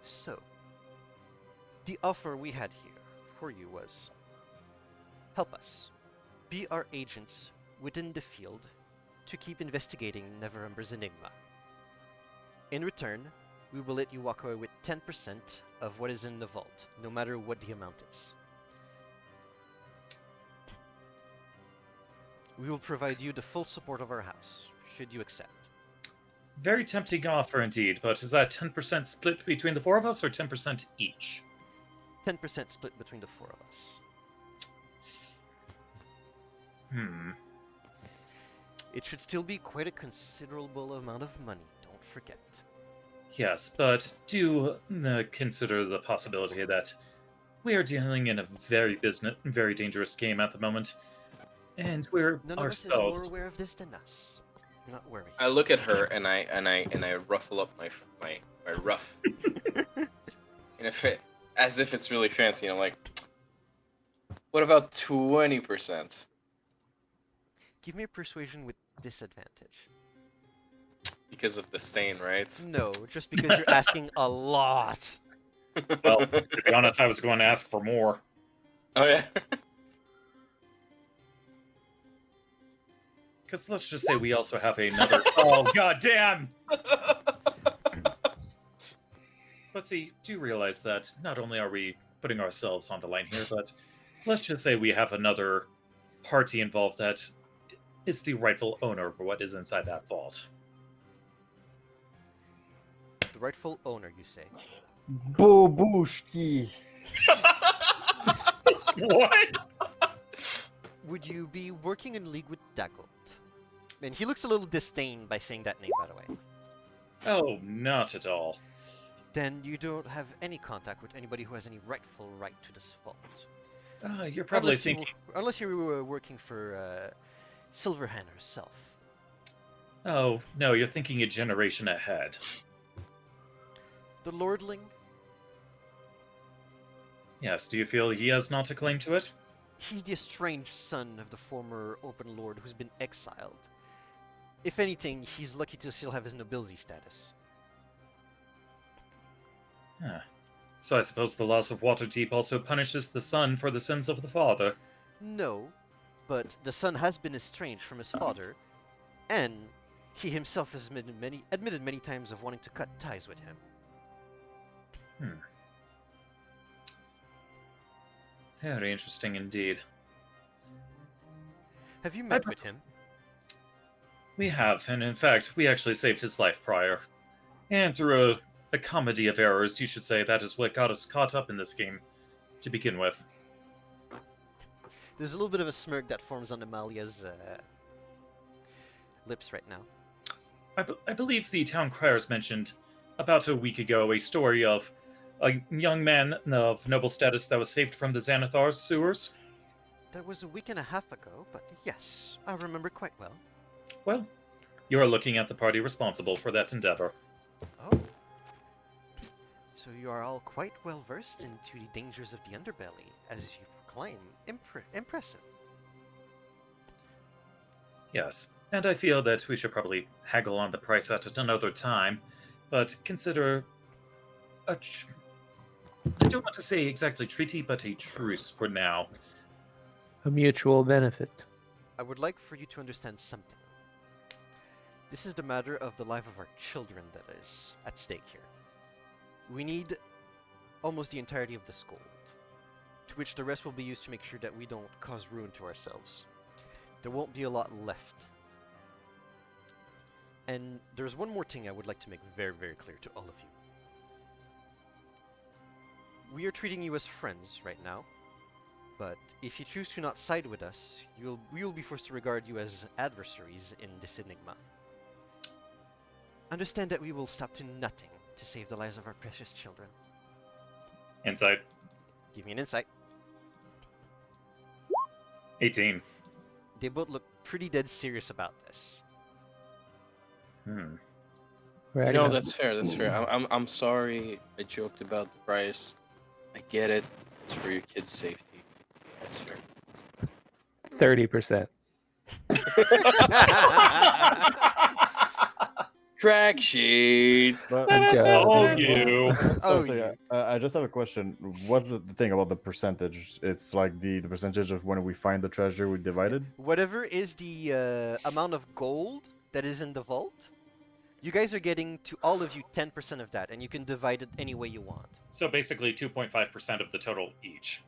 So, the offer we had here for you was, help us. Be our agents within the field to keep investigating Neverember's enigma. In return, we will let you walk away with 10% of what is in the vault, no matter what the amount is. We will provide you the full support of our house, should you accept. Very tempting offer indeed, but is that 10% split between the 4 of us or 10% each? 10% split between the 4 of us. It should still be quite a considerable amount of money, don't forget. Yes, but do consider the possibility that we are dealing in a very dangerous game at the moment, and we're None of us is ourselves. more aware of this than us. Not worry. I look at her and I ruffle up my ruff. And as if it's really fancy, and I'm like, what about 20%? Give me a persuasion with disadvantage. Because of the stain, right? No, just because you're asking a lot. Well, to be honest, I was going to ask for more. Oh yeah. Because let's just say we also have another. Oh, goddamn! But see, do realize that not only are we putting ourselves on the line here, but let's just say we have another party involved that is the rightful owner of what is inside that vault. The rightful owner, you say. Bobushki. What? Would you be working in league with Daggold? And he looks a little disdained by saying that name, by the way. Oh, not at all. Then you don't have any contact with anybody who has any rightful right to this vault. You're probably Unless thinking. unless you were working for Silverhand herself. Oh, no, you're thinking a generation ahead. The Lordling, Yes, do you feel he has not a claim to it? he's the estranged son of the former Open Lord who's been exiled. If anything, he's lucky to still have his nobility status. Huh. So I suppose the loss of Waterdeep also punishes the son for the sins of the father. No, but the son has been estranged from his father, and he himself has admitted many times of wanting to cut ties with him. Very interesting indeed. Have you met with him? We have, and in fact, we actually saved his life prior. And through a comedy of errors, you should say, that is what got us caught up in this game to begin with. There's a little bit of a smirk that forms on Amalia's lips right now. I believe the town criers mentioned about a week ago a story of a young man of noble status that was saved from the Xanathar's sewers. That was a week and a half ago, but yes, I remember quite well. Well, you are looking at the party responsible for that endeavor. Oh. So you are all quite well versed into the dangers of the underbelly, as you proclaim. Impressive. Yes, and I feel that we should probably haggle on the price at another time, but consider I don't want to say exactly treaty, but a truce for now. A mutual benefit. I would like for you to understand something. This is the matter of the life of our children that is at stake here. We need almost the entirety of this gold, to which the rest will be used to make sure that we don't cause ruin to ourselves. There won't be a lot left. And there's one more thing I would like to make very, very clear to all of you. We are treating you as friends right now, but if you choose to not side with us, we will be forced to regard you as adversaries in this enigma. Understand that we will stop to nothing to save the lives of our precious children. Insight. Give me an insight. 18. They both look pretty dead serious about this. Right. No, that's fair. That's fair. I'm sorry. I joked about the price. I get it. It's for your kids' safety. That's fair. 30%. Crack sheet. But, I'm joking. Oh, you. Oh, so, you. I just have a question. What's the thing about the percentage? It's like the percentage of when we find the treasure we divided? Whatever is the amount of gold that is in the vault, you guys are getting, to all of you, 10% of that, and you can divide it any way you want. So basically 2.5% of the total each.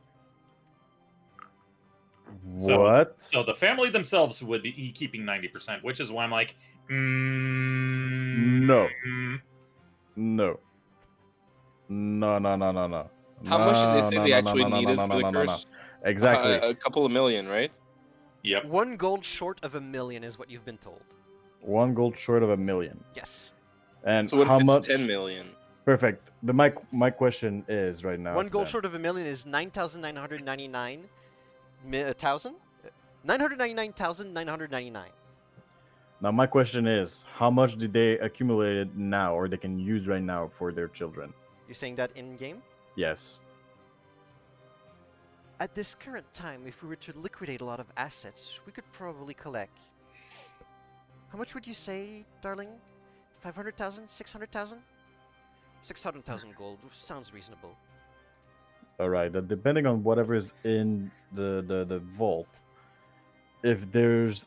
So- What? So the family themselves would be keeping 90%, which is why I'm like, No. No. No. How much did they say No, they no, actually no, no, needed no, for no, the no, no. curse? Exactly. A couple of million, right? Yep. 1 gold short of 1 million is what you've been told. 1 gold short of 1 million. Yes. And So what how if it's much? 10 million? Perfect. My question is right now. 1 gold then. short of 1 million is 9,999,000? 999,999. Now my question is, how much did they accumulate now, or they can use right now for their children? You're saying that in game? Yes. At this current time, if we were to liquidate a lot of assets, we could probably collect. How much would you say, darling? 500,000? 600,000? 600,000 gold sounds reasonable. All right. Depending on whatever is in the vault, if there's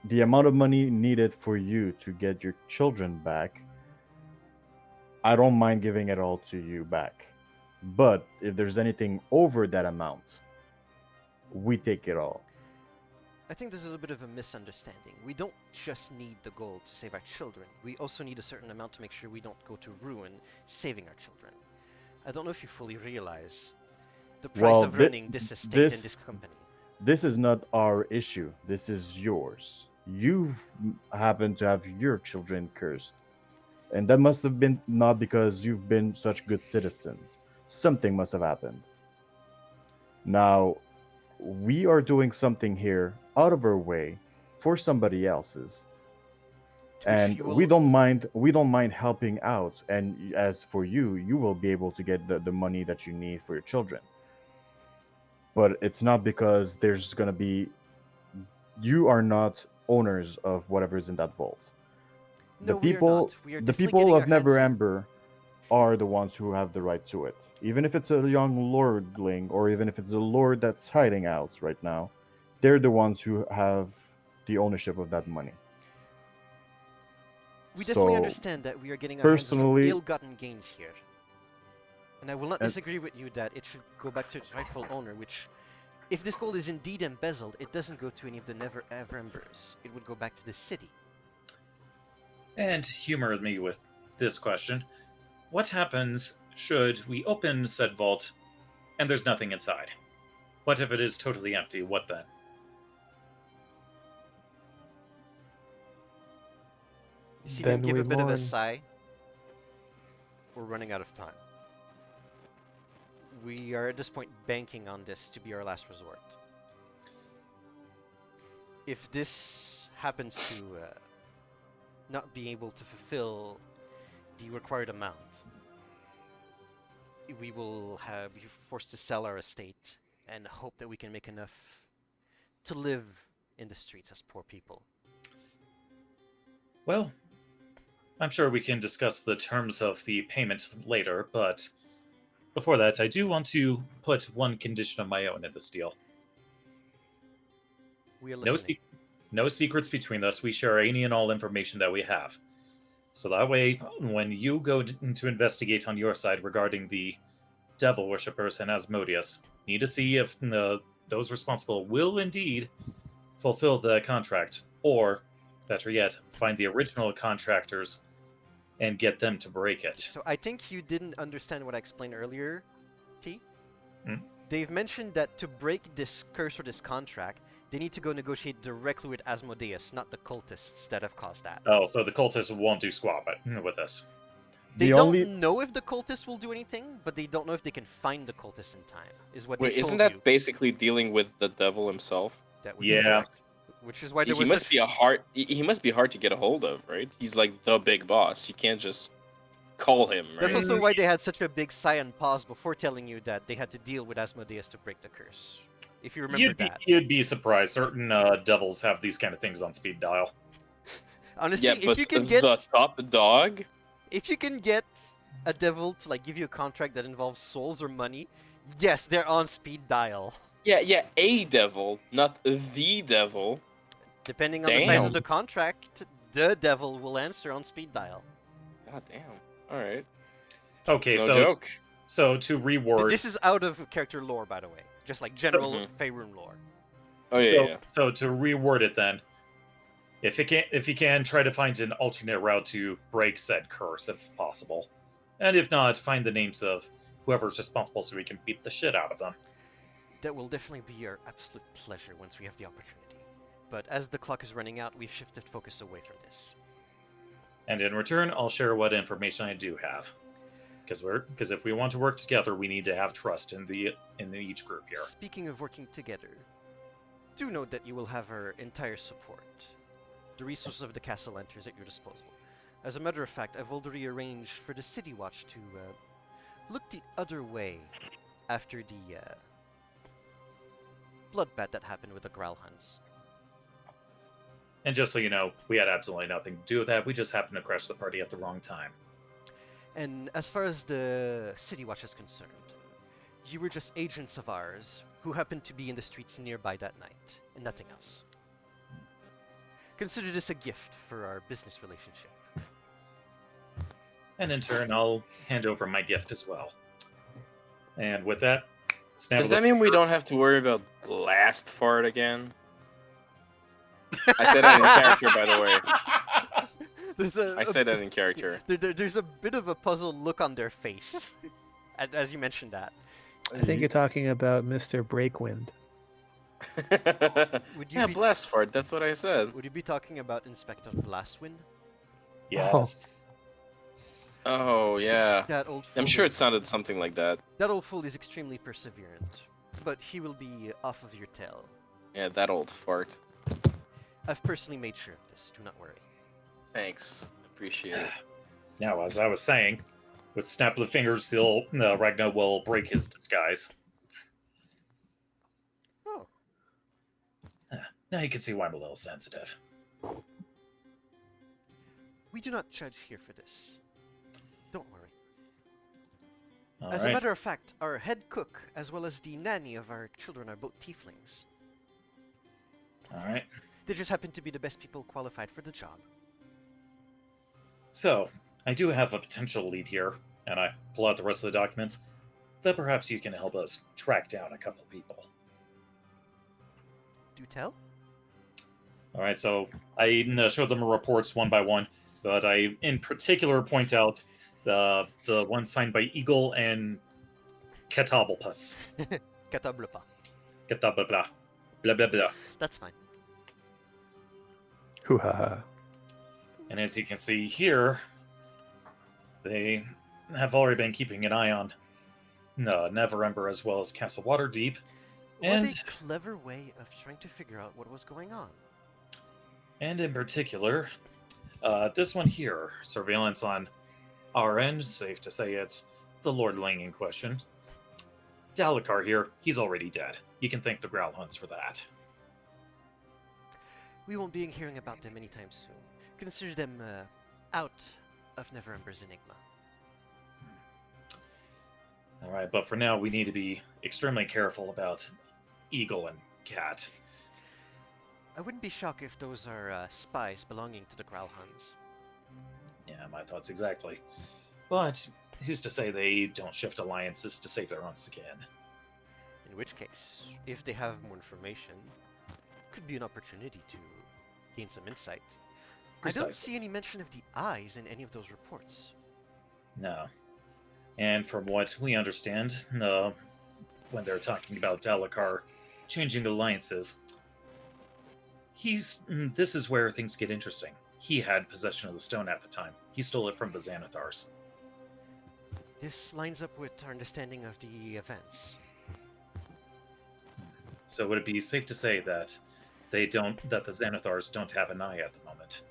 the amount of money needed for you to get your children back, I don't mind giving it all to you back. But if there's anything over that amount, we take it all. I think there's a little bit of a misunderstanding. We don't just need the gold to save our children. We also need a certain amount to make sure we don't go to ruin saving our children. I don't know if you fully realize the price Well, of running this estate and this company. This is not our issue. This is yours. You happen to have your children cursed. And that must have been not because you've been such good citizens. Something must have happened. Now, we are doing something here out of our way for somebody else's. And we don't mind helping out. And as for you, you will be able to get the money that you need for your children. But it's not because there's gonna be, you are not owners of whatever's in that vault. No, The people we are not. the people of Never Ember are the ones who have the right to it. Even if it's a young lordling, or even if it's a lord that's hiding out right now, they're the ones who have the ownership of that money. We definitely So, understand that we are getting our hands on some personally- ill-gotten gains here. And I will not And- disagree with you that it should go back to its rightful owner, which, if this gold is indeed embezzled, it doesn't go to any of the Never Ever Embers. It would go back to the city. And humor me with this question. What happens should we open said vault and there's nothing inside? What if it is totally empty? What then? You see Then them give we a bit of a mourn. sigh. We're running out of time. We are at this point banking on this to be our last resort. If this happens to not be able to fulfill the required amount, we will be forced to sell our estate and hope that we can make enough to live in the streets as poor people. Well, I'm sure we can discuss the terms of the payment later, but before that, I do want to put one condition of my own in this deal. We are No, listening. no secrets between us. We share any and all information that we have. So that way, when you go to investigate on your side regarding the devil worshippers and Asmodeus, need to see if those responsible will indeed fulfill the contract, or, better yet, find the original contractors and get them to break it. So I think you didn't understand what I explained earlier, T. Hmm? They've mentioned that to break this curse or this contract, they need to go negotiate directly with Asmodeus, not the cultists that have caused that. Oh, so the cultists won't do squat with this. They The don't only- know if the cultists will do anything, but they don't know if they can find the cultists in time, is what Wait, they've isn't told that you. basically dealing with the devil himself? That would be Yeah. correct. Which is why there He was must such... be he must be hard to get a hold of, right? He's like the big boss. You can't just call him, right? That's also why they had such a big sigh and pause before telling you that they had to deal with Asmodeus to break the curse. If you remember that. You'd be surprised. Certain devils have these kind of things on speed dial. Honestly, Yeah, if but you can get the top dog. if you can get a devil to like give you a contract that involves souls or money, yes, they're on speed dial. Yeah, a devil, not the devil. Depending on the size Damn. of the contract, the devil will answer on speed dial. God damn. All right. Okay, No so joke. so to reword, This is out of character lore, by the way. Just like general Mhm. Faerun lore. Oh yeah, so yeah. so to reword it then, if you can try to find an alternate route to break said curse if possible, and if not, find the names of whoever's responsible so we can beat the shit out of them. That will definitely be our absolute pleasure once we have the opportunity. But as the clock is running out, we've shifted focus away from this. And in return, I'll share what information I do have. Because if we want to work together, we need to have trust in each group here. Speaking of working together, do note that you will have our entire support. the resources of the castle enters at your disposal. As a matter of fact, I've already arranged for the City Watch to look the other way after the bloodbath that happened with the Growlhounds. And just so you know, we had absolutely nothing to do with that. We just happened to crash the party at the wrong time. And as far as the City Watch is concerned, you were just agents of ours who happened to be in the streets nearby that night, and nothing else. Consider this a gift for our business relationship. And in turn, I'll hand over my gift as well. And with that, snap Does of the that mean we finger. don't have to worry about last fart again? I said that in character, by the way. I said that in character. There's a bit of a puzzled look on their face as you mentioned that. I think you're talking about Mr. Breakwind. Would you Yeah, be, blast fart. That's what I said. would you be talking about Inspector Blastwind? Yes. Oh yeah. That old fool I'm sure it is- sounded something like that. That old fool is extremely perseverant, but he will be off of your tail. Yeah, that old fart. I've personally made sure of this. Do not worry. Thanks. Appreciate it. Now, as I was saying, with snap of the fingers, Ragnar will break his disguise. Oh, Now you can see why I'm a little sensitive. we do not judge here for this. Don't worry. All As a right. matter of fact, our head cook, as well as the nanny of our children, are both tieflings. All right. They just happen to be the best people qualified for the job. So, I do have a potential lead here, and I pull out the rest of the documents, that perhaps you can help us track down a couple people. Do tell? All right, so I showed them reports one by one, but I in particular point out the one signed by Eagle and Ketabalpus. Katablupa. Ketabla. Blah blah blah. That's fine. Hoo-ha-ha. And as you can see here, they have already been keeping an eye on Neverember as well as Castle Waterdeep. And What a clever way of trying to figure out what was going on. And in particular, this one here, surveillance on our end, safe to say it's the Lordling in question. Dalekar here, he's already dead. You can thank the Growlhounds for that. We won't be hearing about them anytime soon. Consider them out of Neverember's enigma. Alright, but for now, we need to be extremely careful about Eagle and Cat. I wouldn't be shocked if those are spies belonging to the Growlhounds. Yeah, my thoughts exactly. But who's to say they don't shift alliances to save their own skin? In which case, if they have more information, could be an opportunity to gain some insight. I don't Precisely. see any mention of the eyes in any of those reports. No. And from what we understand, when they're talking about Dalekar changing alliances, this is where things get interesting. He had possession of the stone at the time. He stole it from the Xanathars. This lines up with our understanding of the events. So would it be safe to say that the Xanathars don't have an eye at the moment?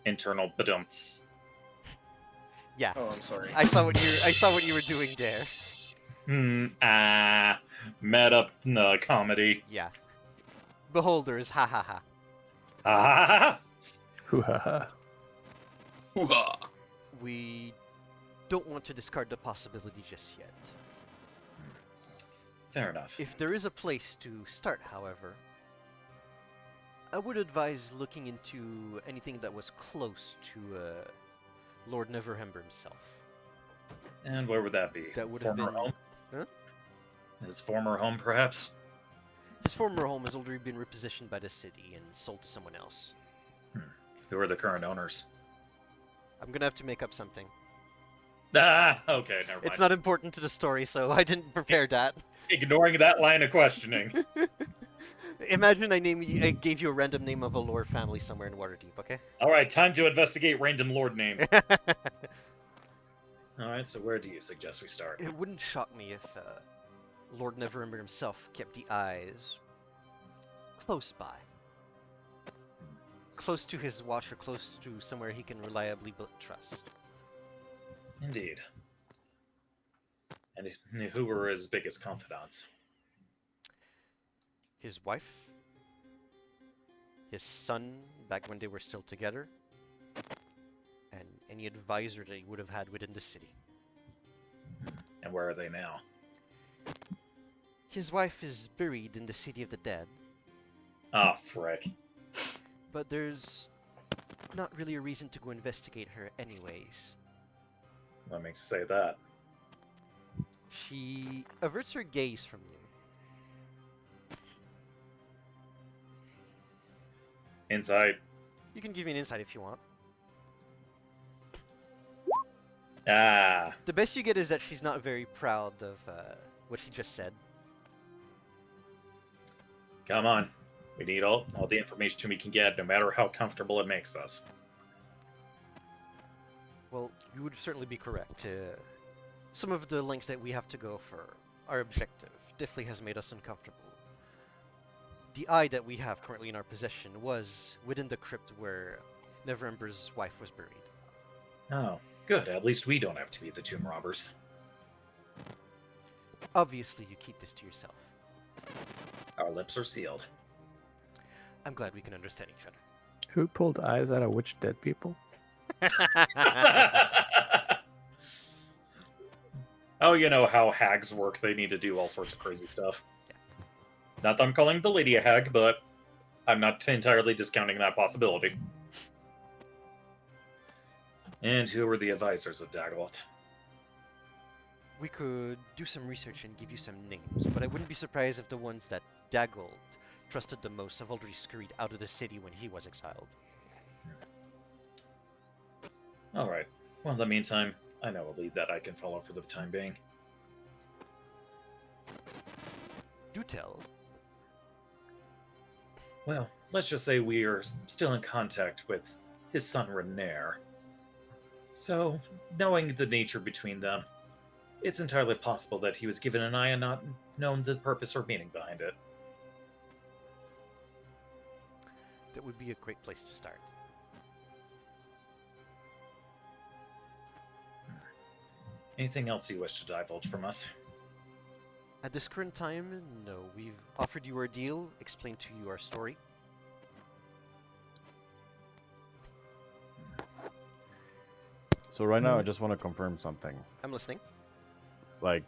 Internal badumps. Yeah, Oh, I'm sorry. I saw what you were doing there. Meta comedy. Yeah. Beholders, ha ha ha. Ah, Hoo-ha-ha. Hoo-ha. We don't want to discard the possibility just yet. fair enough. If there is a place to start, however, I would advise looking into anything that was close to Lord Neverember himself. And where would that be? That would have Former been- home? Huh? His former home, perhaps? His former home has already been repositioned by the city and sold to someone else. Who are the current owners? I'm gonna have to make up something. Ah, okay, never mind. It's not important to the story, so I didn't prepare that. Ignoring that line of questioning. Imagine I gave you a random name of a lord family somewhere in Waterdeep, okay? Alright, time to investigate random lord name. Alright, so where do you suggest we start? It wouldn't shock me if Lord Neverember himself kept the eyes close by. close to his watch or close to somewhere he can reliably trust. Indeed. And who were his biggest confidants? His wife, his son back when they were still together, and any advisor that he would have had within the city. And where are they now? His wife is buried in the City of the Dead, Ah, frick. but there's not really a reason to go investigate her anyways. What makes you say that? She averts her gaze from you. Insight. You can give me an insight if you want. Ah, The best you get is that she's not very proud of what she just said. come on. We need all the information we can get, no matter how comfortable it makes us. Well, you would certainly be correct. Some of the lengths that we have to go for our objective definitely has made us uncomfortable. The eye that we have currently in our possession was within the crypt where Neverember's wife was buried. Oh, good. At least we don't have to be the tomb robbers. Obviously, you keep this to yourself. Our lips are sealed. I'm glad we can understand each other. Who pulled eyes out of which dead people? Oh, you know how hags work. They need to do all sorts of crazy stuff. Not that I'm calling the lady a hag, but I'm not entirely discounting that possibility. And who were the advisors of Dagalot? We could do some research and give you some names, but I wouldn't be surprised if the ones that Dagold trusted the most have already scurried out of the city when he was exiled. Alright. Well, in the meantime, I know a lead that I can follow for the time being. Do tell. Well, let's just say we are still in contact with his son Renair. So, knowing the nature between them, it's entirely possible that he was given an eye and not known the purpose or meaning behind it. That would be a great place to start. Anything else you wish to divulge from us? At this current time, no. We've offered you our deal, explained to you our story. So right now, I just want to confirm something. I'm listening. Like,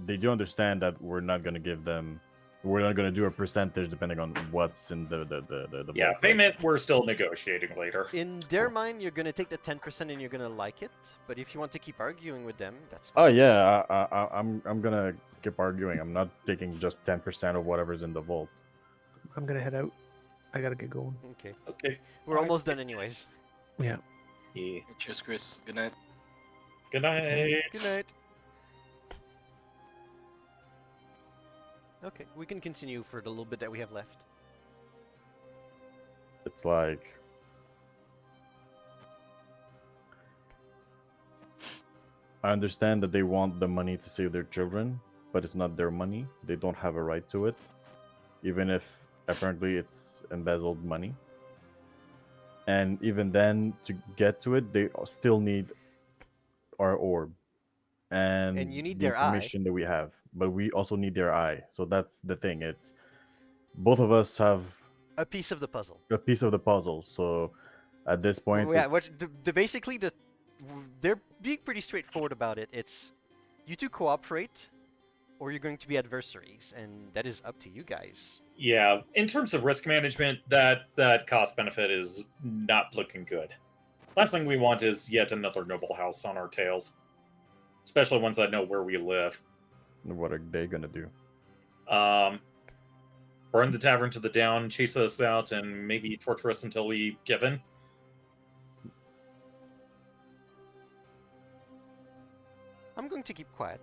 did you understand that we're not gonna give them? We're not gonna do a percentage depending on what's in the Yeah, vault, right? payment we're still negotiating later. In their mind, you're gonna take the 10% and you're gonna like it. But if you want to keep arguing with them, that's Oh fine. yeah, I'm gonna keep arguing. I'm not taking just 10% of whatever's in the vault. I'm gonna head out. I gotta get going. Okay. Okay. We're almost done anyways. Yeah. Yeah. Cheers, Chris. Good night. Good night. Good night. Okay, we can continue for the little bit that we have left. It's like I understand that they want the money to save their children, but it's not their money. They don't have a right to it, even if apparently it's embezzled money. And even then, to get to it, they still need our orb and you need the their eye. information that we have. But we also need their eye. So that's the thing. It's both of us have A piece of the puzzle. a piece of the puzzle. So at this point, Yeah, it's- what basically they're being pretty straightforward about it. It's you two cooperate, or you're going to be adversaries, and that is up to you guys. Yeah, in terms of risk management, that cost benefit is not looking good. Last thing we want is yet another noble house on our tails, especially ones that know where we live. what are they gonna do? Burn the tavern to the down, chase us out, and maybe torture us until we give in. I'm going to keep quiet.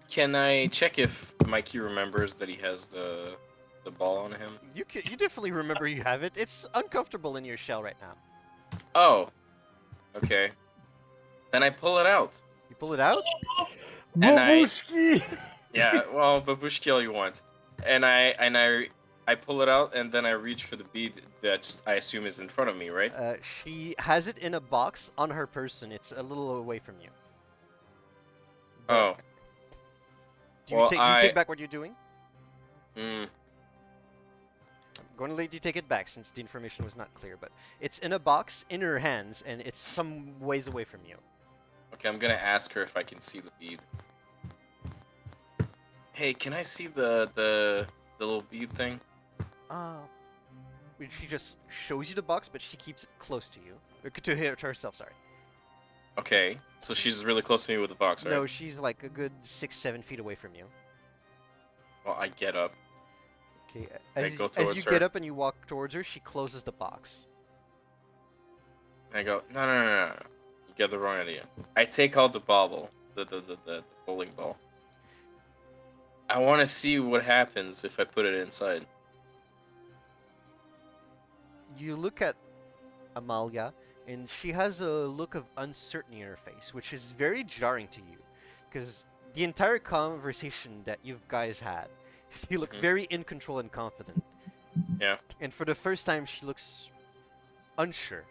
Can I check if Mikey remembers that he has the ball on him? You definitely remember you have it. It's uncomfortable in your shell right now. Oh, okay. Then I pull it out. You pull it out. And I- Yeah, well, babushki all you want. And I I pull it out and then I reach for the bead that I assume is in front of me, right? She has it in a box on her person. It's a little away from you. Oh. Do you, Well, do you take back what you're doing? Mm, I'm going to let you take it back since the information was not clear, but it's in a box in her hands and it's some ways away from you. okay, I'm gonna ask her if I can see the bead. Hey, can I see the little bead thing? She just shows you the box, but she keeps it close to you. To herself, sorry. Okay, so she's really close to me with the box, right? No, she's like a good 6-7 feet away from you. Well, I get up. Okay, I go towards you her. get up and you walk towards her, she closes the box. And I go, no. You get the wrong idea. I take out the bauble, the bowling ball. I want to see what happens if I put it inside. You look at Amalia, and she has a look of uncertainty in her face, which is very jarring to you, because the entire conversation that you guys had, she looked very in control and confident. Yeah. And for the first time, she looks unsure.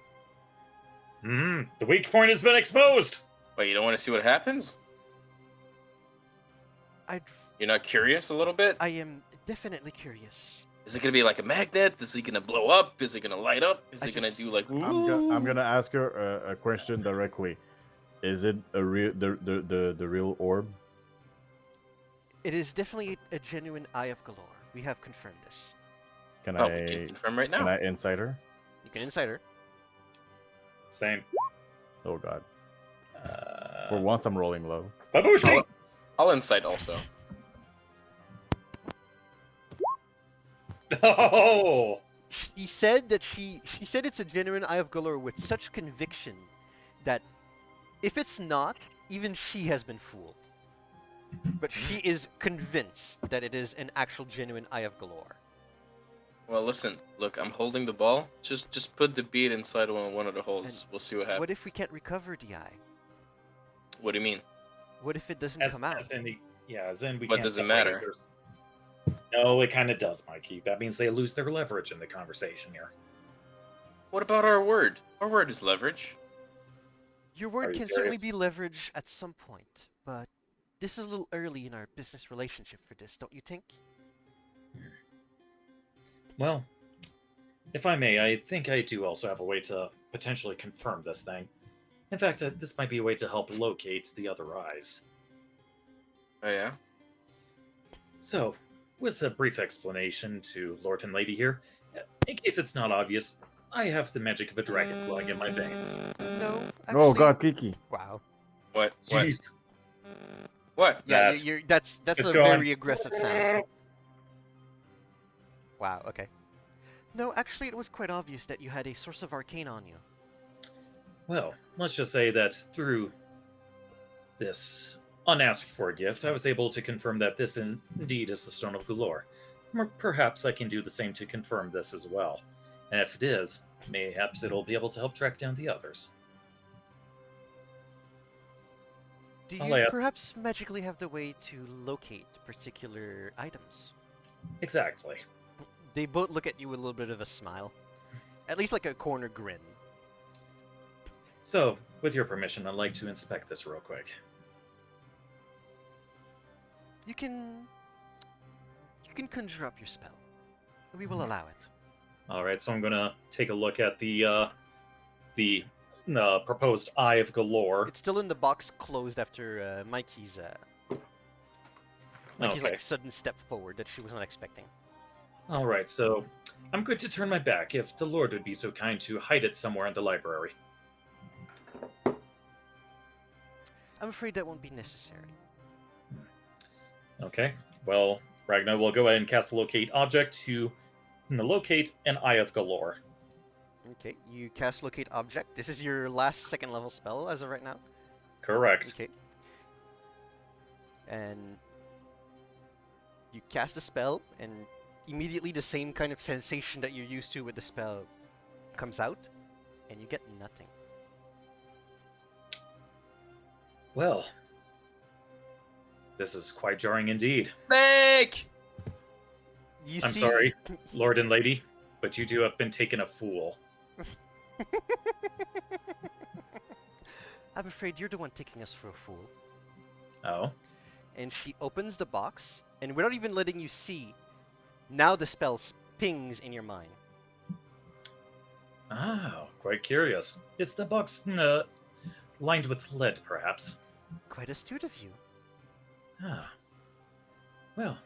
The weak point has been exposed. Wait, you don't want to see what happens? You're not curious a little bit? I am definitely curious. Is it gonna be like a magnet? Is it gonna blow up? Is it gonna light up? Is it gonna do like? I'm gonna ask her a question directly. Is it a real the real orb? It is definitely a genuine Eye of Galore. We have confirmed this. Can We can confirm right now. Can I insight her? You can insight her. Same. Oh god. For once, I'm rolling low. Babushki! I'll insight also. Oh! She said that she said it's a genuine Eye of Galore with such conviction that if it's not, even she has been fooled. But she is convinced that it is an actual genuine Eye of Galore. Well, listen. Look, I'm holding the ball. Just put the bead inside one of the holes. And we'll see what happens. What if we can't recover the eye? What do you mean? What if it doesn't come out? As in we What can't does it separate matter? There's- No, it kind of does, Mikey. That means they lose their leverage in the conversation here. What about our word? Our word is leverage. Your Are word you can certainly serious? be leveraged at some point, but this is a little early in our business relationship for this, don't you think? Well, if I may, I think I do also have a way to potentially confirm this thing. In fact, this might be a way to help locate the other eyes. Oh yeah. So, with a brief explanation to Lord and Lady here, in case it's not obvious, I have the magic of a dragon flowing in my veins. No. Oh Actually, god, Kiki. Wow. What? Jeez. What? Yeah, That. that's It's a going. very aggressive sound. Wow. Okay. No, actually, it was quite obvious that you had a source of arcane on you. Well, let's just say that through this unasked for gift, I was able to confirm that this indeed is the Stone of Galore. Perhaps I can do the same to confirm this as well. And if it is, mayhaps it'll be able to help track down the others. Do I'll you ask. perhaps magically have the way to locate particular items? Exactly. They both look at you with a little bit of a smile. At least like a corner grin. So, with your permission, I'd like to inspect this real quick. You can conjure up your spell. We will allow it. Alright, so I'm gonna take a look at the proposed Eye of Galore. It's still in the box, closed after Mikey's Okay. like sudden step forward that she was not expecting. Alright, so I'm going to turn my back if the Lord would be so kind to hide it somewhere in the library. I'm afraid that won't be necessary. Okay, well, Ragnar will go ahead and cast Locate Object to locate an Eye of Galore. Okay, you cast Locate Object. This is your last second level spell as of right now. Correct. Okay. And you cast the spell, and immediately the same kind of sensation that you're used to with the spell comes out, and you get nothing. Well, this is quite jarring indeed. Snake! You I'm see... sorry, Lord and Lady, but you two have been taken a fool. I'm afraid you're the one taking us for a fool. Oh? And she opens the box, and without even letting you see, now the spell pings in your mind. Oh, quite curious. Is the box lined with lead, perhaps? Quite astute of you. Ah. Well,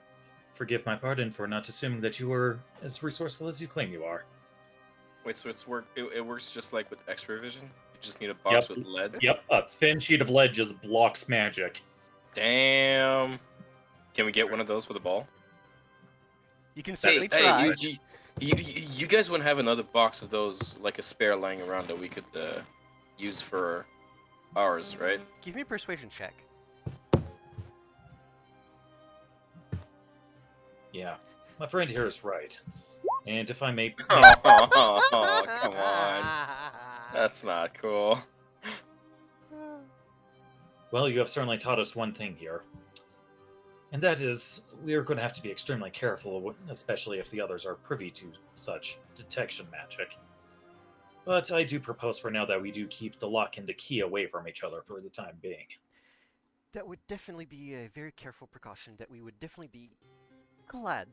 forgive my pardon for not assuming that you were as resourceful as you claim you are. Wait, so it works just like with X-ray vision? You just need a box with lead? Yep, a thin sheet of lead just blocks magic. Damn. Can we get one of those for the ball? You can certainly try. Hey, you guys wouldn't have another box of those, like a spare lying around that we could use for ours, right? Give me a persuasion check. Yeah, my friend here is right. And if I may... Oh, come on. That's not cool. Well, you have certainly taught us one thing here. And that is, we are going to have to be extremely careful, especially if the others are privy to such detection magic. But I do propose for now that we do keep the lock and the key away from each other for the time being. That would definitely be a very careful precaution that we would definitely be glad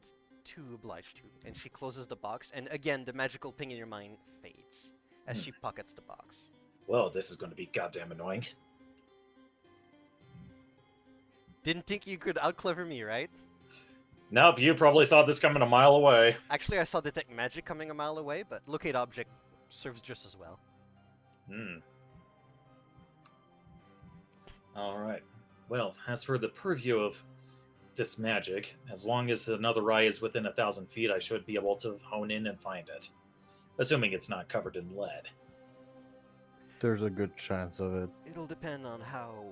to oblige to. And she closes the box, and again, the magical ping in your mind fades as she pockets the box. Well, this is going to be goddamn annoying. Didn't think you could outclever me, right? Nope, you probably saw this coming a mile away. Actually, I saw detect magic coming a mile away, but locate object serves just as well. Alright. Well, as for the purview of this magic, as long as another eye is within 1,000 feet, I should be able to hone in and find it. Assuming it's not covered in lead. There's a good chance of it. It'll depend on how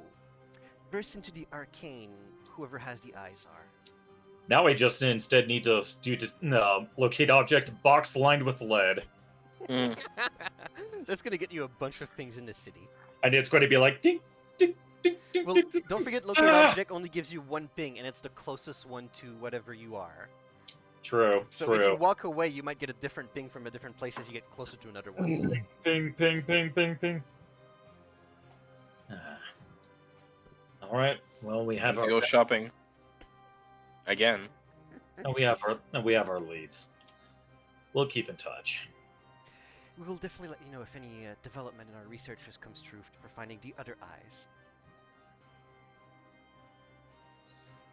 versed into the arcane whoever has the eyes are. Now I just instead need to locate object box lined with lead. That's gonna get you a bunch of things in the city. And it's going to be like ding, ding, ding, ding, Well, ding, ding. don't forget locate object only gives you one ping, and it's the closest one to whatever you are. True, So if true. you walk away, you might get a different ping from a different place as you get closer to another one. Ping, ping, ping, ping, ping. All right. Well, we have To our go shopping. Again. we have our leads. We'll keep in touch. We will definitely let you know if any development in our researches comes true for finding the other eyes.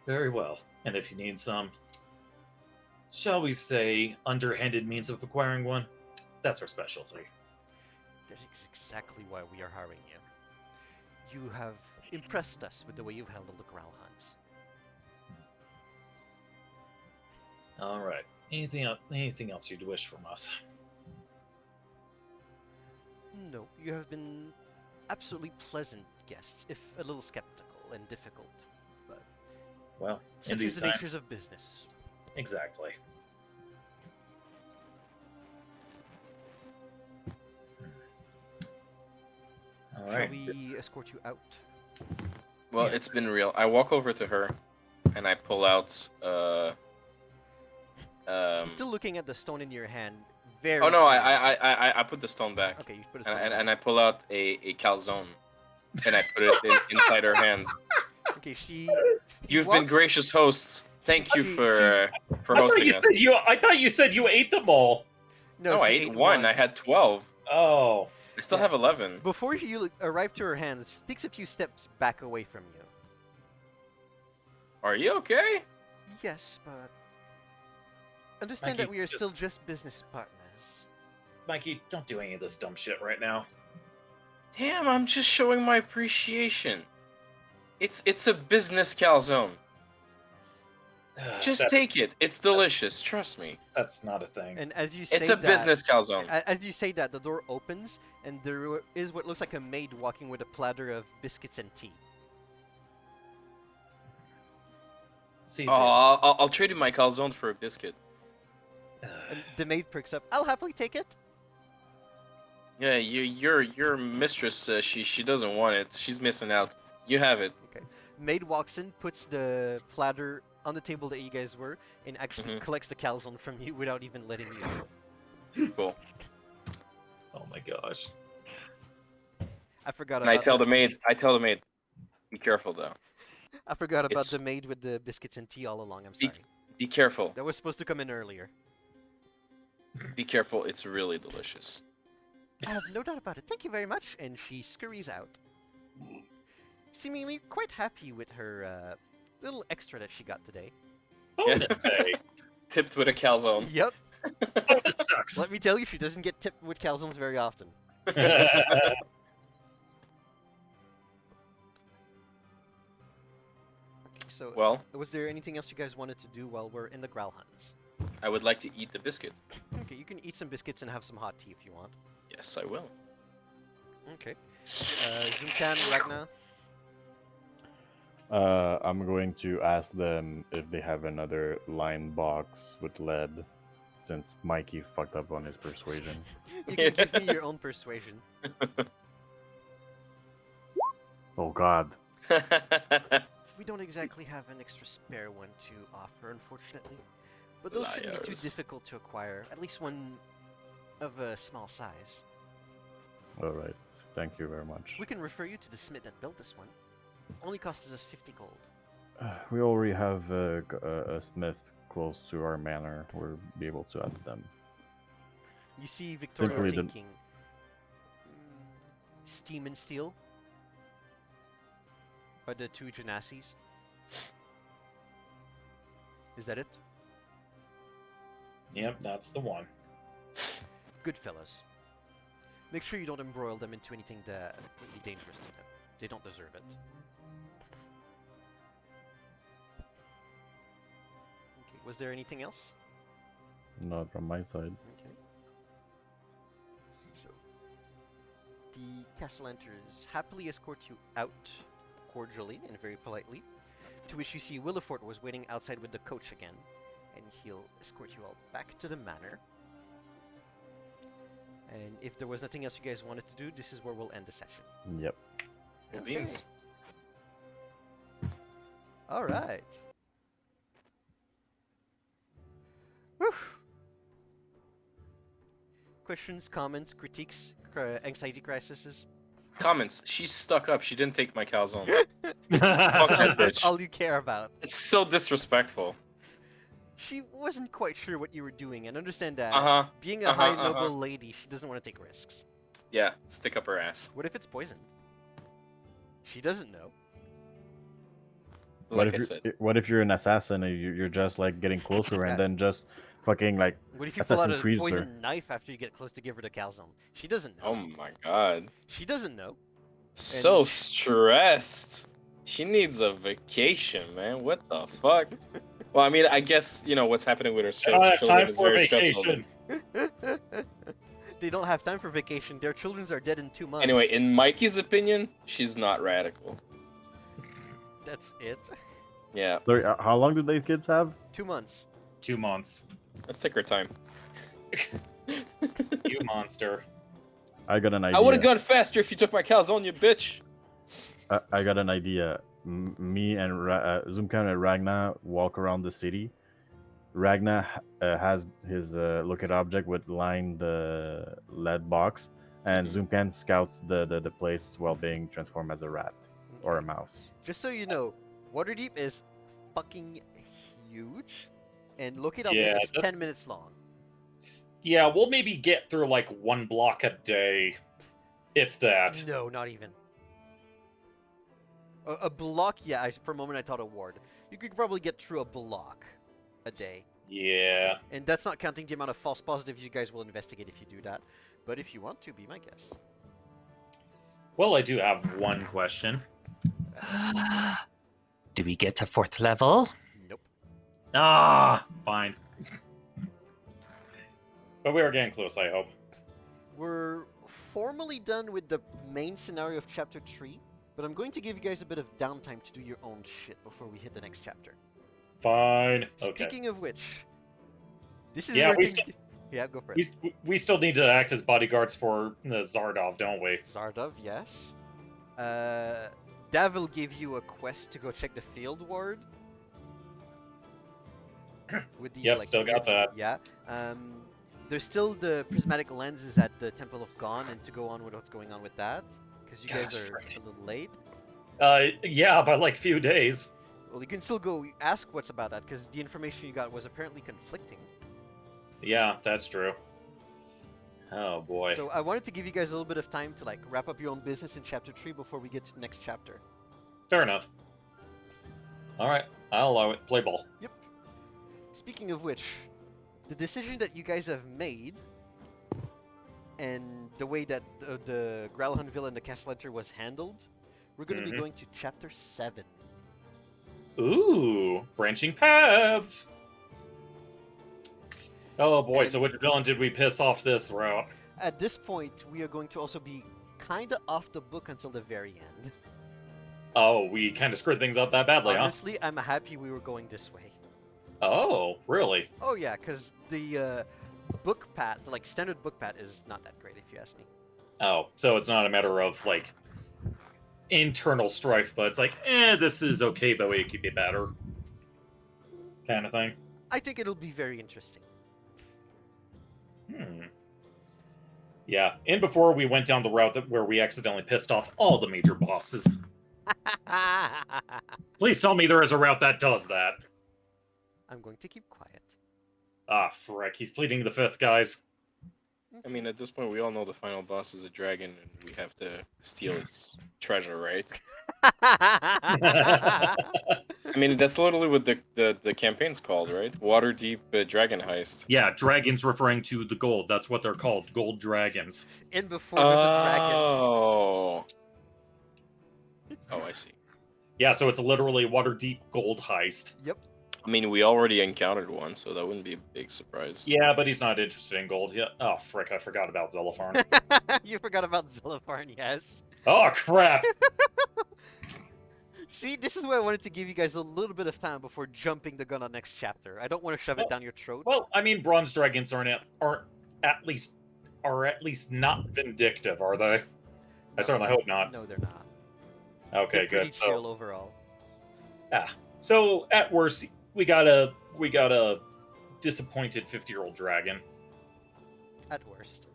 Very well. And if you need some, shall we say, underhanded means of acquiring one, that's our specialty. That is exactly why we are hiring you. You have impressed us with the way you've handled the growl hunts. All right. Anything else you'd wish from us? No, you have been absolutely pleasant guests, if a little skeptical and difficult. But Well, in such is these the times, natures of business. exactly. All Shall right. we escort you out? Well, Yeah. it's been real. I walk over to her, and I pull out. She's still looking at the stone in your hand. Very. Oh no! clearly. I put the stone back, Okay, you put a stone. and I pull out a calzone, and I put it inside her hand. Okay, she You've been walks- gracious hosts. Thank you She- for I thought hosting you us. said I thought you said you ate them all. No, I she ate one. I had 12. Oh. I still Yeah. have 11. Before you arrive to her hands, she takes a few steps back away from you. Are you okay? Yes, but understand Mikey, that we are just- still just business partners. Mikey, don't do any of this dumb shit right now. Damn, I'm just showing my appreciation. It's a business calzone. Just take it. It's delicious. Trust me. That's not a thing. And as you say It's a that, business calzone. As you say that, the door opens, and there is what looks like a maid walking with a platter of biscuits and tea. See, Oh, I'll trade you my calzone for a biscuit. And the maid perks up. I'll happily take it. Yeah, your mistress. She doesn't want it. She's missing out. You have it. Maid walks in, puts the platter on the table that you guys were and actually Mhm. collects the calzone from you without even letting you know. Cool. Oh my gosh. I forgot And I about tell the maid, be careful though. I forgot about it's- the maid with the biscuits and tea all along. I'm Be- sorry. Be careful. That was supposed to come in earlier. Be careful. It's really delicious. I have no doubt about it. Thank you very much. And she scurries out, seemingly quite happy with her little extra that she got today. Bonus day. Tipped with a calzone. Yep. Bonus sucks. Let me tell you, she doesn't get tipped with calzones very often. So, Well, was there anything else you guys wanted to do while we're in the growl hunts? I would like to eat the biscuit. Okay, you can eat some biscuits and have some hot tea if you want. Yes, I will. Okay. Zumkan, Ragnar. I'm going to ask them if they have another line box with lead, since Mikey fucked up on his persuasion. You can give me your own persuasion. Oh God. We don't exactly have an extra spare one to offer, unfortunately. But those shouldn't be too Liars. difficult to acquire. At least one of a small size. All right. Thank you very much. We can refer you to the smith that built this one. Only costed us 50 gold. We already have a smith close to our manor. We'll be able to ask them. You see Victoria Simply the- thinking, steam and steel? Are the two Genassis? Is that it? Yep, that's the one. Good fellas. Make sure you don't embroil them into anything that would be dangerous to them. They don't deserve it. Okay, was there anything else? Not from my side. Okay. So, the Castellanters happily escort you out cordially and very politely, to which you see Willifort was waiting outside with the coach again, and he'll escort you all back to the manor. And if there was nothing else you guys wanted to do, this is where we'll end the session. Yep. Cool beans. All right. Whew. Questions, comments, critiques, anxiety crises? Comments. She's stuck up. She didn't take my calzone. Fuck That's, that that's bitch. all you care about. It's so disrespectful. She wasn't quite sure what you were doing, and understand that Uh huh. being a high noble lady, she doesn't want to take risks. Yeah. Stick up her ass. What if it's poisoned? She doesn't know. Like I said. What if you're an assassin and you're just like getting closer Yeah. and then just fucking like What if you pull out Assassin's a Creed, sir. poisoned knife after you get close to give her the calzone? She doesn't know. Oh my god. She doesn't know. So stressed. She needs a vacation, man. What the fuck? Well, I mean, I guess, you know, what's happening with her I don't have children time is for very stressful. vacation. They don't have time for vacation. Their children are dead in 2 months. Anyway, in Mikey's opinion, she's not radical. That's it. Yeah, Sorry, how long do they kids have? 2 months. 2 months. let's take her time. You monster. I got an idea. I would have gone faster if you took my calzone, you bitch. I got an idea. Me and Zoomcan and Ragnar walk around the city. Ragnar has his look at object with line the lead box, and Zoomcan scouts the place while being transformed as a rat or a mouse. Just so you know, Waterdeep is fucking huge, and look it up. Yeah, It's 10 that's- minutes long. Yeah, we'll maybe get through like 1 block a day, if that. No, not even. A block, yeah. For a moment, I thought a ward. You could probably get through a block a day, Yeah. and that's not counting the amount of false positives you guys will investigate if you do that. But if you want to, be my guest. Well, I do have one question. Do we get to 4th level? Nope. Ah, fine. But we are getting close, I hope. We're formally done with the main scenario of chapter 3, but I'm going to give you guys a bit of downtime to do your own shit before we hit the next chapter. Fine. Okay. Speaking of which, this is Yeah, where we things... Yeah, go for it. We still need to act as bodyguards for Zardov, don't we? Zardov, yes. Davil gave you a quest to go check the field ward. with the Yep, still got weird- that. Yeah. There's still the prismatic lenses at the Temple of Gon, and to go on with what's going on with that, because you guys Gosh, are frick. a little late. Yeah, by like few days. Well, you can still go ask what's about that, because the information you got was apparently conflicting. Yeah, that's true. Oh boy. So I wanted to give you guys a little bit of time to wrap up your own business in chapter 3 before we get to the next chapter. Fair enough. All right, I'll allow it. Play ball. Yep. Speaking of which, the decision that you guys have made and the way that the Growlhund Villa and the Castellanter was handled, we're going to be Mhm. going to chapter 7. Ooh, branching paths. Oh boy, so And- which villain did we piss off this route? At this point, we are going to also be kind of off the book until the very end. Oh, we kind of screwed things up that badly, Honestly, I'm happy we were going this way. huh? Oh, really? Oh yeah, because the book path, standard book path, is not that great if you ask me. Oh, so it's not a matter of like internal strife, but it's like, this is okay, but we could be better, kind of thing. I think it'll be very interesting. Yeah, and before we went down the route where we accidentally pissed off all the major bosses. Please tell me there is a route that does that. I'm going to keep quiet. Ah, frick, he's pleading the fifth, guys. I mean, at this point, we all know the final boss is a dragon, and we have to steal his treasure, right? I mean, that's literally what the campaign's called, right? Waterdeep Dragon Heist. Yeah, dragons referring to the gold. That's what they're called, gold dragons. And before there's a dragon. Oh. Oh, I see. Yeah, so it's literally Waterdeep gold heist. Yep. I mean, we already encountered one, so that wouldn't be a big surprise. Yeah, but he's not interested in gold. Yeah. Oh, frick, I forgot about Zelopharn. You forgot about Zelopharn, yes. Oh, crap! See, this is why I wanted to give you guys a little bit of time before jumping the gun on next chapter. I don't want to shove it down your throat. Well, I mean, bronze dragons are at least not vindictive, are they? I certainly hope not. No, they're not. Okay, They're pretty good. chill overall. So at worst, we got a disappointed 50-year-old dragon. At worst.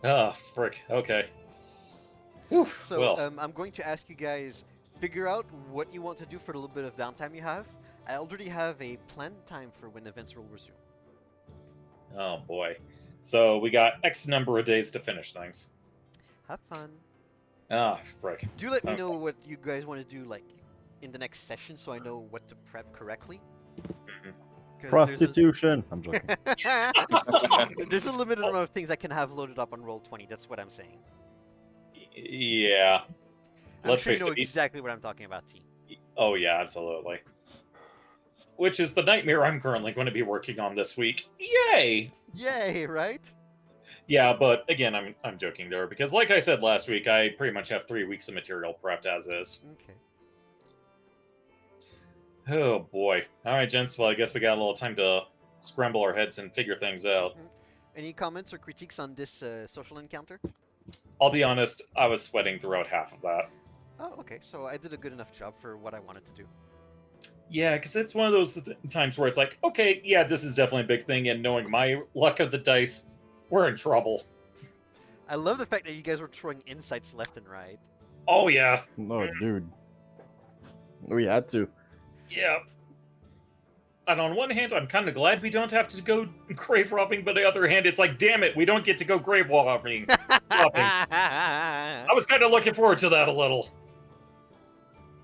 Ah, frick. Okay. Whew, So, well, I'm going to ask you guys, figure out what you want to do for the little bit of downtime you have. I already have a planned time for when events will resume. oh boy. So we got X number of days to finish things. Have fun. Ah, frick. Do let me Okay. know what you guys want to do, in the next session, so I know what to prep correctly. Mhm. 'Cause Prostitution. I'm joking. There's a limited amount of things I can have loaded up on Roll20. That's what I'm saying. Yeah. I'm Let's sure you face know it. exactly what I'm talking about, T. Oh yeah, absolutely. Which is the nightmare I'm currently going to be working on this week. Yay! Yay, right? Yeah, but again, I'm joking there because, like I said last week, I pretty much have 3 weeks of material prepped as is. Okay. Oh boy! All right, gents. Well, I guess we got a little time to scramble our heads and figure things out. Any comments or critiques on this social encounter? I'll be honest, I was sweating throughout half of that. Oh, okay. So I did a good enough job for what I wanted to do. Yeah, because it's one of those times where it's like, okay, yeah, this is definitely a big thing, and knowing my luck of the dice, we're in trouble. I love the fact that you guys were throwing insights left and right. Oh yeah, No, dude. We had to. yeah. And on one hand, I'm kind of glad we don't have to go grave robbing, but on the other hand, it's like, damn it, we don't get to go grave robbing. I was kind of looking forward to that a little.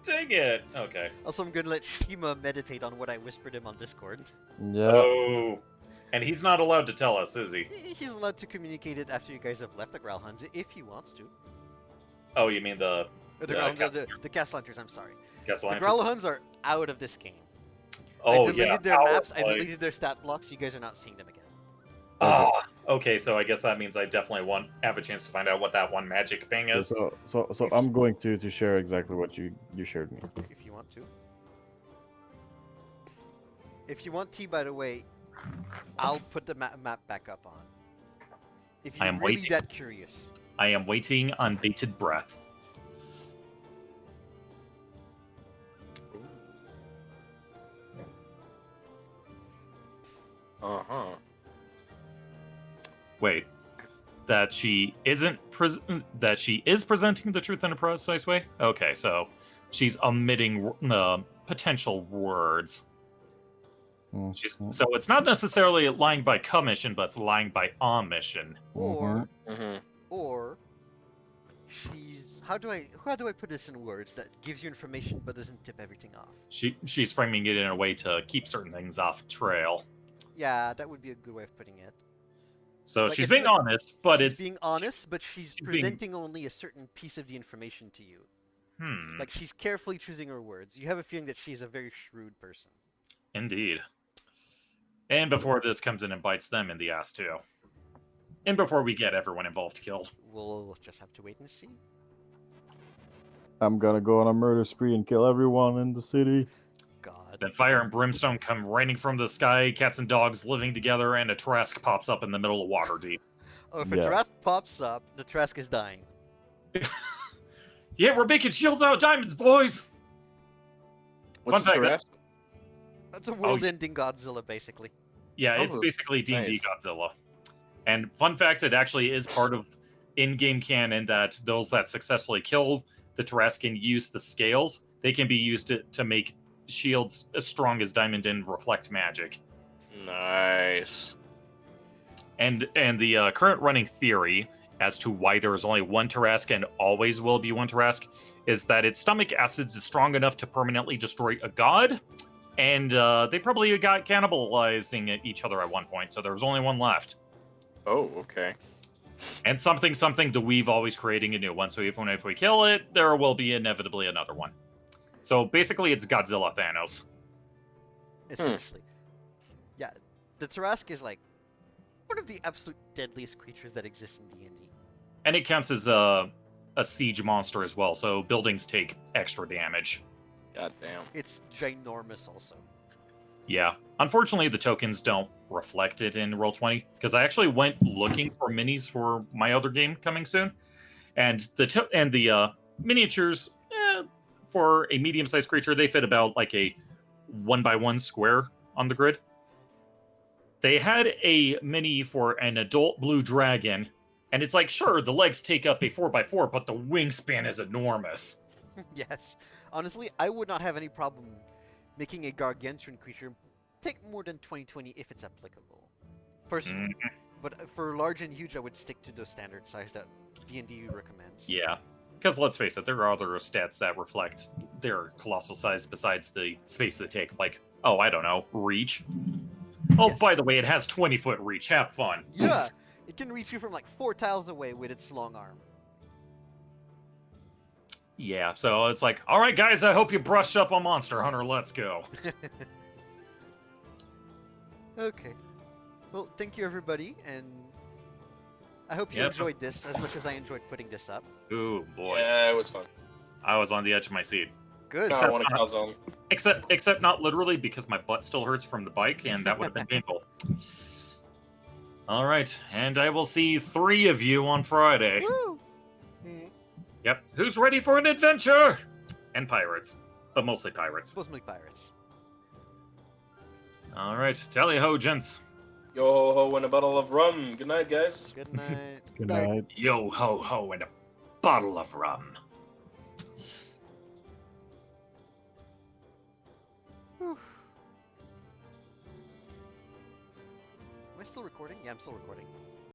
Dang it. Okay. Also, I'm gonna let Shima meditate on what I whispered him on Discord. Yeah. Oh. And he's not allowed to tell us, is he? He's allowed to communicate it after you guys have left the Growlhounds, if he wants to. Oh, you mean the The Castellanters, I'm sorry. The Castle Growlhounds are out of this game. Oh, I deleted yeah. their maps, I like- deleted their stat blocks, you guys are not seeing them again. Ah, okay, so I guess that means I definitely have a chance to find out what that one magic ping is. So I'm going to share exactly what you shared me. If you want to. If you want T, by the way, I'll put the map back up on. If I you're am really waiting. that curious. I am waiting on bated breath. Uh-huh. Wait, that she isn't that she is presenting the truth in a precise way? Okay, so she's omitting potential words. So it's not necessarily lying by commission, but it's lying by omission. Or Mm-hmm. or she's how do I put this in words that gives you information but doesn't tip everything off? She's framing it in a way to keep certain things off trail. Yeah, that would be a good way of putting it. So Like, she's it's being like honest, but she's it's being honest, but she's she's being- presenting only a certain piece of the information to you. Like, she's carefully choosing her words. You have a feeling that she's a very shrewd person. Indeed. And before this comes in and bites them in the ass too. And before we get everyone involved killed. We'll just have to wait and see. I'm gonna go on a murder spree and kill everyone in the city. God. Then fire and brimstone come raining from the sky, cats and dogs living together, and a Trask pops up in the middle of Waterdeep. Oh, if a Yes. Trask pops up, the Trask is dying. Yeah, we're making shields out of diamonds, boys! What's Fun fact, the rest? That's a world-ending Godzilla, basically. Yeah, it's Oh, basically D&D nice. Godzilla. And fun fact, it actually is part of in-game canon that those that successfully kill the Trask can use the scales. They can be used to make shields as strong as diamond and reflect magic. Nice. And the current running theory as to why there is only one Tarask and always will be one Tarask is that its stomach acids is strong enough to permanently destroy a god, and they probably got cannibalizing each other at one point, so there was only one left. Oh, okay. And something the weave always creating a new one, so even if we kill it, there will be inevitably another one. So basically it's Godzilla Thanos. Essentially. Yeah, the Tarask is like one of the absolute deadliest creatures that exists in D&D. And it counts as a siege monster as well, so buildings take extra damage. God damn. It's ginormous also. Yeah. Unfortunately, the tokens don't reflect it in Roll20, because I actually went looking for minis for my other game coming soon, and the miniatures, for a medium-sized creature, they fit about like a 1x1 square on the grid. They had a mini for an adult blue dragon, and it's like, sure, the legs take up a 4x4, but the wingspan is enormous. Yes. Honestly, I would not have any problem making a gargantuan creature take more than 2020 if it's applicable. Personally. But for large and huge, I would stick to the standard size that D&D recommends. Yeah. Because let's face it, there are other stats that reflect their colossal size besides the space they take. Like, oh, I don't know, reach. Oh, Yes. by the way, it has 20-foot reach. Have fun. Yeah! It can reach you from like 4 tiles away with its long arm. Yeah, so it's like, all right, guys, I hope you brushed up on Monster Hunter. Let's go. Okay. Well, thank you everybody, and I hope you Yep. enjoyed this as much as I enjoyed putting this up. Ooh, boy. Yeah, it was fun. I was on the edge of my seat. Good. No, I want to calzone. Except not literally, because my butt still hurts from the bike, and that would have been painful. All right, and I will see 3 of you on Friday. Woo! Yep. Who's ready for an adventure? And pirates. But mostly pirates. Mostly pirates. All right. Tally ho, gents. Yo ho ho and a bottle of rum. Good night, guys. Good night. Good night. Yo ho ho and a bottle of rum. Whew. Am I still recording? Yeah, I'm still recording.